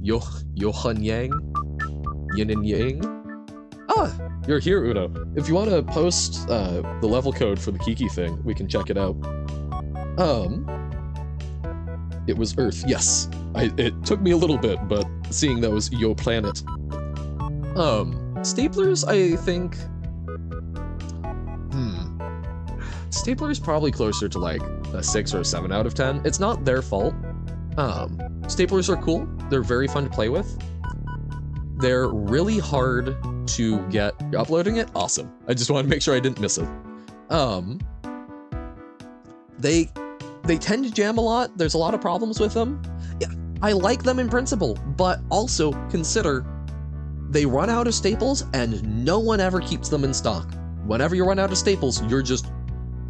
Speaker 1: Johan Yang? Yin and Yang? Ah, you're here, Uno. If you want to post the level code for the Kiki thing, we can check it out. It was Earth, yes. It took me a little bit, but seeing that was Yo Planet. Staplers, I think... Staplers probably closer to like a 6 or a 7 out of 10. It's not their fault. Staplers are cool. They're very fun to play with. They're really hard to get. You're uploading it? Awesome. I just wanted to make sure I didn't miss it. They tend to jam a lot. There's a lot of problems with them. Yeah, I like them in principle, but also consider they run out of staples and no one ever keeps them in stock. Whenever you run out of staples, you're just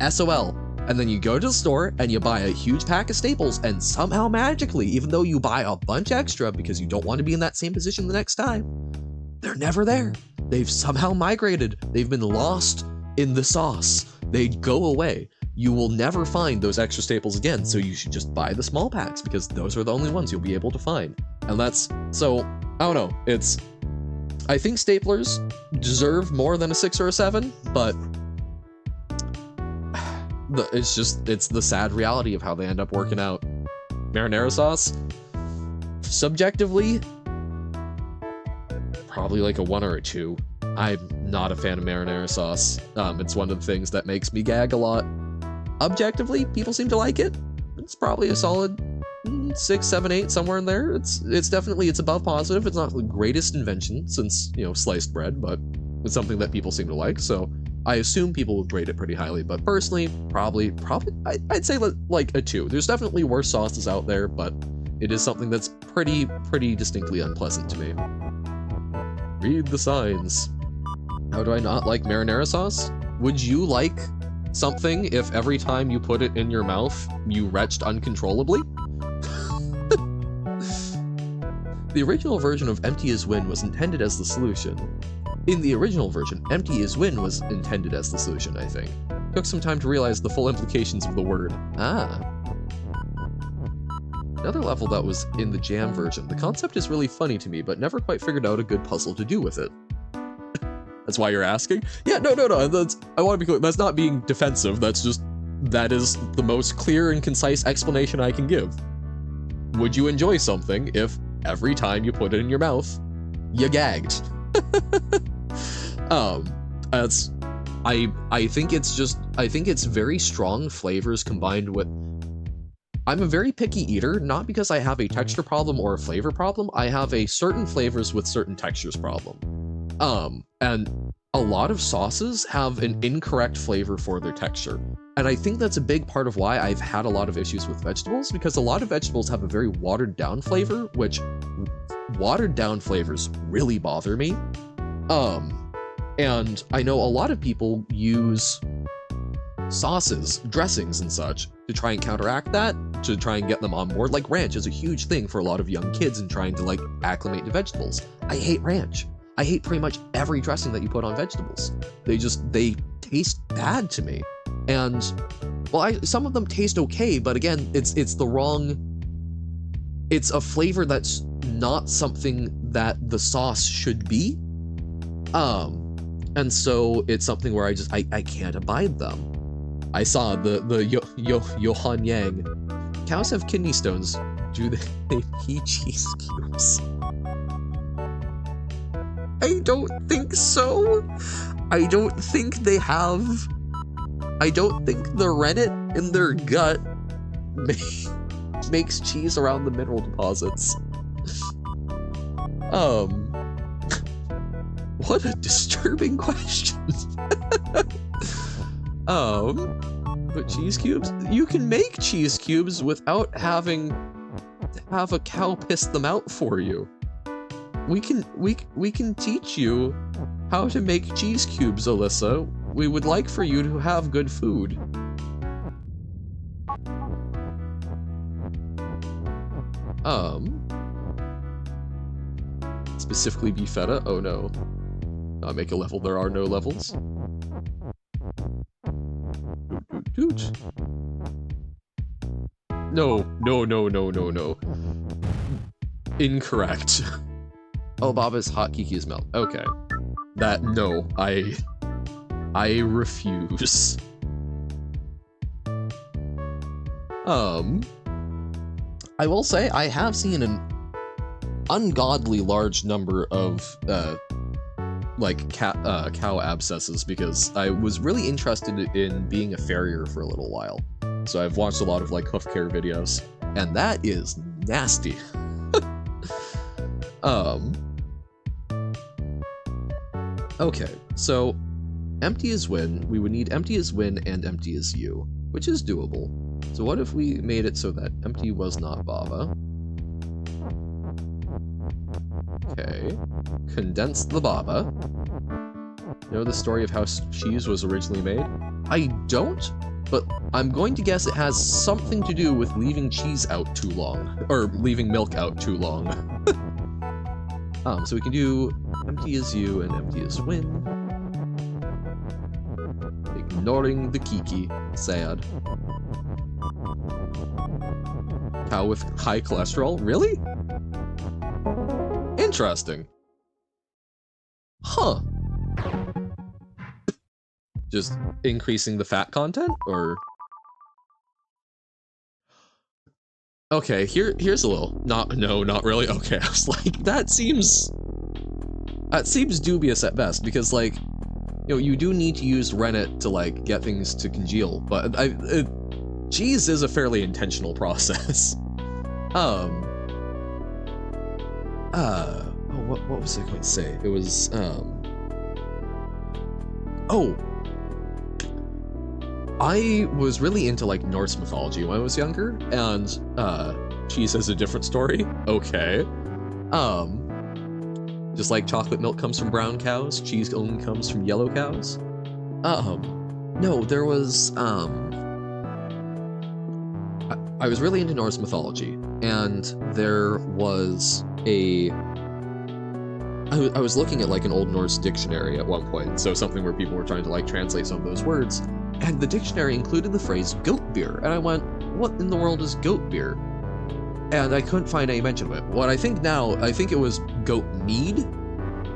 Speaker 1: SOL. And then you go to the store and you buy a huge pack of staples, and somehow magically, even though you buy a bunch extra because you don't want to be in that same position the next time, they're never there. They've somehow migrated. They've been lost in the sauce. They go away. You will never find those extra staples again, so you should just buy the small packs because those are the only ones you'll be able to find. And that's, so, I don't know, I think staplers deserve more than a 6 or a 7, but it's the sad reality of how they end up working out. Marinara sauce, subjectively, probably like a 1 or a 2. I'm not a fan of marinara sauce. It's one of the things that makes me gag a lot. Objectively, people seem to like it. It's probably a solid 6, 7, 8, somewhere in there. It's definitely, it's above positive. It's not the greatest invention since, you know, sliced bread, but it's something that people seem to like, so I assume people would rate it pretty highly, but personally, probably, I'd say like a 2. There's definitely worse sauces out there, but it is something that's pretty distinctly unpleasant to me. Read the signs. How do I not like marinara sauce? Would you like something if every time you put it in your mouth, you retched uncontrollably? The original version of empty is win was intended as the solution. In the original version, empty is win was intended as the solution, I think. Took some time to realize the full implications of the word. Ah. Another level that was in the jam version. The concept is really funny to me, but never quite figured out a good puzzle to do with it. That's why you're asking? Yeah, no. I want to be clear. That's not being defensive. That is the most clear and concise explanation I can give. Would you enjoy something if every time you put it in your mouth, you gagged? I think it's very strong flavors combined with. I'm a very picky eater, not because I have a texture problem or a flavor problem. I have a certain flavors with certain textures problem. And a lot of sauces have an incorrect flavor for their texture. And I think that's a big part of why I've had a lot of issues with vegetables, because a lot of vegetables have a very watered down flavor, which watered down flavors really bother me. And I know a lot of people use sauces, dressings and such to try and counteract that, to try and get them on board. Like ranch is a huge thing for a lot of young kids and trying to like acclimate to vegetables. I hate ranch. I hate pretty much every dressing that you put on vegetables. They taste bad to me. And well, some of them taste okay, but again, it's a flavor that's not something that the sauce should be. And so it's something where I can't abide them. I saw the Johan Yang. Cows have kidney stones. Do they eat cheese cubes? I don't think so. I don't think they have. I don't think the rennet in their gut makes cheese around the mineral deposits. What a disturbing question. But cheese cubes? You can make cheese cubes without having to have a cow piss them out for you. We can teach you how to make cheese cubes, Alyssa. We would like for you to have good food. Specifically beef feta? Oh no. Not make a level, there are no levels. Doot. No. Incorrect. Oh, Baba's hot Kiki's melt. Okay. No, I refuse. I will say I have seen an ungodly large number of like cow abscesses because I was really interested in being a farrier for a little while. So I've watched a lot of like hoof care videos, and that is nasty. Okay, so empty is win. We would need empty is win and empty is you, which is doable. So what if we made it so that empty was not Baba? Okay, condense the Baba. You know the story of how cheese was originally made? I don't, but I'm going to guess it has something to do with leaving cheese out too long, or leaving milk out too long. So we can do empty is you and empty is win. ignoring the Kiki. Sad. Cow with high cholesterol? Really? Interesting. Huh. Just increasing the fat content, or? Okay, here's a little. No, not really. Okay, I was like, that seems dubious at best, because like, you know, you do need to use rennet to like get things to congeal, but cheese is a fairly intentional process. Oh, what was I going to say? It was, oh, I was really into like Norse mythology when I was younger, and cheese has a different story. Okay. Just like chocolate milk comes from brown cows, cheese only comes from yellow cows. No, there was, I was really into Norse mythology, and there was I was looking at like an Old Norse dictionary at one point, so something where people were trying to like translate some of those words, and the dictionary included the phrase goat beer, and I went, what in the world is goat beer? And I couldn't find any mention of it. What I think now, I think it was goat mead,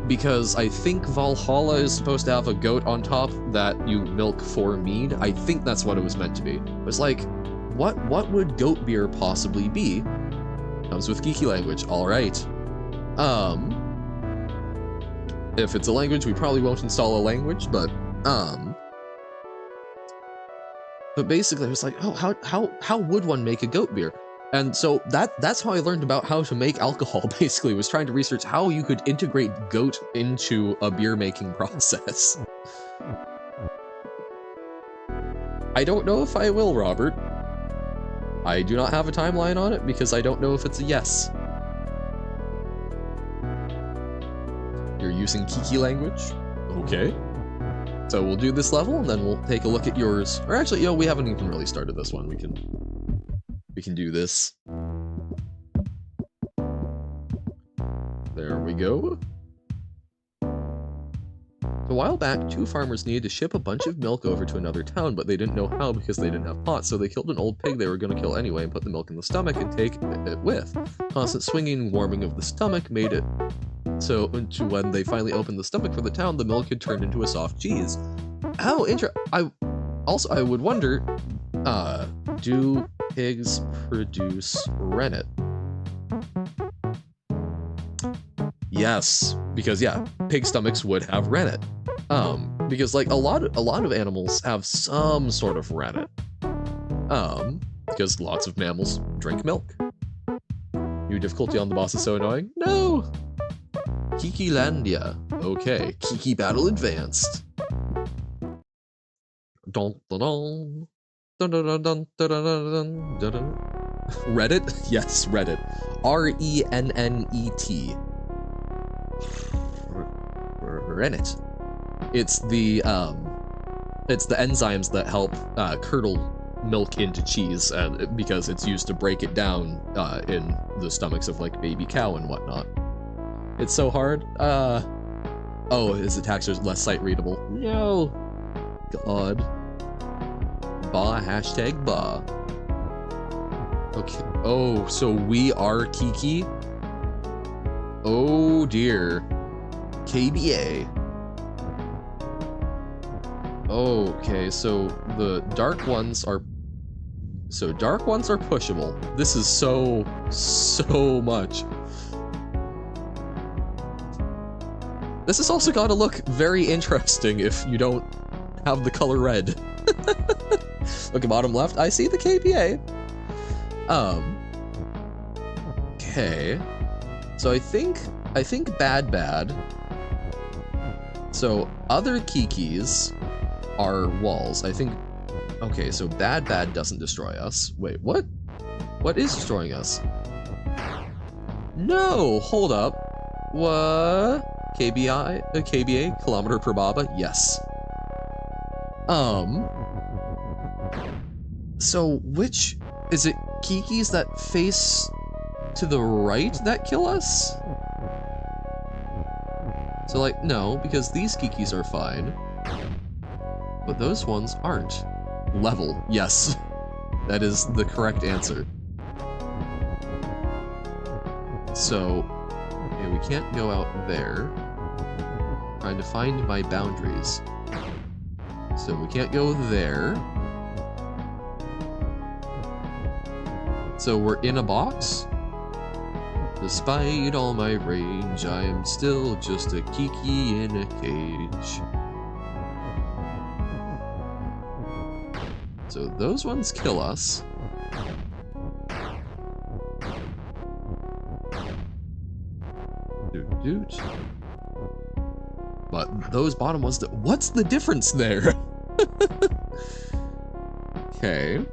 Speaker 1: because I think Valhalla is supposed to have a goat on top that you milk for mead. I think that's what it was meant to be. It was like, what would goat beer possibly be? Comes with geeky language, alright. If it's a language, we probably won't install a language, but basically it was like, oh, how would one make a goat beer? And so that's how I learned about how to make alcohol, basically, was trying to research how you could integrate goat into a beer making process. I don't know if I will, Robert. I do not have a timeline on it because I don't know if it's a yes. You're using Kiki language? Okay. So we'll do this level and then we'll take a look at yours. Or actually, we haven't even really started this one. We can do this. There we go. A while back, two farmers needed to ship a bunch of milk over to another town, but they didn't know how because they didn't have pots, so they killed an old pig they were going to kill anyway and put the milk in the stomach and take it with. Constant swinging and warming of the stomach made it so to when they finally opened the stomach for the town, the milk had turned into a soft cheese. How I would wonder, do pigs produce rennet? Yes, because yeah, pig stomachs would have rennet. Because like a lot of animals have some sort of rennet. Because lots of mammals drink milk. New difficulty on the boss is so annoying. No! Kikilandia. Okay, Kiki battle advanced. Dun dun dun. Dun dun dun dun dun dun dun dun. Reddit? Yes, Reddit. R-E-N-N-E-T. Rennet. It's the enzymes that help curdle milk into cheese, and because it's used to break it down in the stomachs of like baby cow and whatnot. It's so hard. Oh, his attacks are less sight readable. No. God. Ba hashtag ba. Okay. Oh, so we are Kiki. Oh dear. KBA. Okay, so the dark ones are pushable. This is so much. This has also got to look very interesting if you don't have the color red. Look at bottom left, I see the KPA. Okay. So I think bad. So other Kikis are walls. I think, okay, so bad doesn't destroy us. Wait, what? What is destroying us? No, hold up. What? KBA, kilometer per baba, yes. So which, is it Kikis that face to the right that kill us? So like, no, because these Kikis are fine. But those ones aren't. Level, yes. That is the correct answer. So, okay, we can't go out there. Trying to find my boundaries. So we can't go there. So we're in a box? Despite all my rage, I am still just a kiki in a cage. So those ones kill us. Doot doot. But those bottom ones, what's the difference there? Okay.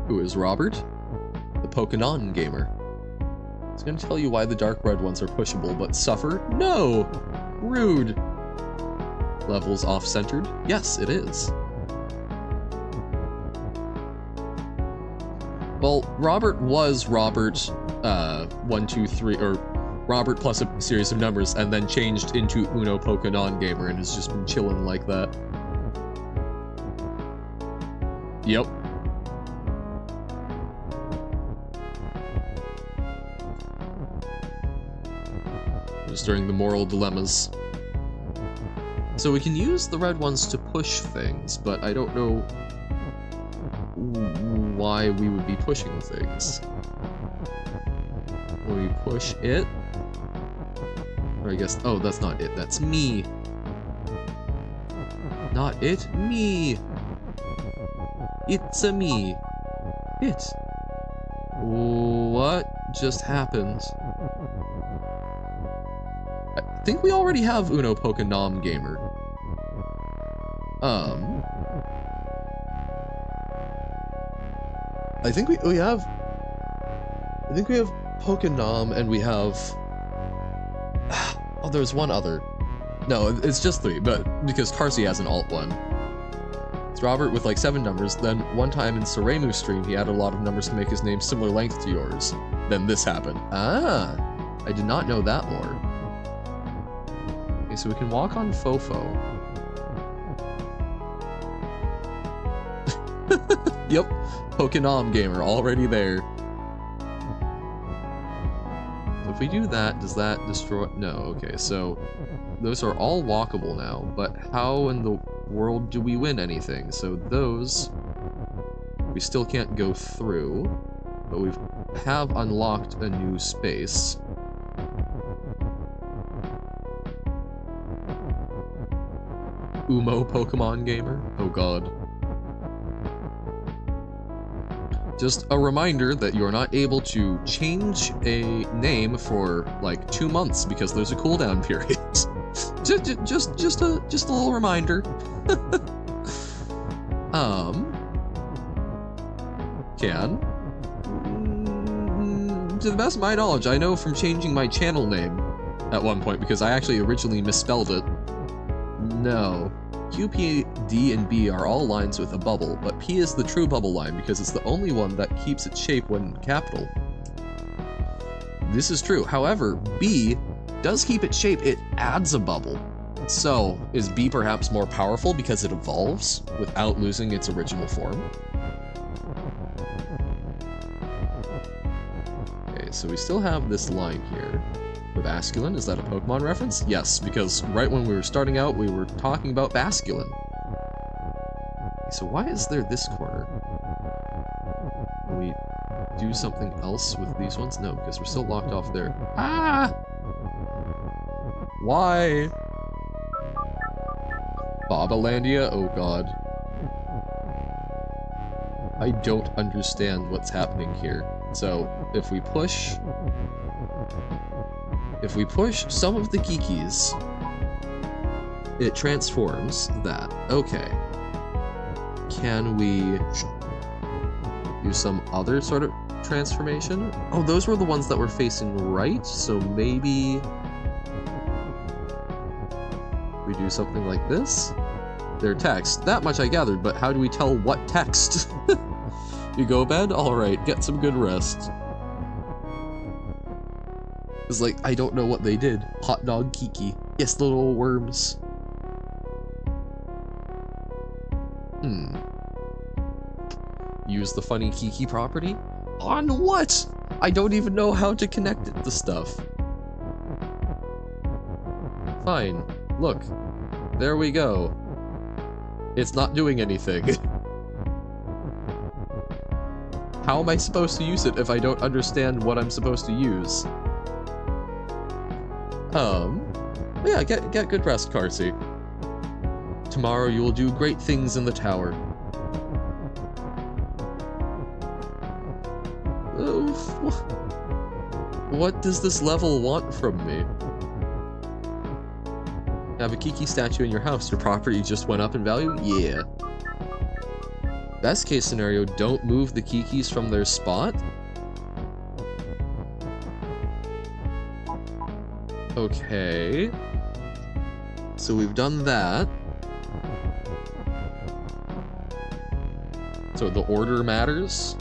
Speaker 1: Who is Robert? The Pokemon gamer. It's gonna tell you why the dark red ones are pushable, but suffer? No! Rude! Levels off-centered? Yes, it is. Well, Robert was Robert, 1, 2, 3, or Robert plus a series of numbers, and then changed into Uno Pokemon Gamer, and has just been chilling like that. Yep. Just during the moral dilemmas. So we can use the red ones to push things, but I don't know why we would be pushing things. Will we push it? Or I guess, oh, that's not it, that's me. Not it, me. It's a me. It. What just happened? I think we already have Uno Pokemon Gamer. I think we have Pokemon and we have oh, there's one other. No, it's just 3, but because Carsey has an alt one. It's Robert with like 7 numbers, then one time in Seremu's stream he added a lot of numbers to make his name similar length to yours. Then this happened. Ah, I did not know that lore. Okay, so we can walk on Fofo. Yep, Pokemon Gamer, already there. So if we do that, does that destroy... No, okay, so those are all walkable now, but how in the world do we win anything? So those, we still can't go through, but we have unlocked a new space. Umo Pokemon Gamer? Oh god. Just a reminder that you're not able to change a name for like 2 months because there's a cooldown period. just a little reminder. To the best of my knowledge, I know from changing my channel name at one point because I actually originally misspelled it. No. Q, P, D, and B are all lines with a bubble, but P is the true bubble line because it's the only one that keeps its shape when capital. This is true. However, B does keep its shape, it adds a bubble. So, is B perhaps more powerful because it evolves without losing its original form? Okay, so we still have this line here. Basculin, is that a Pokemon reference? Yes, because right when we were starting out, we were talking about Basculin. So why is there this corner? Can we do something else with these ones? No, because we're still locked off there. Ah! Why? Bobalandia? Oh god. I don't understand what's happening here. So, if we push some of the Kikis, it transforms that. Okay. Can we do some other sort of transformation? Oh, those were the ones that were facing right, so maybe we do something like this? They're text. That much I gathered, but how do we tell what text? You go bed? Alright, get some good rest. It's like, I don't know what they did. Hot dog Kiki. Yes, little worms. Use the funny Kiki property? On what? I don't even know how to connect it to stuff. Fine. Look. There we go. It's not doing anything. How am I supposed to use it if I don't understand what I'm supposed to use? Yeah, get good rest, Carsey. Tomorrow you will do great things in the tower. What does this level want from me? You have a Kiki statue in your house. Your property just went up in value? Yeah. Best case scenario, don't move the Kikis from their spot? Okay. So we've done that. So the order matters?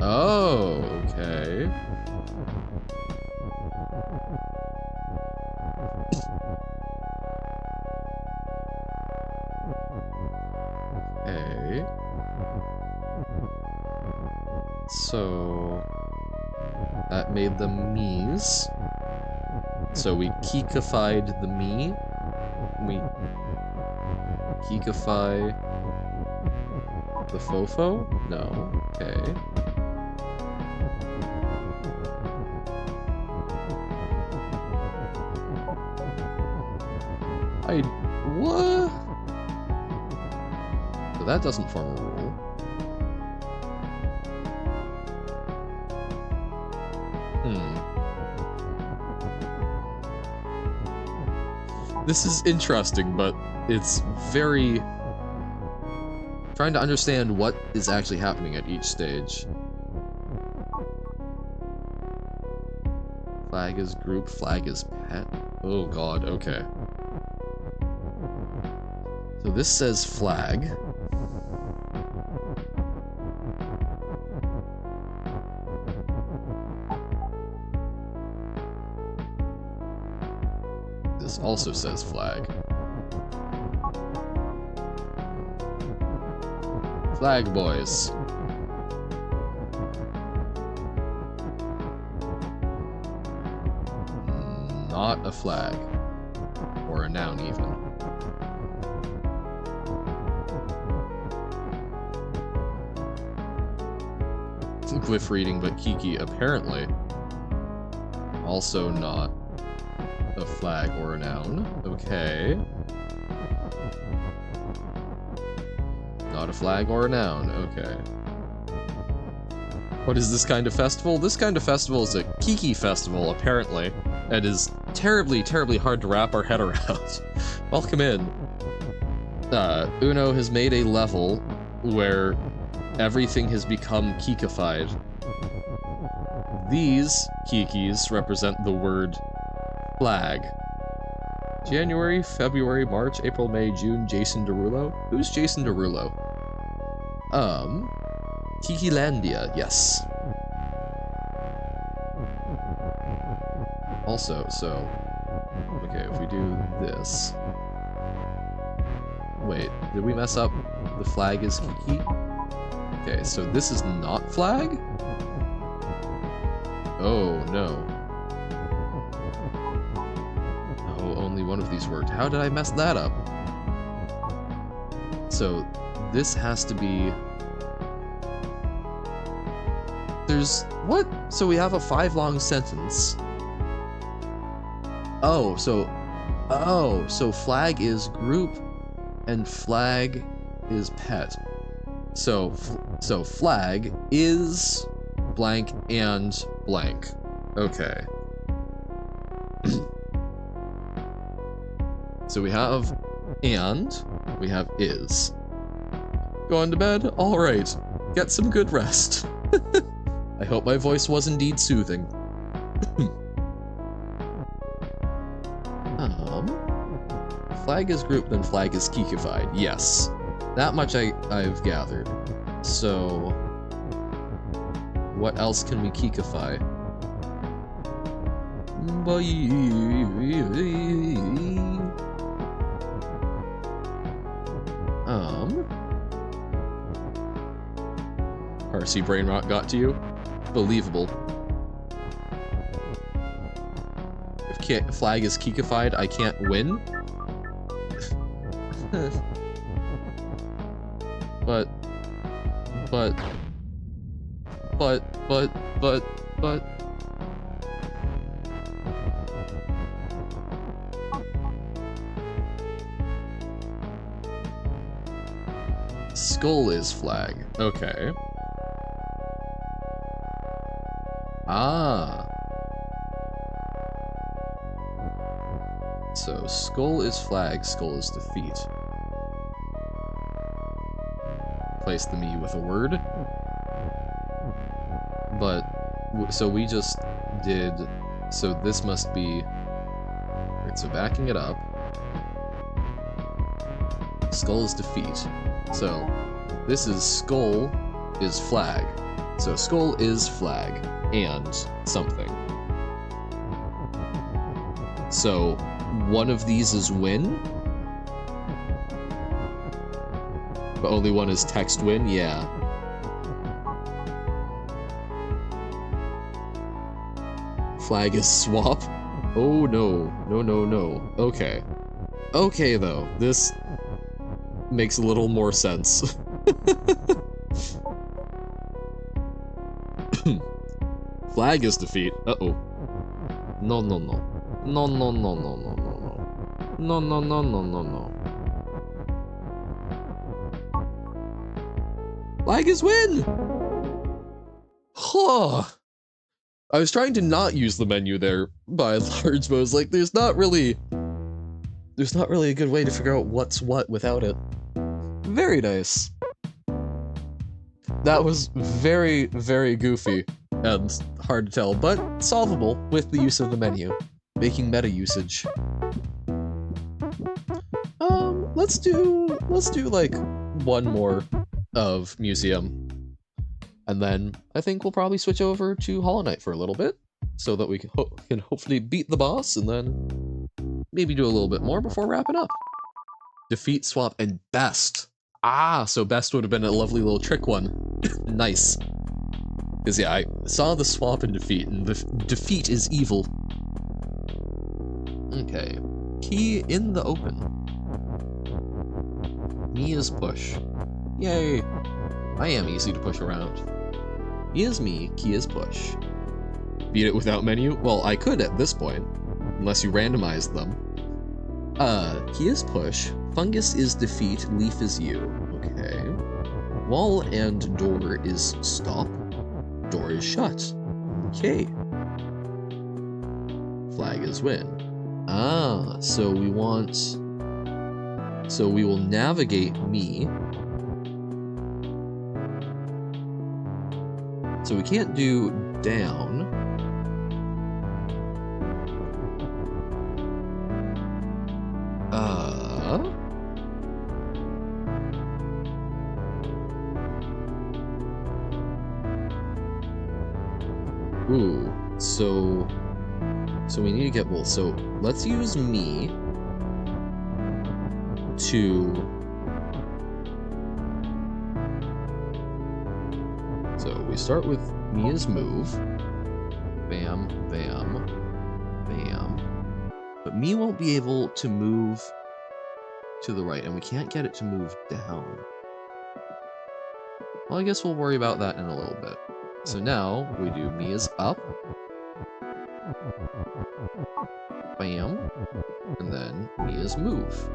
Speaker 1: Oh, okay. Okay. So that made them me's. So we Kikified the me. We Kikify the fofo? No. Okay. What? So that doesn't form a rule. This is interesting, but it's very... trying to understand what is actually happening at each stage. Flag is group, flag is pet. Oh god, okay. So this says flag. This also says flag. Flag boys. Not a flag. Or a noun even. Glyph reading, but Kiki apparently. Also not a flag or a noun. Okay. Not a flag or a noun. Okay. What is this kind of festival? This kind of festival is a Kiki festival, apparently. It is terribly, terribly hard to wrap our head around. Welcome in. Uno has made a level where everything has become Kikified. These Kikis represent the word flag. January, February, March, April, May, June, Jason Derulo? Who's Jason Derulo? Kikilandia, yes. Also, so... okay, if we do this... wait, did we mess up? The flag is Kiki? Okay, so this is not flag? Oh, no. Oh, only one of these worked. How did I mess that up? So, this has to be... there's... what? So we have a 5-long sentence. Oh, so... oh, so flag is group, and flag is pet. So flag is blank and blank. Okay. So we have and, we have is. Going to bed? Alright. Get some good rest. I hope my voice was indeed soothing. Flag is group, then flag is Kikified. Yes. That much I've gathered. So... What else can we kikify? RC brain rot got to you? Believable. If flag is kikified, I can't win? but... Skull is flag. Okay. Ah. So, skull is flag, skull is defeat. Place the me with a word. But, so we just did, so this must be, right, so backing it up. Skull is defeat. So, this is skull is flag. So skull is flag and something. So one of these is win? But only one is text win? Yeah. Flag is swap? Oh no. No, no, no. Okay. Okay though. This makes a little more sense. Flag is defeat. Uh-oh. No, no, no. No, no, no, no, no, no, no. No, no, no, no, no, no. Flag is win! Huh. I was trying to not use the menu there by and large, but I was like, there's not really a good way to figure out what's what without it. Very nice. That was very, very goofy and hard to tell, but solvable with the use of the menu, making meta usage. Let's do like one more of Museum, and then I think we'll probably switch over to Hollow Knight for a little bit, so that we can hopefully beat the boss, and then maybe do a little bit more before wrapping up. Defeat, swap, and best. Ah, so best would have been a lovely little trick one. Nice. Because yeah, I saw the swap and defeat, and the defeat is evil. Okay. Key in the open. Me is push. Yay! I am easy to push around. Me is me, key is push. Beat it without menu? Well, I could at this point, unless you randomized them. Key is push, fungus is defeat, leaf is you. Okay. Wall and door is stop, door is shut. Okay. Flag is win. Ah, so we want... So we will navigate me. So we can't do down. Ooh, so we need to get, well, so let's use me to, so we start with me as move, bam, bam, bam, but me won't be able to move to the right, and we can't get it to move down. Well, I guess we'll worry about that in a little bit. So now we do me is up, bam, and then me is move.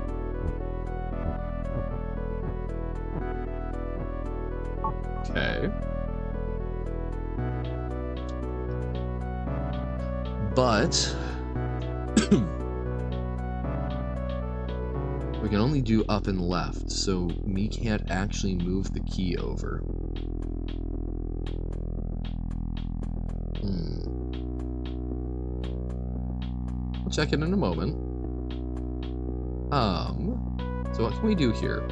Speaker 1: Okay. But we can only do up and left, so me can't actually move the key over. We'll check it in a moment. So what can we do here?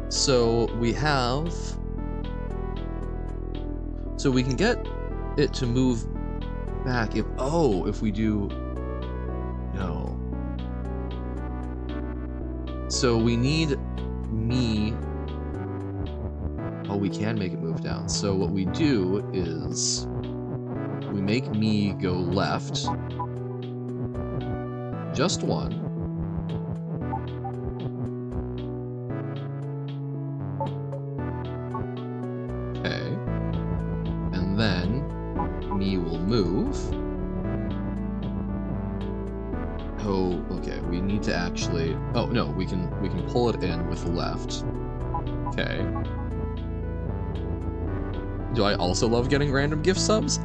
Speaker 1: So we have... So we can get it to move back if we do... No. So we need me... Oh, we can make it move down. So what we do is we make me go left. Just one. Okay. And then me will move. Oh, okay. We need to actually... Oh, no, we can pull it in with left. Okay. Do I also love getting random gift subs?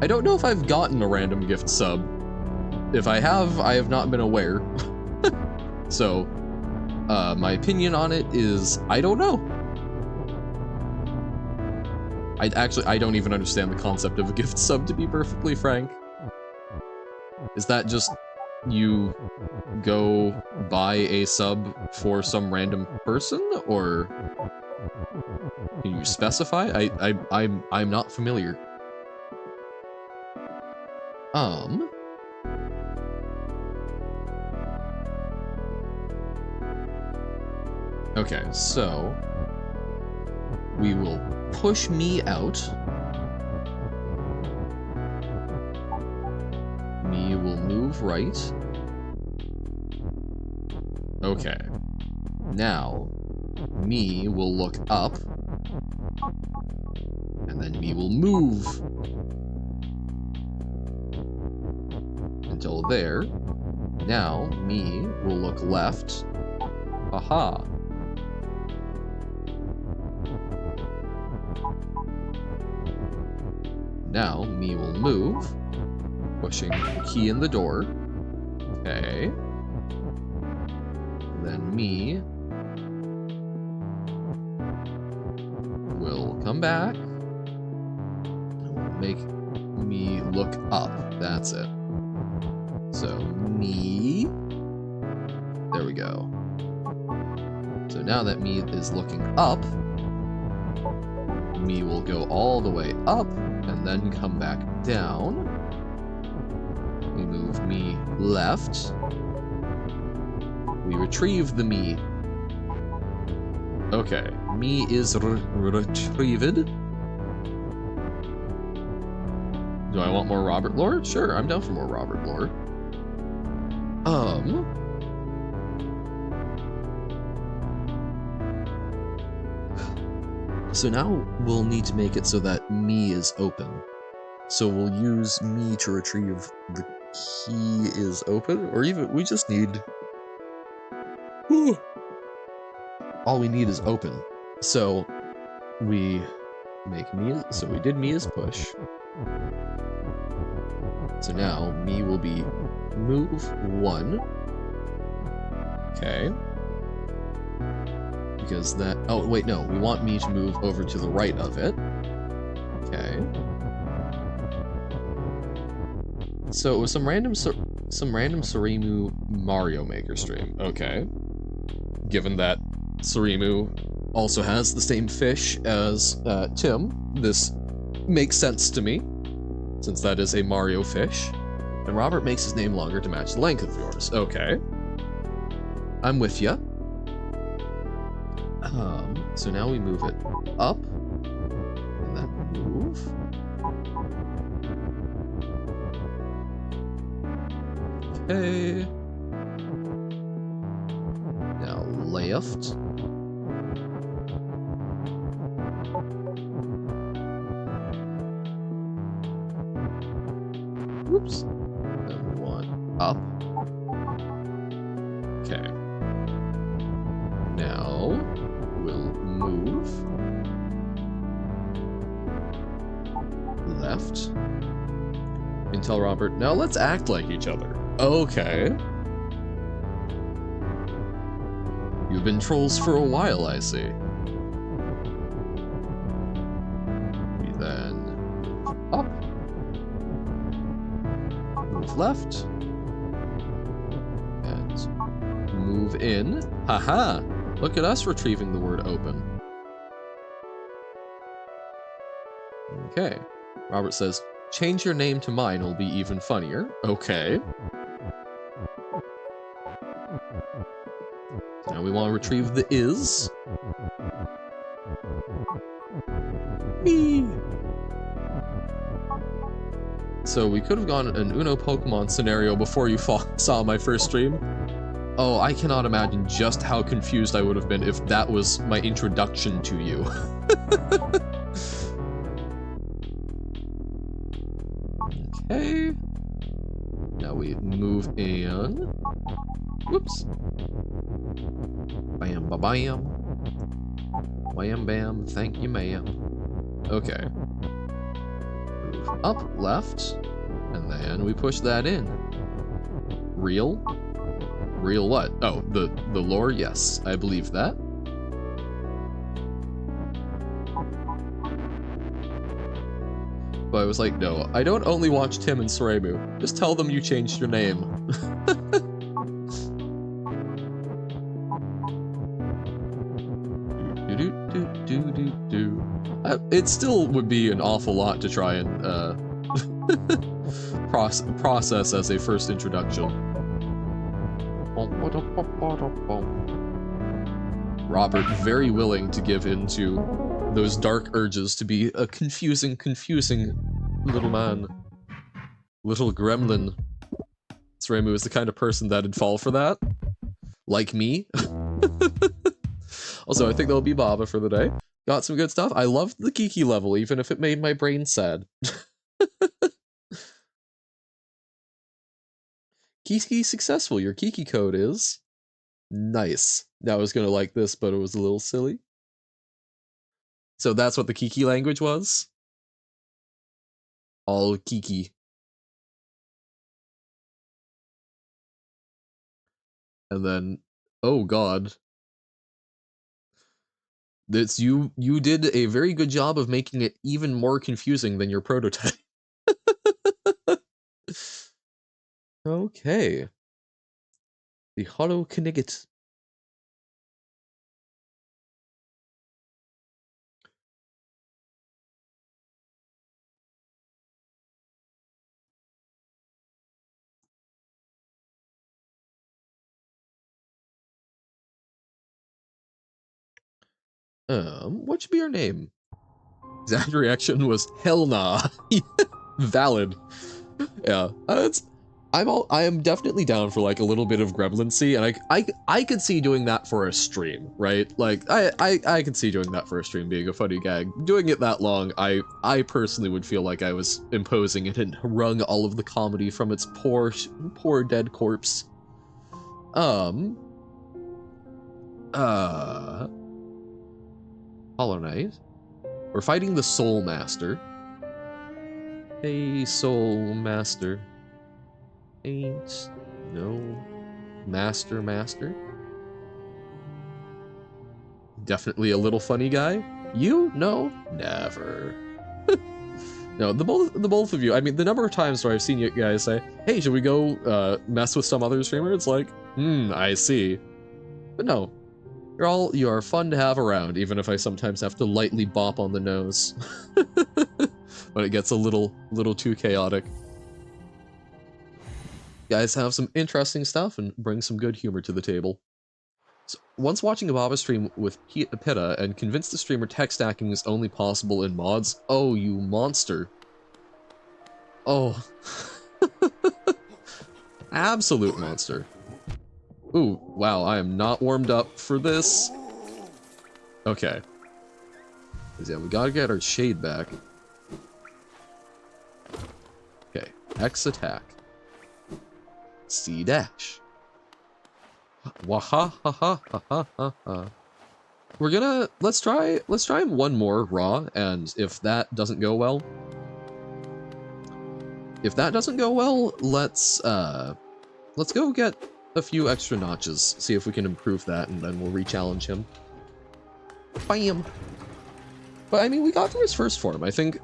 Speaker 1: I don't know if I've gotten a random gift sub. If I have not been aware. So, my opinion on it is, I don't know. I don't even understand the concept of a gift sub, to be perfectly frank. Is that just you go buy a sub for some random person, or can you specify? I'm not familiar. Okay, so we will push me out. Me will move right. Okay. Now, me will look up. And then me will move. Until there. Now, me will look left. Aha. Now, me will move, pushing the key in the door. Okay. Then me will come back. And we'll make me look up. That's it. So, me. There we go. So now that me is looking up, me will go all the way up. And then come back down. We move me left. We retrieve the me. Okay, me is retrieved. Do I want more Robert lore? Sure, I'm down for more Robert lore. So now we'll need to make it so that me is open. So we'll use me to retrieve the key is open, or even we just need... All we need is open. So we make me, so we did me as push. So now me will be move one. Okay. Because that... Oh, wait, no. We want me to move over to the right of it. Okay. So it was some random Surimu Mario Maker stream. Okay. Given that Surimu also has the same fish as Tim, this makes sense to me, since that is a Mario fish. And Robert makes his name longer to match the length of yours. Okay. I'm with ya. So now we move it up, and then move. Okay. Now left. Whoops. Then we want up. Okay. Now we'll move left and tell Robert, now let's act like each other. Okay. You've been trolls for a while, I see. We then move up, move left, and move in. Haha! Look at us retrieving the word open. Okay. Robert says, Change your name to mine will be even funnier. Okay. Now we want to retrieve the is. Me. So we could have gone an Uno Pokemon scenario before you saw my first stream. Oh, I cannot imagine just how confused I would have been if that was my introduction to you. Okay. Now we move in. Whoops. Bam, ba bam. Wham, bam. Thank you, ma'am. Okay. Move up, left, and then we push that in. Real? Real what? Oh, the lore? Yes, I believe that. But I was like, no, I don't only watch Tim and Soremu. Just tell them you changed your name. It still would be an awful lot to try and process as a first introduction. Robert very willing to give in to those dark urges to be a confusing little man. Little gremlin. Soremu is the kind of person that'd fall for that. Like me. Also, I think that'll be Baba for the day. Got some good stuff. I loved the Kiki level, even if it made my brain sad. Kiki successful. Your Kiki code is... Nice. Now I was gonna like this, but it was a little silly. So that's what the Kiki language was? All Kiki. And then... Oh god. This you did a very good job of making it even more confusing than your prototype. Okay. The Hollow Knigget. What should be your name? Exact reaction was hell nah. Valid. Yeah, I am definitely down for like a little bit of gremlincy, and I could see doing that for a stream, right? Like I could see doing that for a stream being a funny gag. Doing it that long, I personally would feel like I was imposing it and wrung all of the comedy from its poor dead corpse. Hollow Knight. We're fighting the Soul Master. Hey, Soul Master. Ain't no master. Definitely a little funny guy. You? No, never. No, the both of you. I mean, the number of times where I've seen you guys say, "Hey, should we go mess with some other streamer?" It's like, I see. But no, you are fun to have around, even if I sometimes have to lightly bop on the nose when it gets a little too chaotic. You guys have some interesting stuff and bring some good humor to the table. So, once watching a Baba stream with Pitta and convinced the streamer tech stacking is only possible in mods. Oh, you monster. Oh. Absolute monster. Ooh, wow, I am not warmed up for this. Okay. Yeah, we gotta get our shade back. Okay, X attack. C dash. Waha ha ha ha ha ha ha. We're gonna let's try one more raw, and if that doesn't go well, let's go get a few extra notches, see if we can improve that, and then we'll re-challenge him. Bam. But I mean, we got through his first form. I think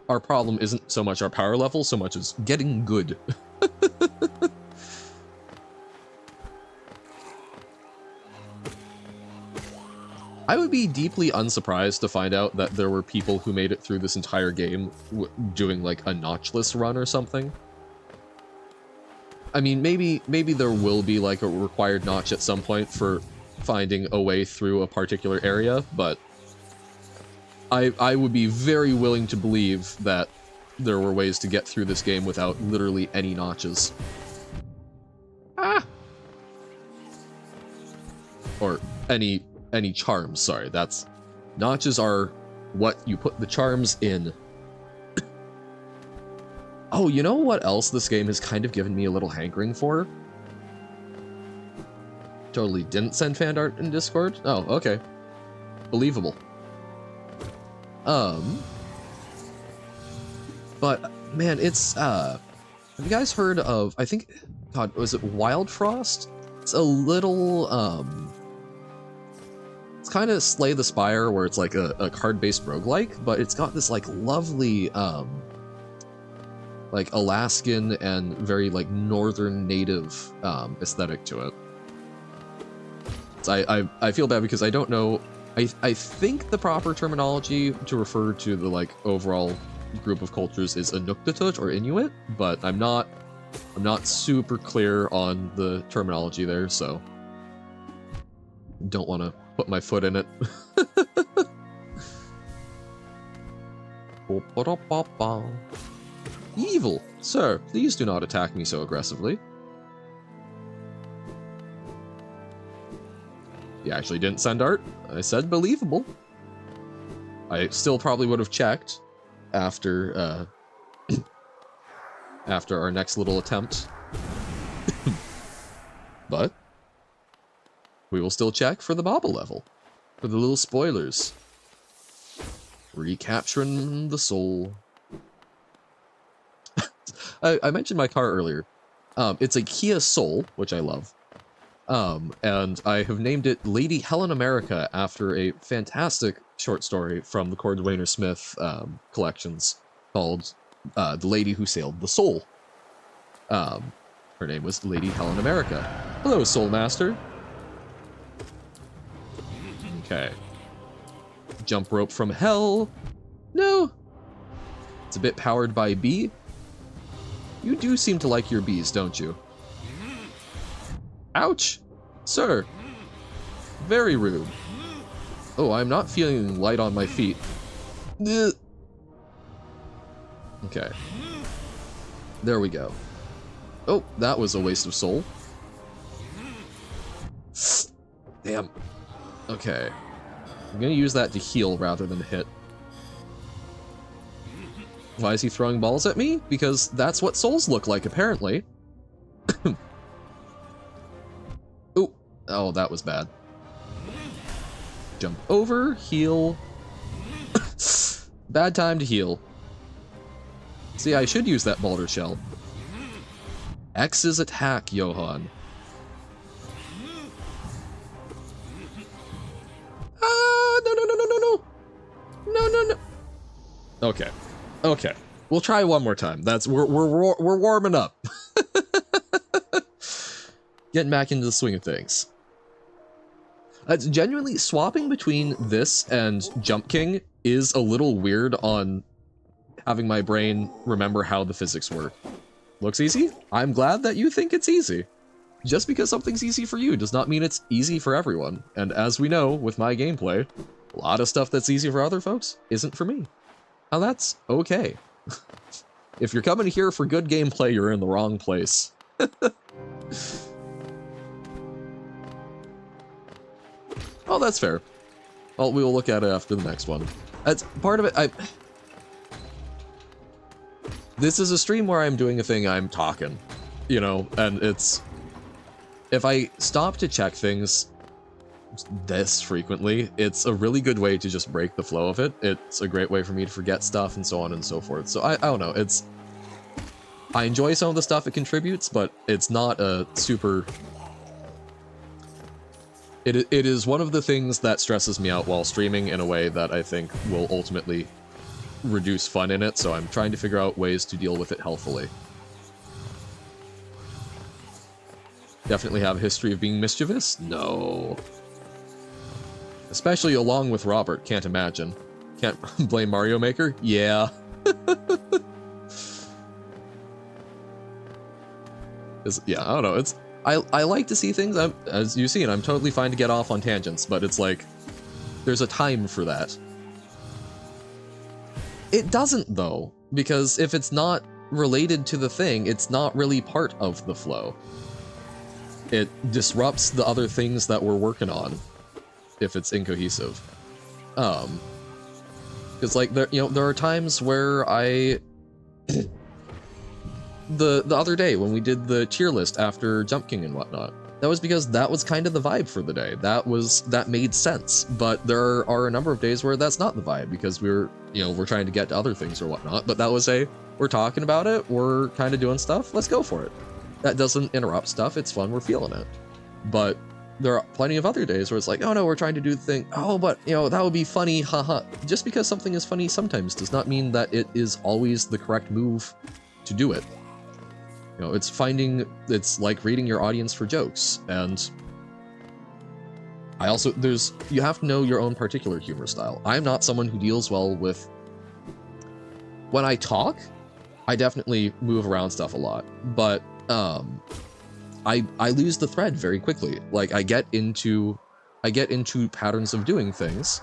Speaker 1: our problem isn't so much our power level, so much as getting good. I would be deeply unsurprised to find out that there were people who made it through this entire game doing like a notchless run or something. I mean, maybe there will be like a required notch at some point for finding a way through a particular area, but I would be very willing to believe that there were ways to get through this game without literally any notches. Ah! Or any charms, sorry. That's... Notches are what you put the charms in. Oh, you know what else this game has kind of given me a little hankering for? Totally didn't send fan art in Discord? Oh, okay. Believable. But, man, it's, have you guys heard of, I think, God, was it Wild Frost? It's a little, it's kind of Slay the Spire, where it's like a card-based roguelike, but it's got this, like, lovely, like, Alaskan and very, like, northern native, aesthetic to it. So I feel bad because I don't know, I think the proper terminology to refer to the, like, overall group of cultures is Inuktitut or Inuit, but I'm not super clear on the terminology there, so don't want to put my foot in it. Evil! Sir, please do not attack me so aggressively. You actually didn't send art? I said believable. I still probably would have checked after, after our next little attempt. But we will still check for the bobble level, for the little spoilers. Recapturing the soul. I mentioned my car earlier. It's a Kia Soul, which I love. And I have named it Lady Helen America after a fantastic short story from the Cordwainer Smith collections called The Lady Who Sailed the Soul. Her name was Lady Helen America. Hello, Soul Master. Okay. Jump rope from hell. No. It's a bit powered by bee. You do seem to like your bees, don't you? Ouch! Sir! Very rude. Oh, I'm not feeling light on my feet. Okay. There we go. Oh, that was a waste of soul. Damn. Okay. I'm gonna use that to heal rather than hit. Why is he throwing balls at me? Because that's what souls look like, apparently. Ooh. Oh, that was bad. Jump over, heal. Bad time to heal. See, I should use that boulder shell. X's attack, Johan. Ah, no, no, no, no, no, no. No, no, no. Okay. Okay. We'll try one more time. We're warming up. Getting back into the swing of things. Genuinely, swapping between this and Jump King is a little weird on having my brain remember how the physics work. Looks easy? I'm glad that you think it's easy. Just because something's easy for you does not mean it's easy for everyone. And as we know, with my gameplay, a lot of stuff that's easy for other folks isn't for me. Now that's okay. If you're coming here for good gameplay, you're in the wrong place. Oh, that's fair. Well, we will look at it after the next one. That's part of it. This is a stream where I'm doing a thing, I'm talking, you know, and it's... If I stop to check things this frequently, it's a really good way to just break the flow of it. It's a great way for me to forget stuff and so on and so forth. So I don't know, it's... I enjoy some of the stuff it contributes, but it's not a super... It is one of the things that stresses me out while streaming in a way that I think will ultimately reduce fun in it, so I'm trying to figure out ways to deal with it healthfully. Definitely have a history of being mischievous? No. Especially along with Robert, can't imagine. Can't blame Mario Maker? Yeah. Yeah, I don't know, it's... I like to see things, as you've seen, I'm totally fine to get off on tangents, but it's like, there's a time for that. It doesn't, though, because if it's not related to the thing, it's not really part of the flow. It disrupts the other things that we're working on, if it's incohesive. Because, like, there are times where the other day when we did the tier list after Jump King and whatnot, that was because that was kind of the vibe for the day. That made sense. But there are a number of days where that's not the vibe because we're trying to get to other things or whatnot. But that was we're talking about it, we're kind of doing stuff, let's go for it. That doesn't interrupt stuff, it's fun, we're feeling it. But there are plenty of other days where it's like, oh no, we're trying to do the thing, oh, but that would be funny, haha. Just because something is funny sometimes does not mean that it is always the correct move to do it. It's like reading your audience for jokes, and you have to know your own particular humor style. I'm not someone who deals well with... When I talk, I definitely move around stuff a lot, but I lose the thread very quickly. Like, I get into patterns of doing things,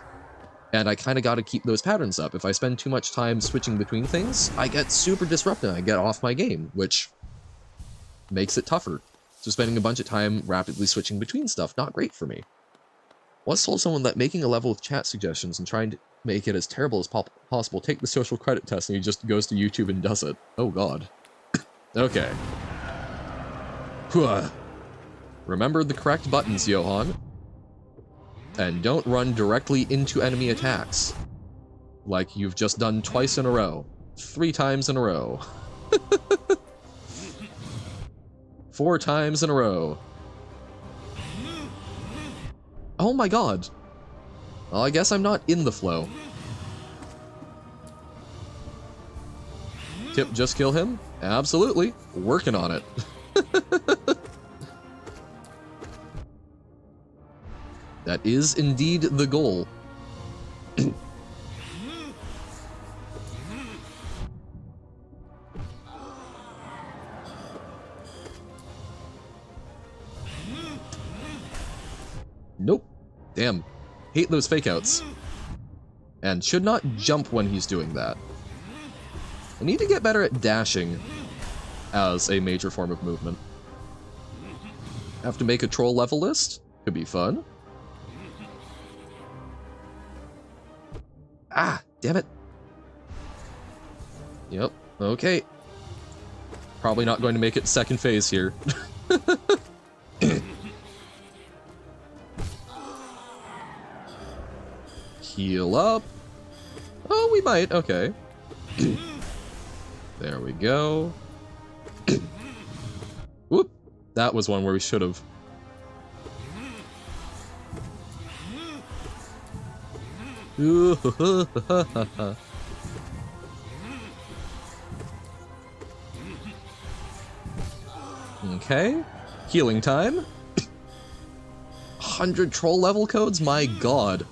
Speaker 1: and I kind of got to keep those patterns up. If I spend too much time switching between things, I get super disrupted, I get off my game, which makes it tougher. So spending a bunch of time rapidly switching between stuff, not great for me. Once told someone that making a level with chat suggestions and trying to make it as terrible as possible, take the social credit test, and he just goes to YouTube and does it. Oh god. Okay. Remember the correct buttons, Johan. And don't run directly into enemy attacks. Like you've just done twice in a row. 3 times in a row. 4 times in a row. Oh my god. Well, I guess I'm not in the flow. Tip, just kill him? Absolutely. Working on it. That is indeed the goal. Nope. Damn. Hate those fake outs. And should not jump when he's doing that. I need to get better at dashing as a major form of movement. Have to make a troll level list? Could be fun. Ah, damn it. Yep, okay. Probably not going to make it second phase here. Heal up. Oh, we might, okay. There we go. Whoop. That was one where we should have. Okay. Healing time. 100 troll level codes? My god.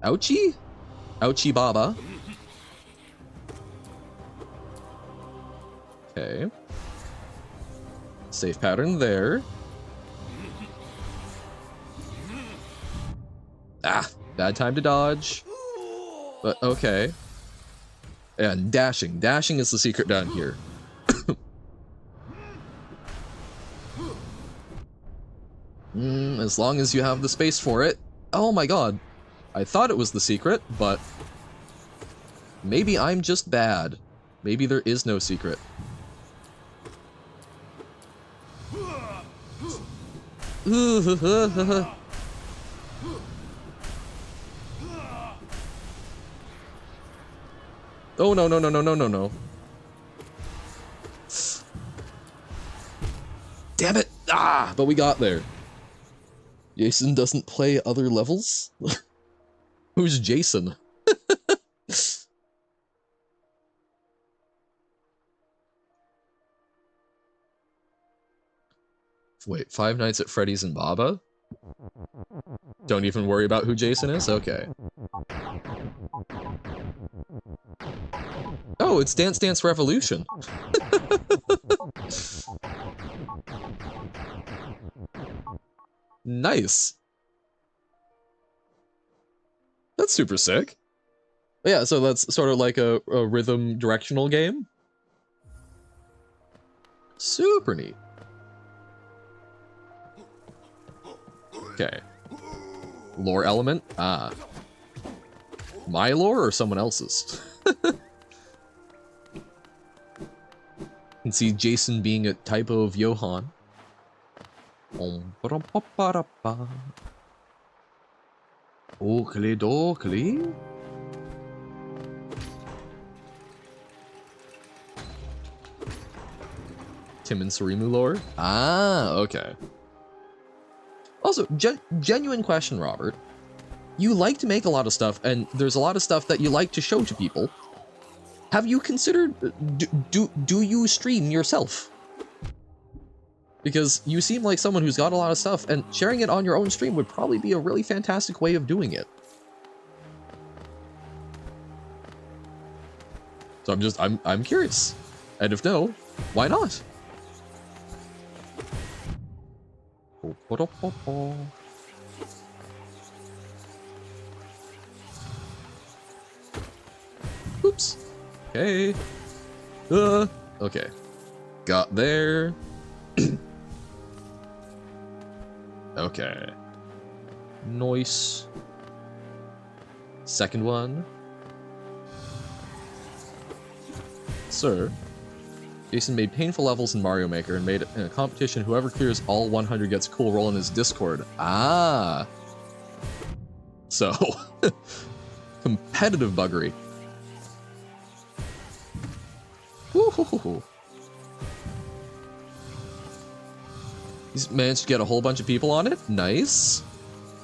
Speaker 1: Ouchie? Ouchie Baba. Okay. Safe pattern there. Ah, bad time to dodge. But okay. And dashing. Dashing is the secret down here. As long as you have the space for it. Oh my god. I thought it was the secret, but maybe I'm just bad. Maybe there is no secret. Oh no, no, no, no, no, no, no. Damn it! Ah, but we got there. Jason doesn't play other levels? Who's Jason? Wait, Five Nights at Freddy's and Baba? Don't even worry about who Jason is? Okay. Oh, it's Dance Dance Revolution. Nice. That's super sick. Yeah, so that's sort of like a rhythm directional game. Super neat. Okay. Lore element? Ah. My lore or someone else's? Can see Jason being a typo of Johann. Oakley dokley. Tim and Surimu lore? Ah, okay. Also, genuine question, Robert. You like to make a lot of stuff, and there's a lot of stuff that you like to show to people. Have you considered, do you stream yourself? Because you seem like someone who's got a lot of stuff, and sharing it on your own stream would probably be a really fantastic way of doing it. So I'm curious. And if no, why not? Oops. Okay. Okay. Got there. Okay. Nice. Second one. Sir, Jason made painful levels in Mario Maker and made it in a competition. Whoever clears all 100 gets a cool roll in his Discord. Ah. So, competitive buggery. Woo-hoo-hoo-hoo. He's managed to get a whole bunch of people on it? Nice.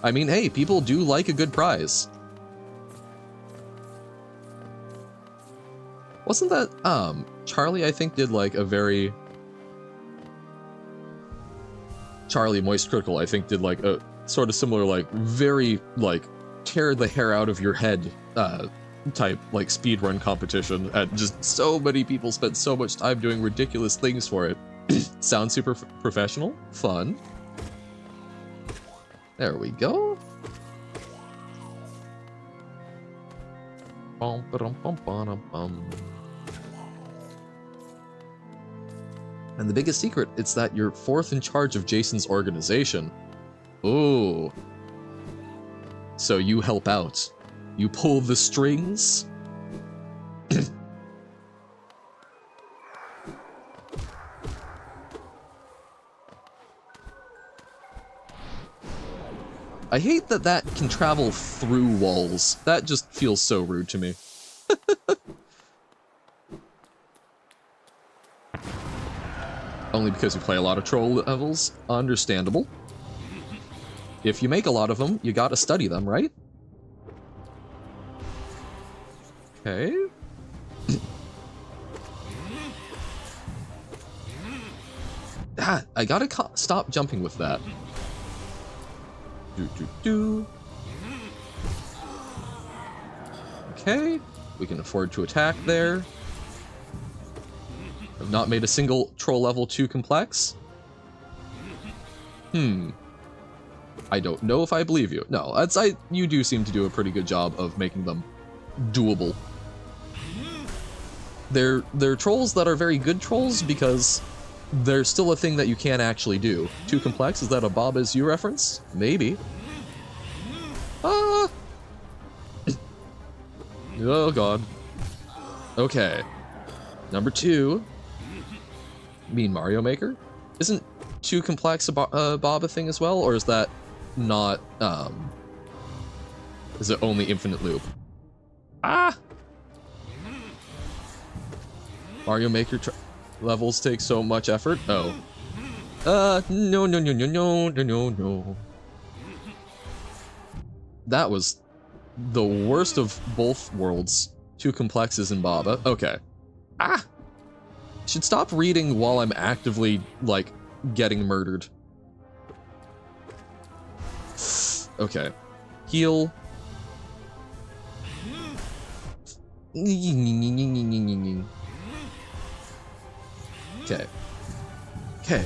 Speaker 1: I mean, hey, people do like a good prize. Wasn't that, Charlie, I think, did like a very... Charlie Moist Critical, I think, did like a sort of similar, like, very, like, tear the hair out of your head, type, like, speedrun competition. And just so many people spent so much time doing ridiculous things for it. Sounds super professional. Fun. There we go. Bum, ba-dum, bum, ba-dum, bum. And the biggest secret, it's that you're fourth in charge of Jason's organization. Ooh. So you help out. You pull the strings. I hate that that can travel through walls. That just feels so rude to me. Only because you play a lot of troll levels. Understandable. If you make a lot of them, you gotta study them, right? Okay. Ah, I gotta stop jumping with that. Okay, we can afford to attack there. I've not made a single troll level too complex. I don't know if I believe you. No, you do seem to do a pretty good job of making them doable. They're trolls that are very good trolls because they're still a thing that you can't actually do. Too complex? Is that a Bob Is You reference? Maybe. Ah! Oh god. Okay. Number 2. Mean Mario Maker? Isn't too complex a Bob a thing as well? Or is that not, is it only infinite loop? Ah! Mario Maker levels take so much effort? Oh. No. That was the worst of both worlds. Too complexes in Baba. Okay. Ah! Should stop reading while I'm actively, like, getting murdered. Okay. Heal. Okay. Okay.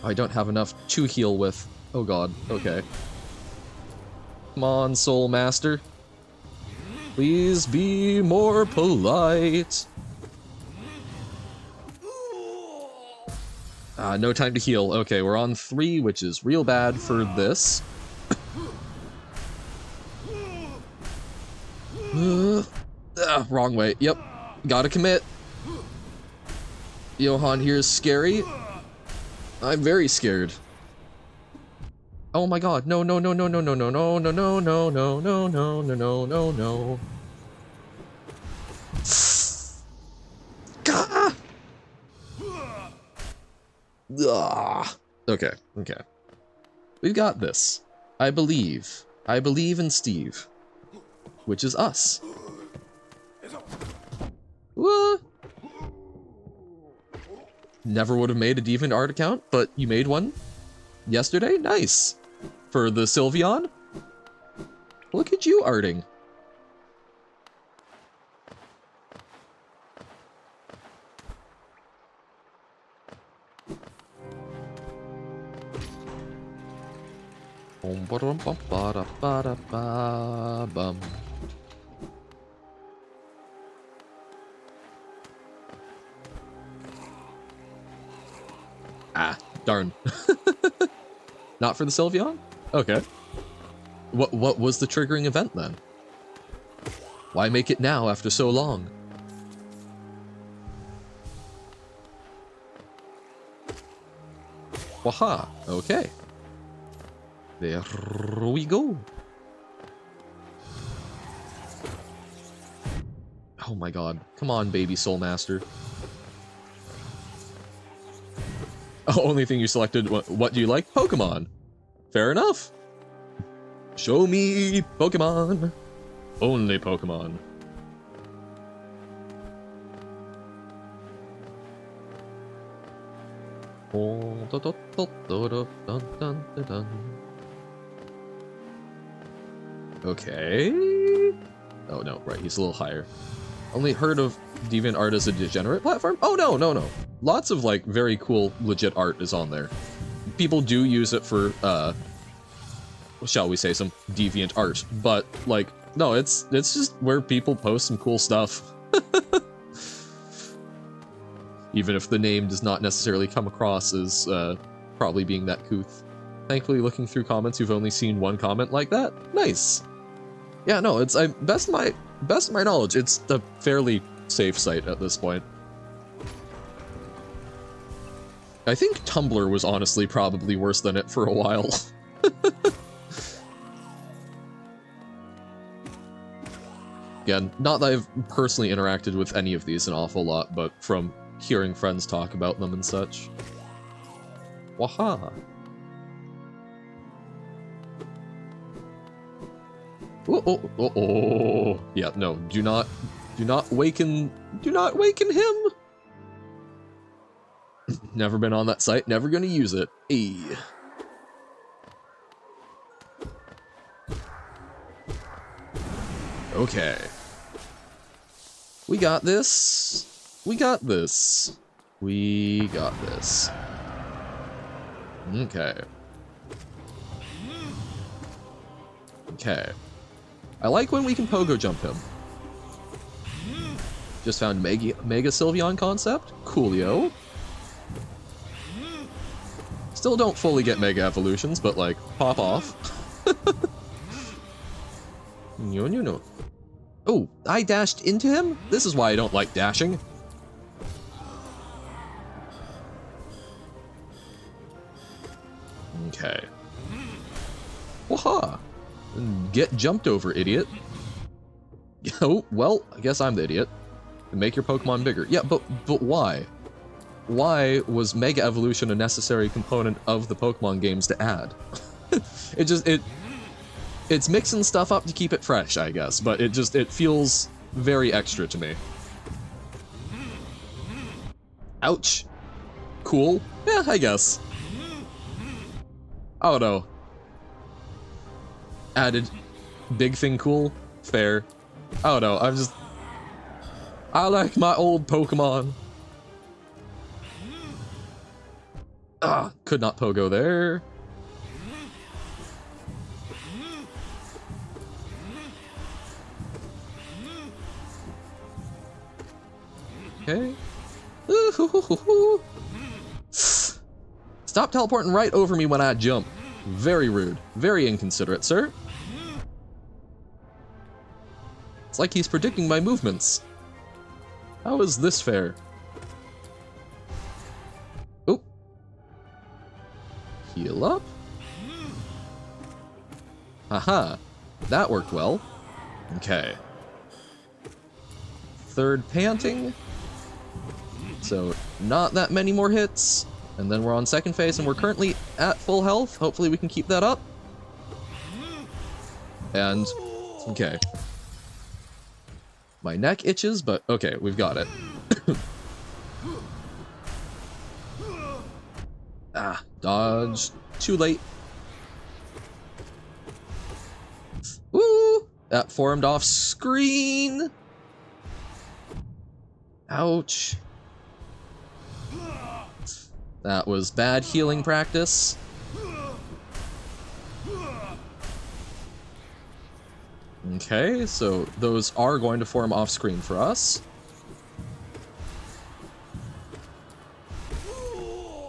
Speaker 1: I don't have enough to heal with. Oh god, okay. Come on, Soul Master. Please be more polite. No time to heal. Okay, we're on 3, which is real bad for this. Wrong way. Yep. Gotta commit. Johan here is scary. I'm very scared. Oh my god. No, no, no, no, no, no, no, no, no, no, no, no, no, no, no, no, no. Gah! Okay, okay. We've got this. I believe. I believe in Steve. Which is us. What? Never would have made a DeviantArt account, but you made one yesterday? Nice. For the Sylveon? Look at you arting. Ah, darn. Not for the Sylveon? Okay. What was the triggering event then? Why make it now after so long? Waha, okay. There we go. Oh my god. Come on, baby Soul Master. Oh, only thing you selected, what do you like? Pokemon. Fair enough. Show me Pokemon. Only Pokemon. Okay. Oh no, right, he's a little higher. Only heard of DeviantArt as a degenerate platform? Oh no, no, no. Lots of like very cool, legit art is on there. People do use it for, shall we say, some deviant art, but like, no, it's just where people post some cool stuff. Even if the name does not necessarily come across as probably being that couth. Thankfully, looking through comments, you've only seen one comment like that. Nice. Yeah, no, it's best of my knowledge, it's a fairly safe site at this point. I think Tumblr was honestly probably worse than it for a while. Again, not that I've personally interacted with any of these an awful lot, but from hearing friends talk about them and such. Waha! Oh. Yeah, no, do not waken him! Never been on that site, never gonna use it. Hey. Okay. We got this. We got this. We got this. Okay. Okay. I like when we can pogo jump him. Just found Mega Sylveon concept. Coolio. Still don't fully get Mega Evolutions, but like, pop off. No. Oh, I dashed into him? This is why I don't like dashing. Okay. Waha! Get jumped over, idiot. Oh, well, I guess I'm the idiot. Make your Pokemon bigger. Yeah, but why? Why was Mega Evolution a necessary component of the Pokemon games to add? It's mixing stuff up to keep it fresh, I guess, but it feels very extra to me. Ouch. Cool. Yeah, I guess. I don't know. Added big thing cool. Fair. I don't know, I like my old Pokemon. Ah, could not pogo there. Okay. Stop teleporting right over me when I jump. Very rude. Very inconsiderate, sir. It's like he's predicting my movements. How is this fair? Oh. Heal up. Haha. That worked well. Okay. Third panting. So, not that many more hits. And then we're on second phase, and we're currently at full health. Hopefully we can keep that up. And, okay. My neck itches, but okay, we've got it. Ah, dodge. Too late. Woo! That formed off screen. Ouch. That was bad healing practice. Okay, so those are going to form off screen for us.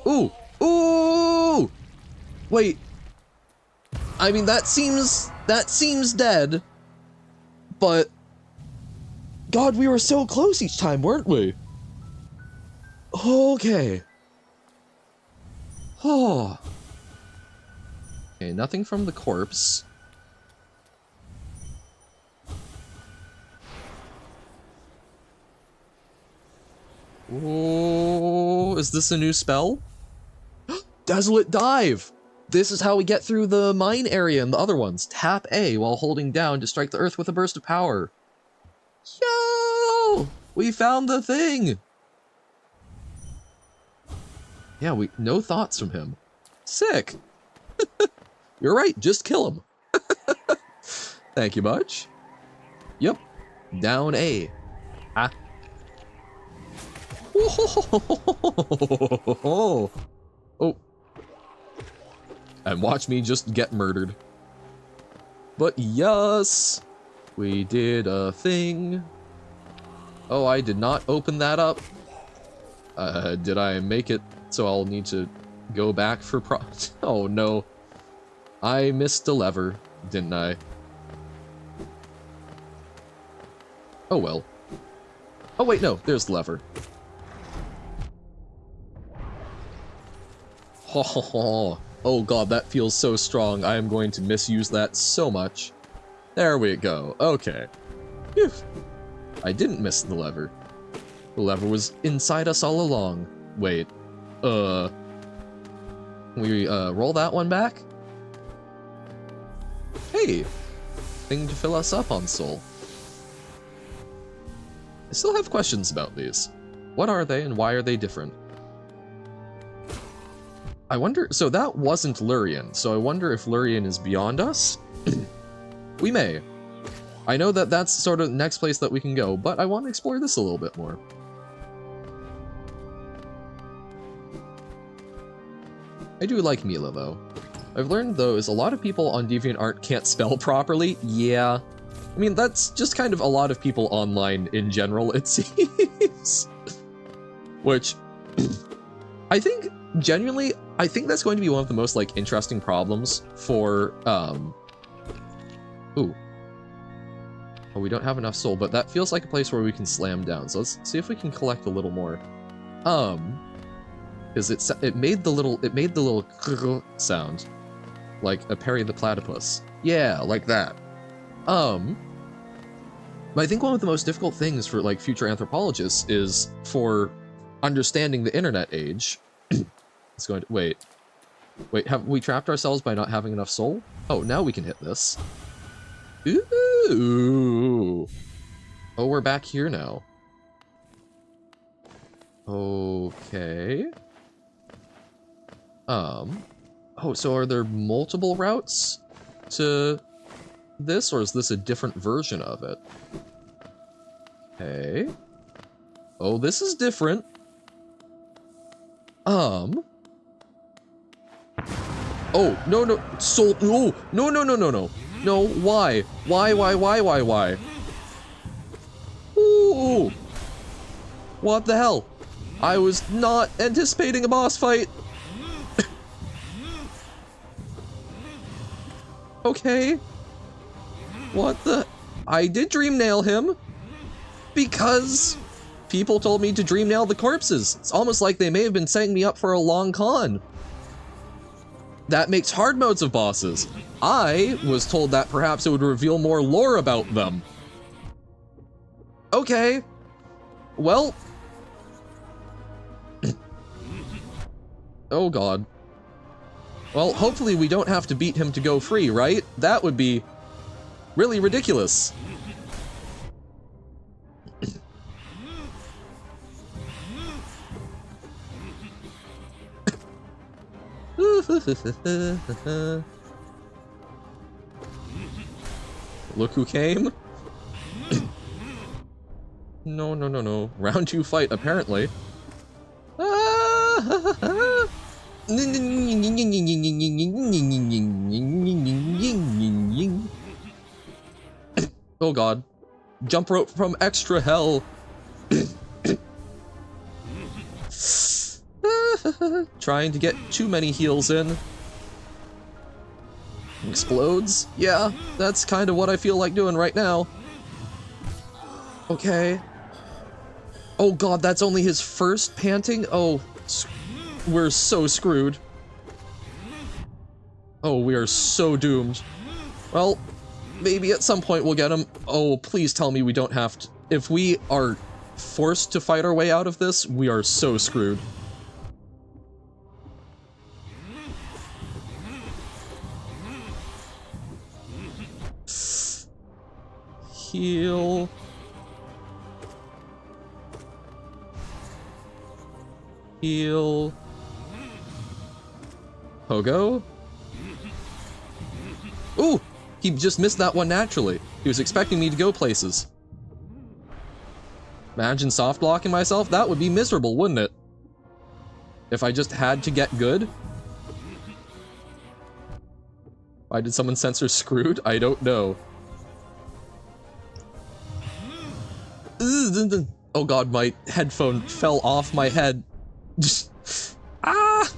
Speaker 1: Ooh! Ooh! Wait. I mean, that seems dead. But God, we were so close each time, weren't we? Okay. Oh. Okay, nothing from the corpse. Oh, is this a new spell? Desolate Dive! This is how we get through the mine area and the other ones. Tap A while holding down to strike the earth with a burst of power. Yo! We found the thing! Yeah, no thoughts from him. Sick! You're right, just kill him. Thank you much. Yep. Down A. Ah. Oh. And watch me just get murdered. But yes, we did a thing. Oh, I did not open that up. Did I make it so I'll need to go back for Oh no. I missed a lever, didn't I? Oh well. Oh wait, no, there's the lever. Ho ho ho. Oh god, that feels so strong. I am going to misuse that so much. There we go. Okay. Phew. I didn't miss the lever. The lever was inside us all along. Wait. Can we, roll that one back? Hey! Thing to fill us up on soul. I still have questions about these. What are they and why are they different? I wonder, so that wasn't Lurien, so I wonder if Lurien is beyond us? We may. I know that that's sort of the next place that we can go, but I want to explore this a little bit more. I do like Mila, though. I've learned, though, is a lot of people on DeviantArt can't spell properly. Yeah. I mean, that's just kind of a lot of people online in general, it seems. Which, I think, genuinely, I think that's going to be one of the most, like, interesting problems for, Ooh. Oh, we don't have enough soul, but that feels like a place where we can slam down. So let's see if we can collect a little more. Is it made the little sound. Like a Perry the Platypus. Yeah, like that. But I think one of the most difficult things for, like, future anthropologists is for understanding the internet age. It's going to, wait, have we trapped ourselves by not having enough soul? Oh, now we can hit this. Ooh. Oh, we're back here now. Okay. Oh, so are there multiple routes to this, or is this a different version of it? Okay. Oh, this is different. Oh, no, no, soul, no, no, no, no, no, no. No, why? Why? Ooh! What the hell? I was not anticipating a boss fight. Okay. What the? I did dream nail him because people told me to dream nail the corpses. It's almost like they may have been setting me up for a long con. That makes hard modes of bosses. I was told that perhaps it would reveal more lore about them. Okay. Well. Oh god. Well, hopefully we don't have to beat him to go free, right? That would be really ridiculous. Look who came. No, no, no, no. Round 2 fight, apparently. Oh god. Jump rope from extra hell. Trying to get too many heals in. Explodes? Yeah, that's kind of what I feel like doing right now. Okay. Oh god, that's only his first panting? Oh, we're so screwed. Oh, we are so doomed. Well, maybe at some point we'll get him. Oh, please tell me we don't have to. If we are forced to fight our way out of this, we are so screwed. Heal. Heal. Pogo? Ooh! He just missed that one naturally. He was expecting me to go places. Imagine soft blocking myself? That would be miserable, wouldn't it? If I just had to get good? Why did someone censor screwed? I don't know. Oh god, my headphone fell off my head. Ah!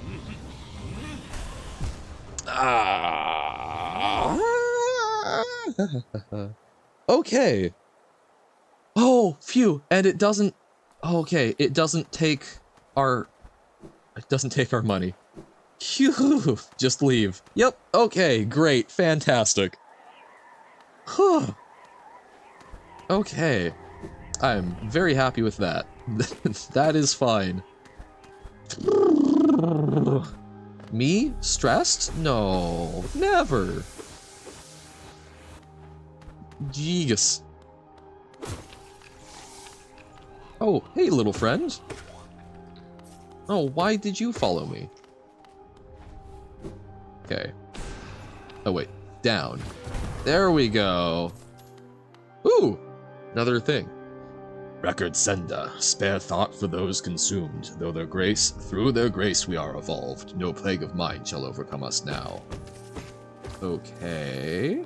Speaker 1: Ah! Okay. Oh, phew. And it doesn't... Okay, it doesn't take our... It doesn't take our money. Phew. Just leave. Yep. Okay, great. Fantastic. Whew. Okay. I'm very happy with that. That is fine. Me? Stressed? No. Never. Jeez. Oh, hey, little friend. Oh, why did you follow me? Okay. Oh, wait. Down. There we go. Ooh! Another thing. Record sender, spare thought for those consumed. Through their grace we are evolved. No plague of mind shall overcome us now. Okay.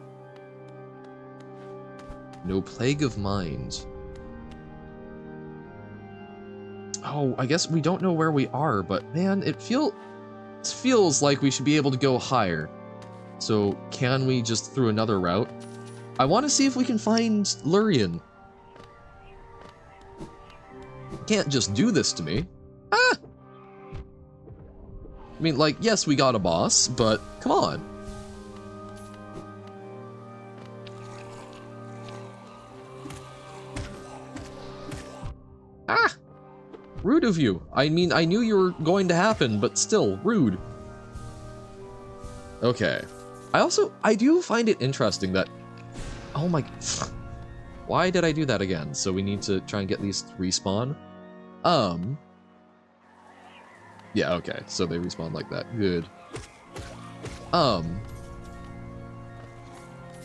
Speaker 1: No plague of mind. Oh, I guess we don't know where we are, but man, it feels like we should be able to go higher. So can we just through another route? I want to see if we can find Lurian. Can't just do this to me. Ah! I mean, like, yes, we got a boss, but come on. Ah! Rude of you. I mean, I knew you were going to happen, but still, rude. Okay. I do find it interesting that... Oh my... Why did I do that again? So we need to try and get these respawn? Yeah, okay. So they respawn like that. Good.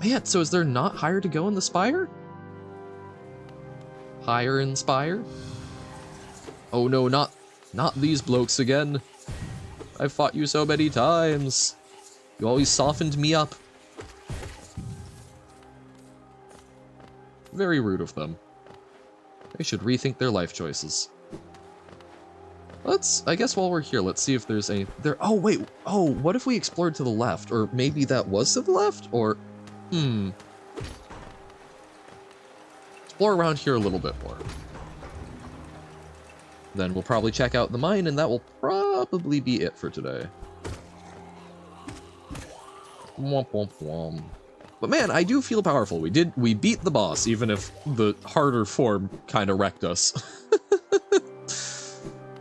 Speaker 1: Man, so is there not higher to go in the spire? Higher in spire? Oh no, not these blokes again. I've fought you so many times. You always softened me up. Very rude of them. They should rethink their life choices. I guess while we're here, let's see if there's any there. Oh wait, oh, what if we explored to the left? Or maybe that was to the left? Or, explore around here a little bit more. Then we'll probably check out the mine, and that will probably be it for today. Womp womp womp. But man, I do feel powerful. We beat the boss, even if the harder form kind of wrecked us.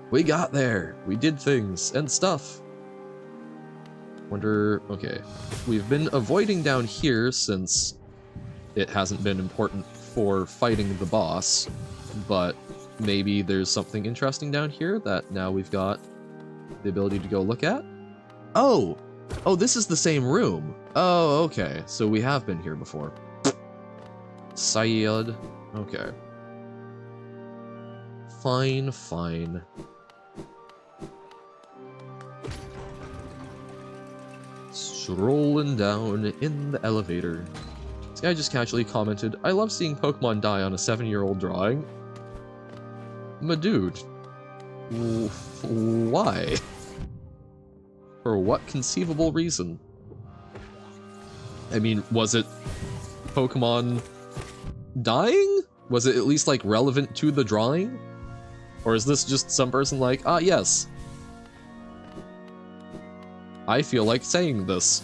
Speaker 1: We got there. We did things and stuff. Wonder, okay. We've been avoiding down here since it hasn't been important for fighting the boss, but maybe there's something interesting down here that now we've got the ability to go look at. Oh, this is the same room. Oh, okay. So we have been here before. Syed. Okay. Fine, fine. Strolling down in the elevator. This guy just casually commented, I love seeing Pokemon die on a 7-year-old drawing. My dude. Why? For what conceivable reason? I mean, was it Pokemon dying? Was it at least, like, relevant to the drawing? Or is this just some person like, ah, yes. I feel like saying this.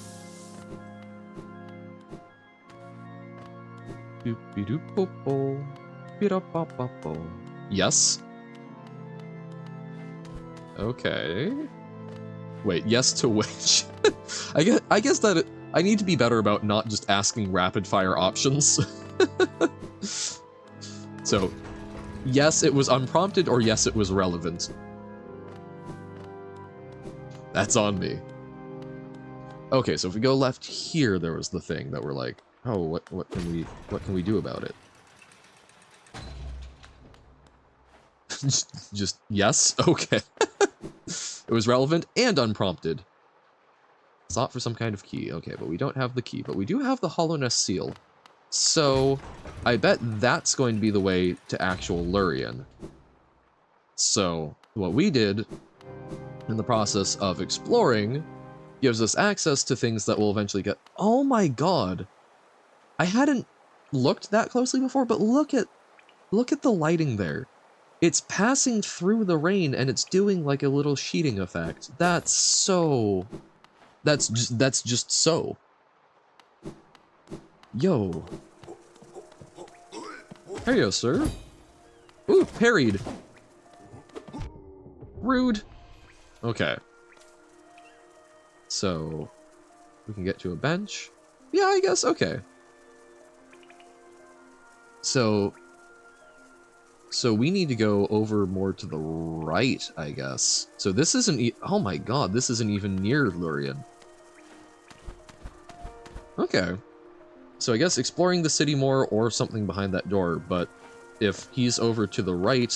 Speaker 1: Yes? Okay. Wait, yes to which? I guess that I need to be better about not just asking rapid-fire options. So, yes, it was unprompted, or yes, it was relevant. That's on me. Okay, so if we go left here, there was the thing that we're like, oh, what can we do about it? just yes? Okay. It was relevant and unprompted. Sought for some kind of key. Okay, but we don't have the key, but we do have the Hollowness seal. So, I bet that's going to be the way to actual Lurien. So, what we did in the process of exploring gives us access to things that will eventually get... Oh my god! I hadn't looked that closely before, but look at the lighting there. It's passing through the rain and it's doing like a little sheeting effect. That's so... That's just so. Yo. Heyo, sir. Ooh, parried. Rude. Okay. So, we can get to a bench. Yeah, I guess, okay. So we need to go over more to the right, I guess. So this isn't oh my god, this isn't even near Lurien. Okay. So I guess exploring the city more or something behind that door, but if he's over to the right,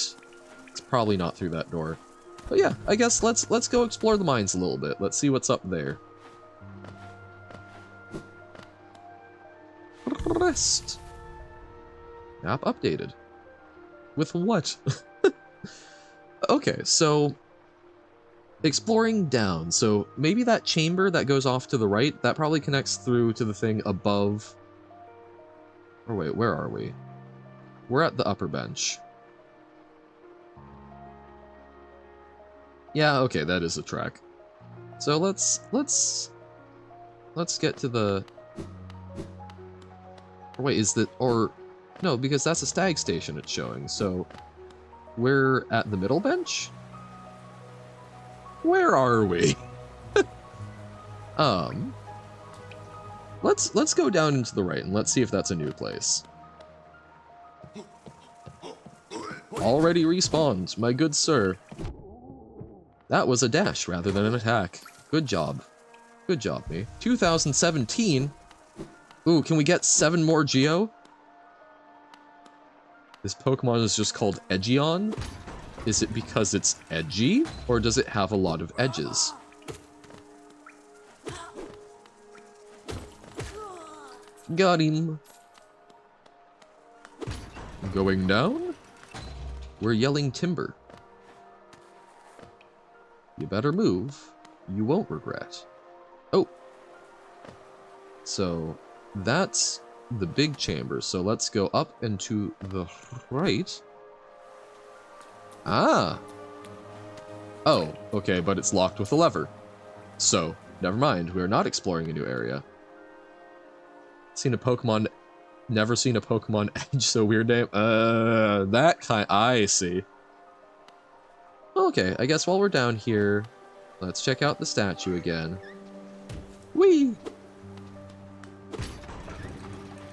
Speaker 1: it's probably not through that door. But yeah, I guess let's go explore the mines a little bit. Let's see what's up there. Rest. Map updated. With what? Okay, so exploring down. So maybe that chamber that goes off to the right, that probably connects through to the thing above. Or wait, where are we? We're at the upper bench. Yeah, okay, that is a track. So let's get to the... Or wait, is that... Or... No, because that's a stag station it's showing, so... We're at the middle bench? Where are we? Let's go down into the right and let's see if that's a new place. Already respawned, my good sir. That was a dash rather than an attack. Good job. Good job, me. 2017? Ooh, can we get 7 more Geo? This Pokemon is just called Edgeon? Is it because it's edgy, or does it have a lot of edges? Got him. Going down? We're yelling timber. You better move. You won't regret. Oh. So, that's the big chamber. So let's go up and to the right. Ah. Oh, okay, but it's locked with a lever. So, never mind. We're not exploring a new area. Seen a Pokemon... Never seen a Pokemon Edge, so weird name. That kind... I see. Okay, I guess while we're down here, let's check out the statue again. Whee!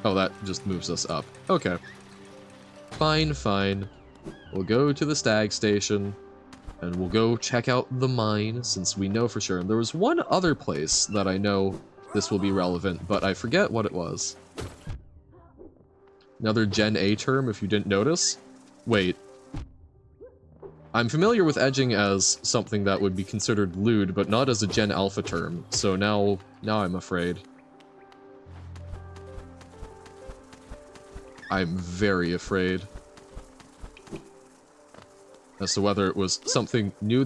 Speaker 1: Oh, that just moves us up. Okay. Fine, fine. We'll go to the stag station, and we'll go check out the mine, since we know for sure. And there was one other place that I know this will be relevant, but I forget what it was. Another Gen A term, if you didn't notice. Wait. I'm familiar with edging as something that would be considered lewd, but not as a Gen Alpha term, so now I'm afraid. I'm very afraid. As to whether it was something new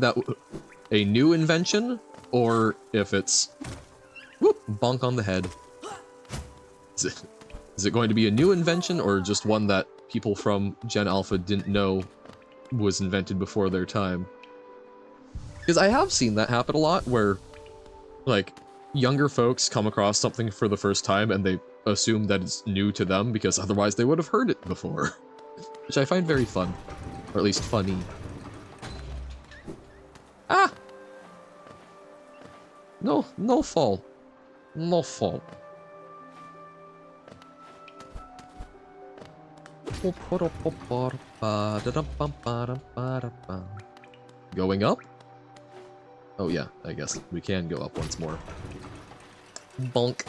Speaker 1: a new invention, or if it's... Whoop! Bonk on the head. Is it going to be a new invention, or just one that people from Gen Alpha didn't know was invented before their time? Because I have seen that happen a lot, where, like, younger folks come across something for the first time and they assume that it's new to them, because otherwise they would have heard it before. Which I find very fun. Or at least funny. Ah! No fall. No fall. Going up? Oh yeah, I guess we can go up once more. Bonk.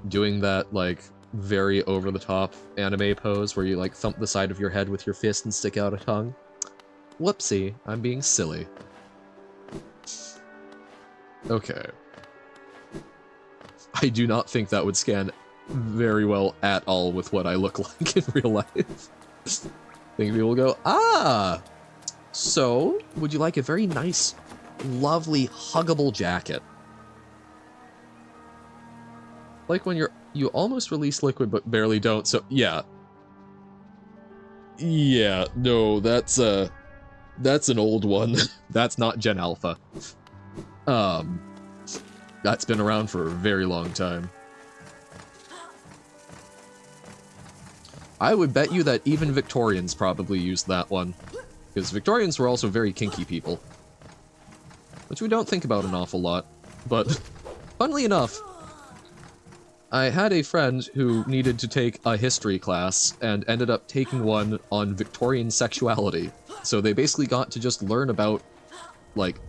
Speaker 1: Doing that, like, very over-the-top anime pose where you, like, thump the side of your head with your fist and stick out a tongue. Whoopsie, I'm being silly. Okay. I do not think that would scan very well at all with what I look like in real life. I think people will go, ah! So, would you like a very nice, lovely, huggable jacket? Like when you almost release liquid but barely don't, so yeah. Yeah, no, that's an old one. That's not Gen Alpha. That's been around for a very long time. I would bet you that even Victorians probably used that one. Because Victorians were also very kinky people. Which we don't think about an awful lot. But, funnily enough, I had a friend who needed to take a history class and ended up taking one on Victorian sexuality. So they basically got to just learn about, like,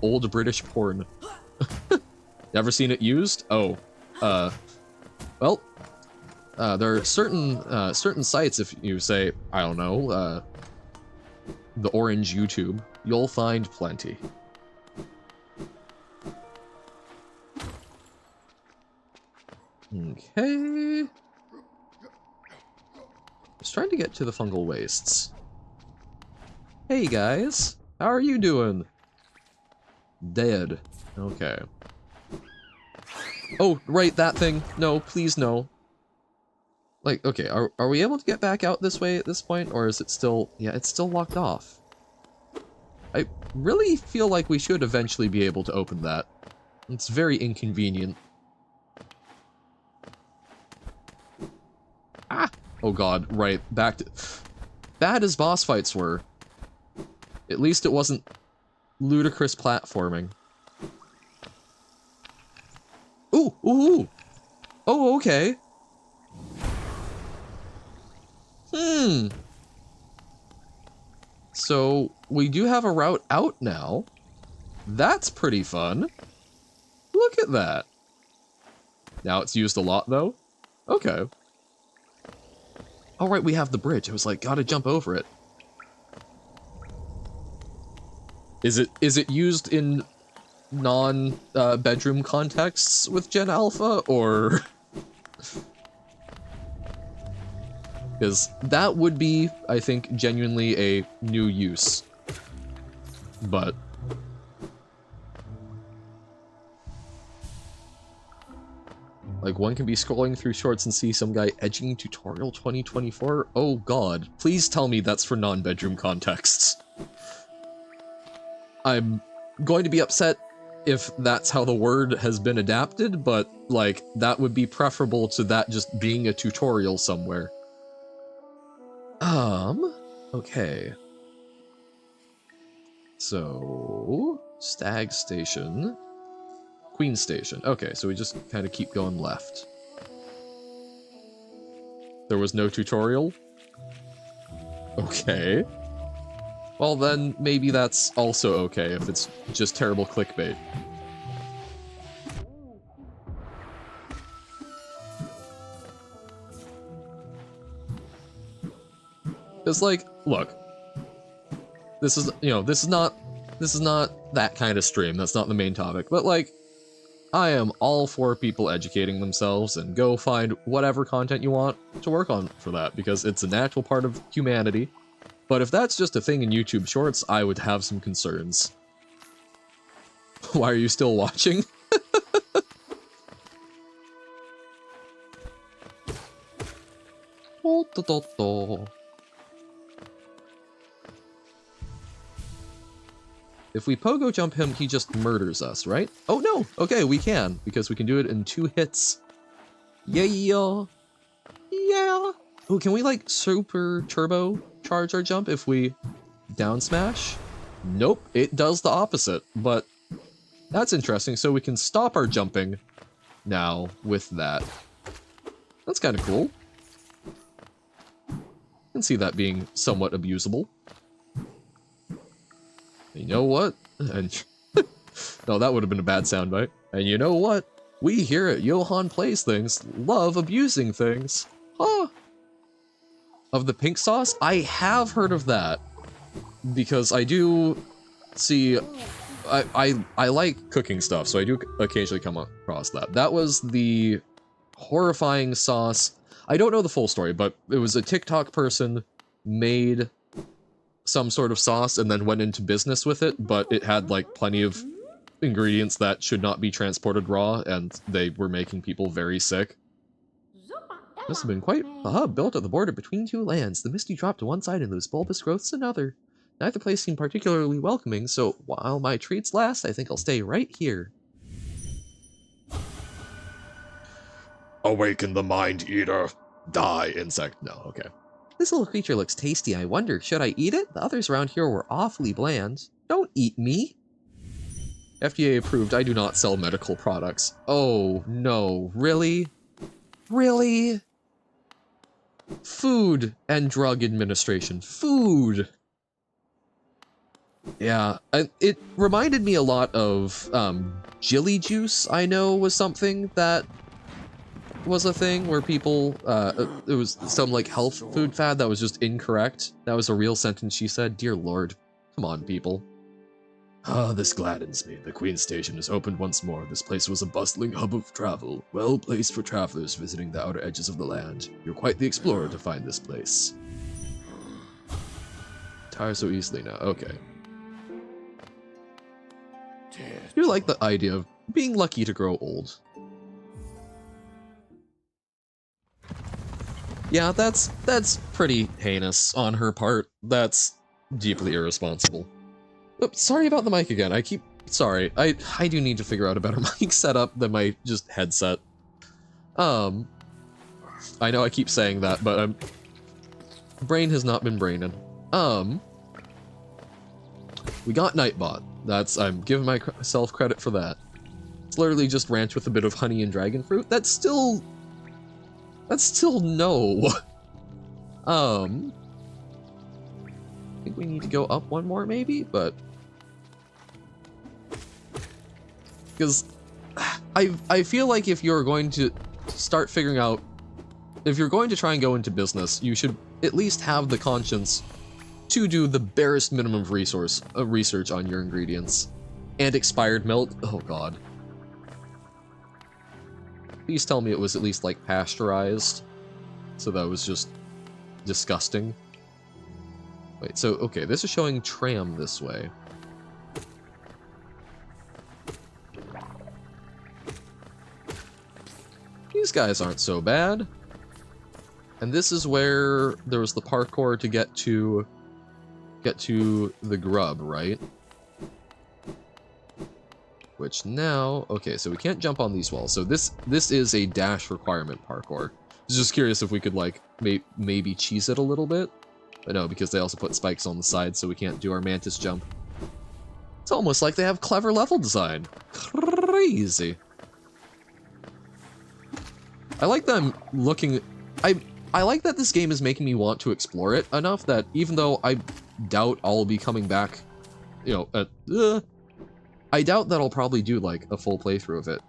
Speaker 1: old British porn. Never seen it used? Oh. Well, there are certain sites, if you say, I don't know, the orange YouTube, you'll find plenty. Okay. Just trying to get to the fungal wastes. Hey guys, how are you doing? Dead. Okay. Oh, right, that thing. No, please no. Like, okay, are we able to get back out this way at this point, or is it still... Yeah, it's still locked off. I really feel like we should eventually be able to open that. It's very inconvenient. Ah! Oh god, right, back to... Bad as boss fights were. At least it wasn't ludicrous platforming. Ooh, ooh, ooh. Oh, okay. So, we do have a route out now. That's pretty fun. Look at that. Now it's used a lot, though. Okay. All right, we have the bridge. I was like, gotta jump over it. Is it used in non-bedroom contexts with Gen Alpha, or... Because that would be, I think, genuinely a new use. But... like, one can be scrolling through shorts and see some guy edging tutorial 2024? Oh god. Please tell me that's for non-bedroom contexts. I'm going to be upset if that's how the word has been adapted, but, like, that would be preferable to that just being a tutorial somewhere. Okay. So... Stag Station... Queen Station. Okay, so we just kind of keep going left. There was no tutorial? Okay. Well then, maybe that's also okay if it's just terrible clickbait. It's like, look. This is, you know, this is not that kind of stream, that's not the main topic, but like, I am all for people educating themselves, and go find whatever content you want to work on for that, because it's a natural part of humanity. But if that's just a thing in YouTube Shorts, I would have some concerns. Why are you still watching? If we pogo jump him, he just murders us, right? Oh no! Okay, we can, because we can do it in 2 hits. Yeah! Yeah! Oh, can we like super turbo charge our jump if we down smash? Nope, it does the opposite, but that's interesting. So we can stop our jumping now with that. That's kind of cool. I can see that being somewhat abusable. You know what? And no, that would have been a bad soundbite. And you know what? We here at Johan Plays Things love abusing things. Huh? Of the pink sauce? I have heard of that. Because I do see... I like cooking stuff, so I do occasionally come across that. That was the horrifying sauce. I don't know the full story, but it was a TikTok person made some sort of sauce and then went into business with it, but it had like plenty of ingredients that should not be transported raw, and they were making people very sick. This has been quite a hub built at the border between 2 lands. The misty drop to one side and those bulbous growths another. Neither place seemed particularly welcoming, so while my treats last, I think I'll stay right here. Awaken the Mind Eater. Die, insect. No, okay. This little creature looks tasty. I wonder, should I eat it? The others around here were awfully bland. Don't eat me. FDA approved. I do not sell medical products. Oh, no. Really? Really? Food and Drug Administration. Food! Yeah, it reminded me a lot of, Jilly Juice, I know, was something that was a thing where people, it was some, like, health food fad that was just incorrect. That was a real sentence she said. Dear Lord. Come on, people. Ah, this gladdens me. The Queen Station is opened once more. This place was a bustling hub of travel, well placed for travelers visiting the outer edges of the land. You're quite the explorer to find this place. Tire so easily now. Okay. You like the idea of being lucky to grow old. Yeah, that's pretty heinous on her part. That's deeply irresponsible. Oops, sorry about the mic again. Sorry. I do need to figure out a better mic setup than my just headset. I know I keep saying that, but brain has not been braining. We got Nightbot. I'm giving myself credit for that. It's literally just ranch with a bit of honey and dragon fruit. That's still no. I think we need to go up one more maybe, but because I feel like if you're going to start figuring out if you're going to try and go into business, you should at least have the conscience to do the barest minimum of research on your ingredients. And expired milk, oh god. Please tell me it was at least like pasteurized, so that was just disgusting. Wait, so okay, this is showing tram this way. These guys aren't so bad. And this is where there was the parkour to get to the grub, right? Which now, okay, so we can't jump on these walls. So this is a dash requirement parkour. I was just curious if we could like maybe cheese it a little bit. But no, because they also put spikes on the side, so we can't do our mantis jump. It's almost like they have clever level design. Crazy. I like them looking... I like that this game is making me want to explore it enough that even though I doubt I'll be coming back, you know, I doubt that I'll probably do like a full playthrough of it,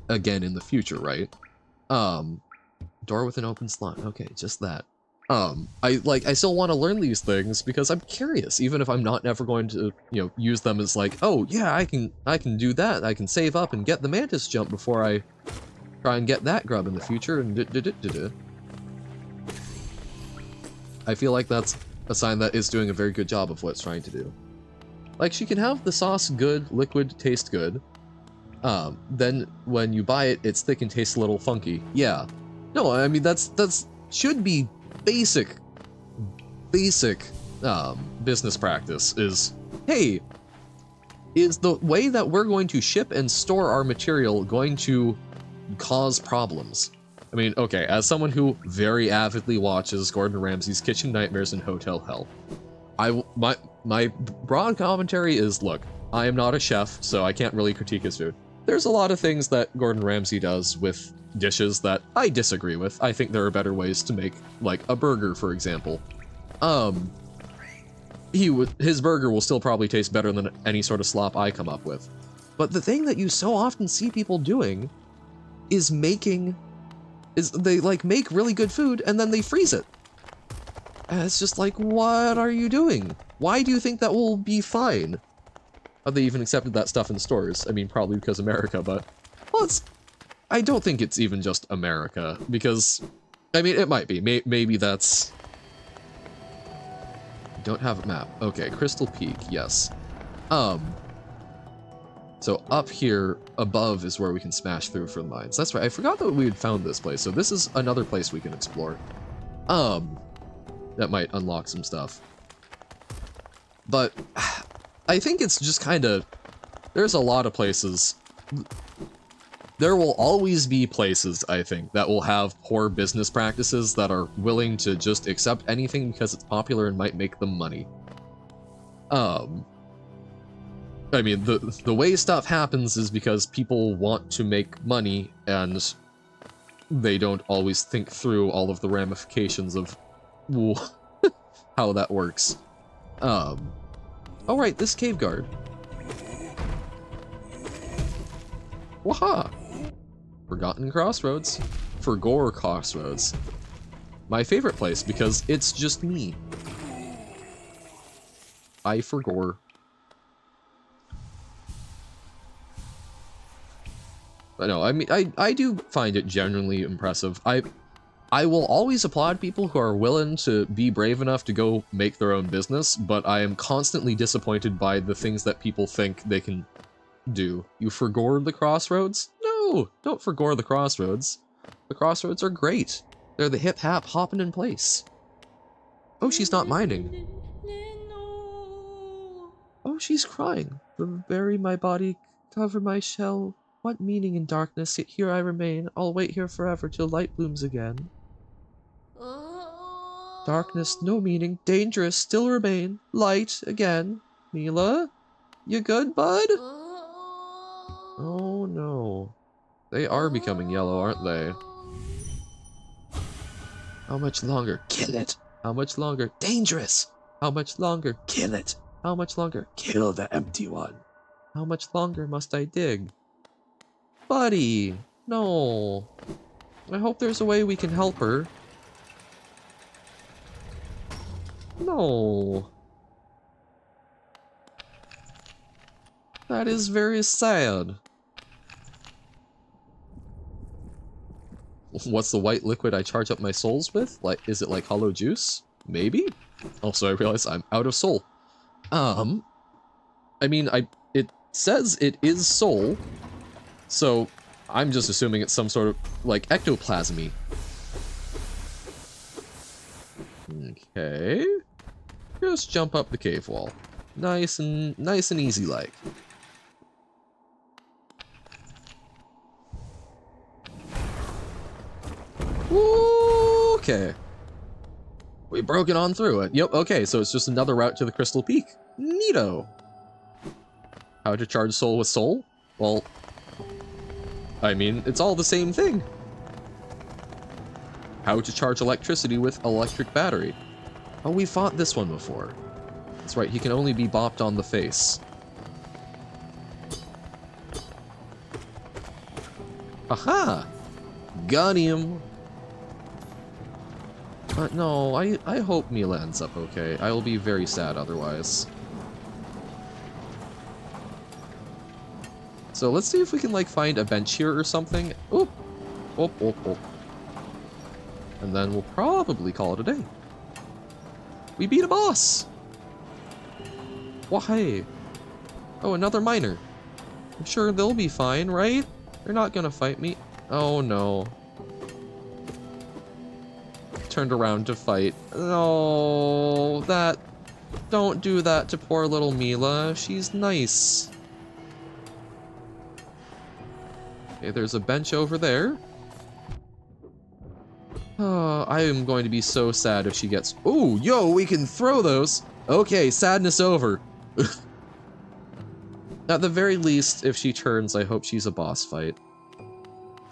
Speaker 1: again in the future, right? Door with an open slot. Okay, just that. I still want to learn these things because I'm curious, even if I'm not ever going to, you know, use them as like, oh yeah, I can do that. I can save up and get the mantis jump before I try and get that grub in the future, and I feel like that's a sign that it's doing a very good job of what it's trying to do. Like, she can have the sauce good, liquid, taste good. Then when you buy it, it's thick and tastes a little funky. Yeah. No, I mean, that's should be basic business practice is, hey, is the way that we're going to ship and store our material going to cause problems? I mean, okay, as someone who very avidly watches Gordon Ramsay's Kitchen Nightmares and Hotel Hell, my broad commentary is, look, I am not a chef, so I can't really critique his food. There's a lot of things that Gordon Ramsay does with dishes that I disagree with. I think there are better ways to make, like, a burger, for example. His burger will still probably taste better than any sort of slop I come up with. But the thing that you so often see people doing is they like make really good food and then they freeze it. And it's just like, what are you doing? Why do you think that will be fine? Have they even accepted that stuff in stores? I mean, probably because America, but well, I don't think it's even just America, because I mean, it might be. Maybe that's... Don't have a map. Okay, Crystal Peak, yes. So up here above is where we can smash through for the mines. That's right, I forgot that we had found this place, so this is another place we can explore. That might unlock some stuff. But I think it's just kind of... There's a lot of places... There will always be places, I think, that will have poor business practices that are willing to just accept anything because it's popular and might make them money. I mean, the way stuff happens is because people want to make money, and they don't always think through all of the ramifications of how that works. Oh right, this cave guard. Waha! Forgotten Crossroads. Forgore Crossroads. My favorite place because it's just me. I forgore. But no, I mean, I do find it genuinely impressive. I will always applaud people who are willing to be brave enough to go make their own business, but I am constantly disappointed by the things that people think they can do. You forgore the Crossroads? No, don't forgore the Crossroads. The Crossroads are great. They're the hip-hap hopping in place. Oh, she's not mining. Oh, she's crying. Bury my body, cover my shell. What meaning in darkness, yet here I remain. I'll wait here forever till light blooms again. Darkness, no meaning, dangerous, still remain. Light, again. Mila? You good, bud? Oh no. They are becoming yellow, aren't they? How much longer? Kill it! How much longer? Dangerous! How much longer? Kill it! How much longer? Kill the empty one! How much longer must I dig? Buddy! No! I hope there's a way we can help her. No. That is very sad. What's the white liquid I charge up my souls with? Like, is it like hollow juice? Maybe? Also, I realize I'm out of soul. I mean, it says it is soul, so I'm just assuming it's some sort of, like, ectoplasmy. Okay. Just jump up the cave wall. Nice and easy like. Okay. We broke it on through it. Yep, okay, so it's just another route to the Crystal Peak. Neato. How to charge soul with soul? Well, I mean, it's all the same thing. How to charge electricity with electric battery. Oh, we fought this one before. That's right, he can only be bopped on the face. Aha! Got him! No, I hope Mila ends up okay. I will be very sad otherwise. So let's see if we can, like, find a bench here or something. Oop! Oop, oop, oop. And then we'll probably call it a day. We beat a boss! Why? Oh, another miner. I'm sure they'll be fine, right? They're not gonna fight me. Oh no. Turned around to fight. No, that... Don't do that to poor little Mila. She's nice. Okay, there's a bench over there. Oh, I am going to be so sad if she gets... Ooh, yo, we can throw those! Okay, sadness over. At the very least, if she turns, I hope she's a boss fight.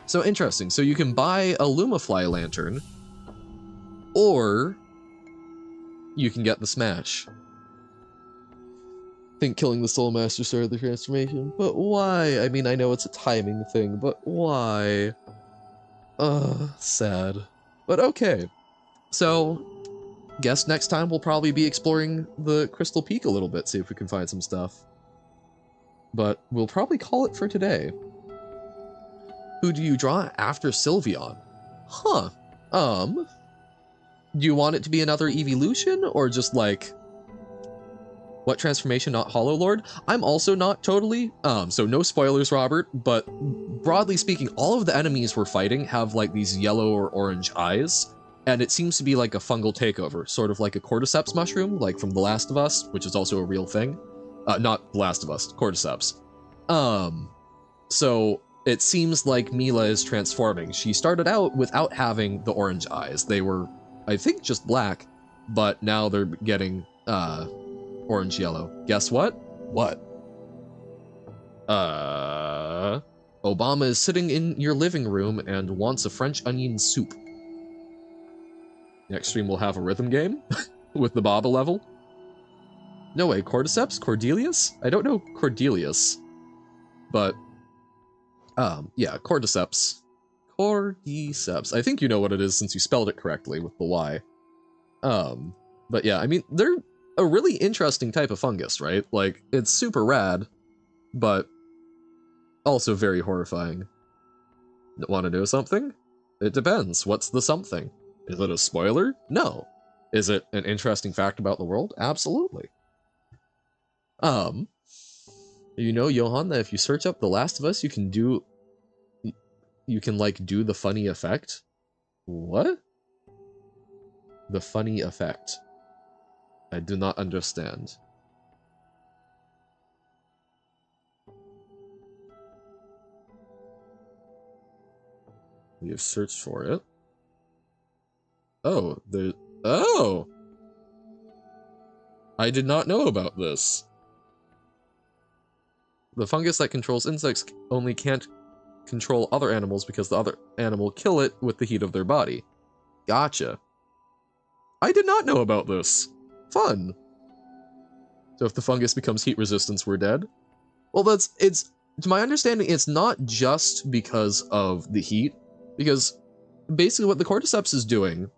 Speaker 1: So interesting. So you can buy a Lumafly lantern, or you can get the Smash. I think killing the Soul Master started the transformation, but why? I mean, I know it's a timing thing, but why? Ugh, sad. But okay. So, guess next time we'll probably be exploring the Crystal Peak a little bit, see if we can find some stuff. But we'll probably call it for today. Who do you draw after Sylveon? Huh. Do you want it to be another evolution, or just like... What transformation, not Hollow Lord? I'm also not totally, so no spoilers, Robert, but broadly speaking, all of the enemies we're fighting have like these yellow or orange eyes, and it seems to be like a fungal takeover, sort of like a cordyceps mushroom, like from The Last of Us, which is also a real thing. Not The Last of Us, cordyceps. So it seems like Mila is transforming. She started out without having the orange eyes. They were, I think, just black, but now they're getting, orange-yellow. Guess what? What? Obama is sitting in your living room and wants a French onion soup. Next stream we'll have a rhythm game with the Baba level. No way, Cordyceps? Cordelius? I don't know Cordelius, but yeah, Cordyceps. Cordyceps. I think you know what it is since you spelled it correctly with the Y. But yeah, I mean, they're a really interesting type of fungus, right? Like, it's super rad, but also very horrifying. Want to know something? It depends. What's the something? Is it a spoiler? No. Is it an interesting fact about the world? Absolutely. You know, Johan, that if you search up The Last of Us, you can, like, do the funny effect? What? The funny effect. I do not understand. We have searched for it. Oh, oh! I did not know about this. The fungus that controls insects only can't control other animals because the other animal kill it with the heat of their body. Gotcha. I did not know about this. Fun. So if the fungus becomes heat resistant, we're dead? Well, to my understanding, it's not just because of the heat, because basically what the cordyceps is doing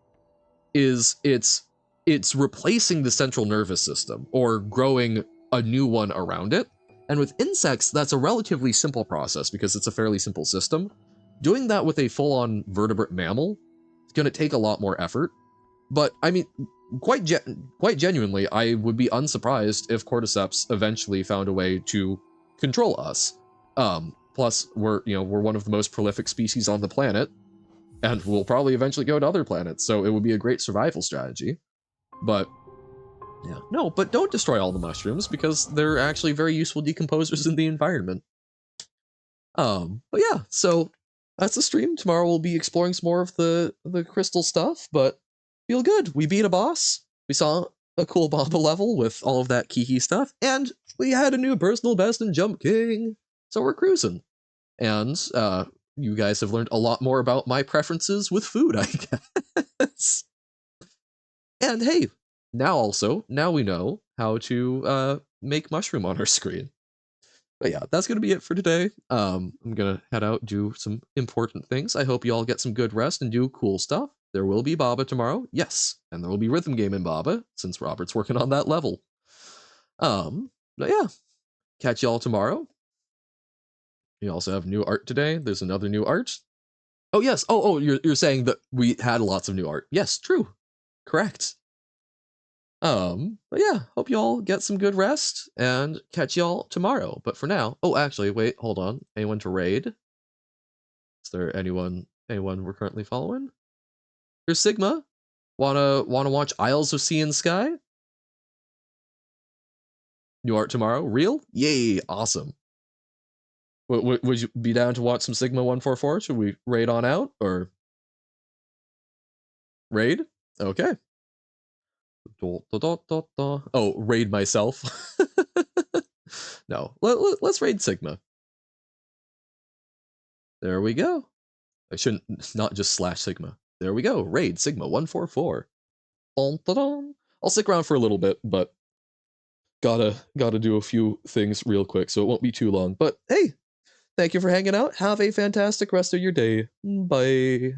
Speaker 1: is it's replacing the central nervous system or growing a new one around it. And with insects, that's a relatively simple process because it's a fairly simple system. Doing that with a full-on vertebrate mammal is going to take a lot more effort. But I mean, quite genuinely, I would be unsurprised if cordyceps eventually found a way to control us. Plus, we're one of the most prolific species on the planet, and we'll probably eventually go to other planets, so it would be a great survival strategy. But yeah, no, but don't destroy all the mushrooms because they're actually very useful decomposers in the environment. But yeah, so that's the stream. Tomorrow we'll be exploring some more of the crystal stuff, but feel good. We beat a boss. We saw a cool Baba level with all of that Kiki stuff, and we had a new personal best in Jump King. So we're cruising. And you guys have learned a lot more about my preferences with food, I guess. And hey, now we know how to make mushroom on our screen. But yeah, that's gonna be it for today. I'm gonna head out, do some important things. I hope you all get some good rest and do cool stuff. There will be Baba tomorrow, yes, and there will be Rhythm Game in Baba since Robert's working on that level. But yeah, catch y'all tomorrow. We also have new art today. There's another new art. Oh yes. Oh, you're saying that we had lots of new art. Yes, true. Correct. But yeah, hope y'all get some good rest and catch y'all tomorrow. But for now, oh, actually, wait, hold on. Anyone to raid? Is there anyone we're currently following? Here's Sigma. Wanna watch Isles of Sea and Sky? New art tomorrow? Real? Yay! Awesome. Would you be down to watch some Sigma 144? Should we raid on out or raid? Okay. Oh, raid myself. No, let's raid Sigma. There we go. I shouldn't not just slash Sigma. There we go. Raid Sigma 144. I'll stick around for a little bit, but gotta do a few things real quick, so it won't be too long. But hey, thank you for hanging out. Have a fantastic rest of your day. Bye.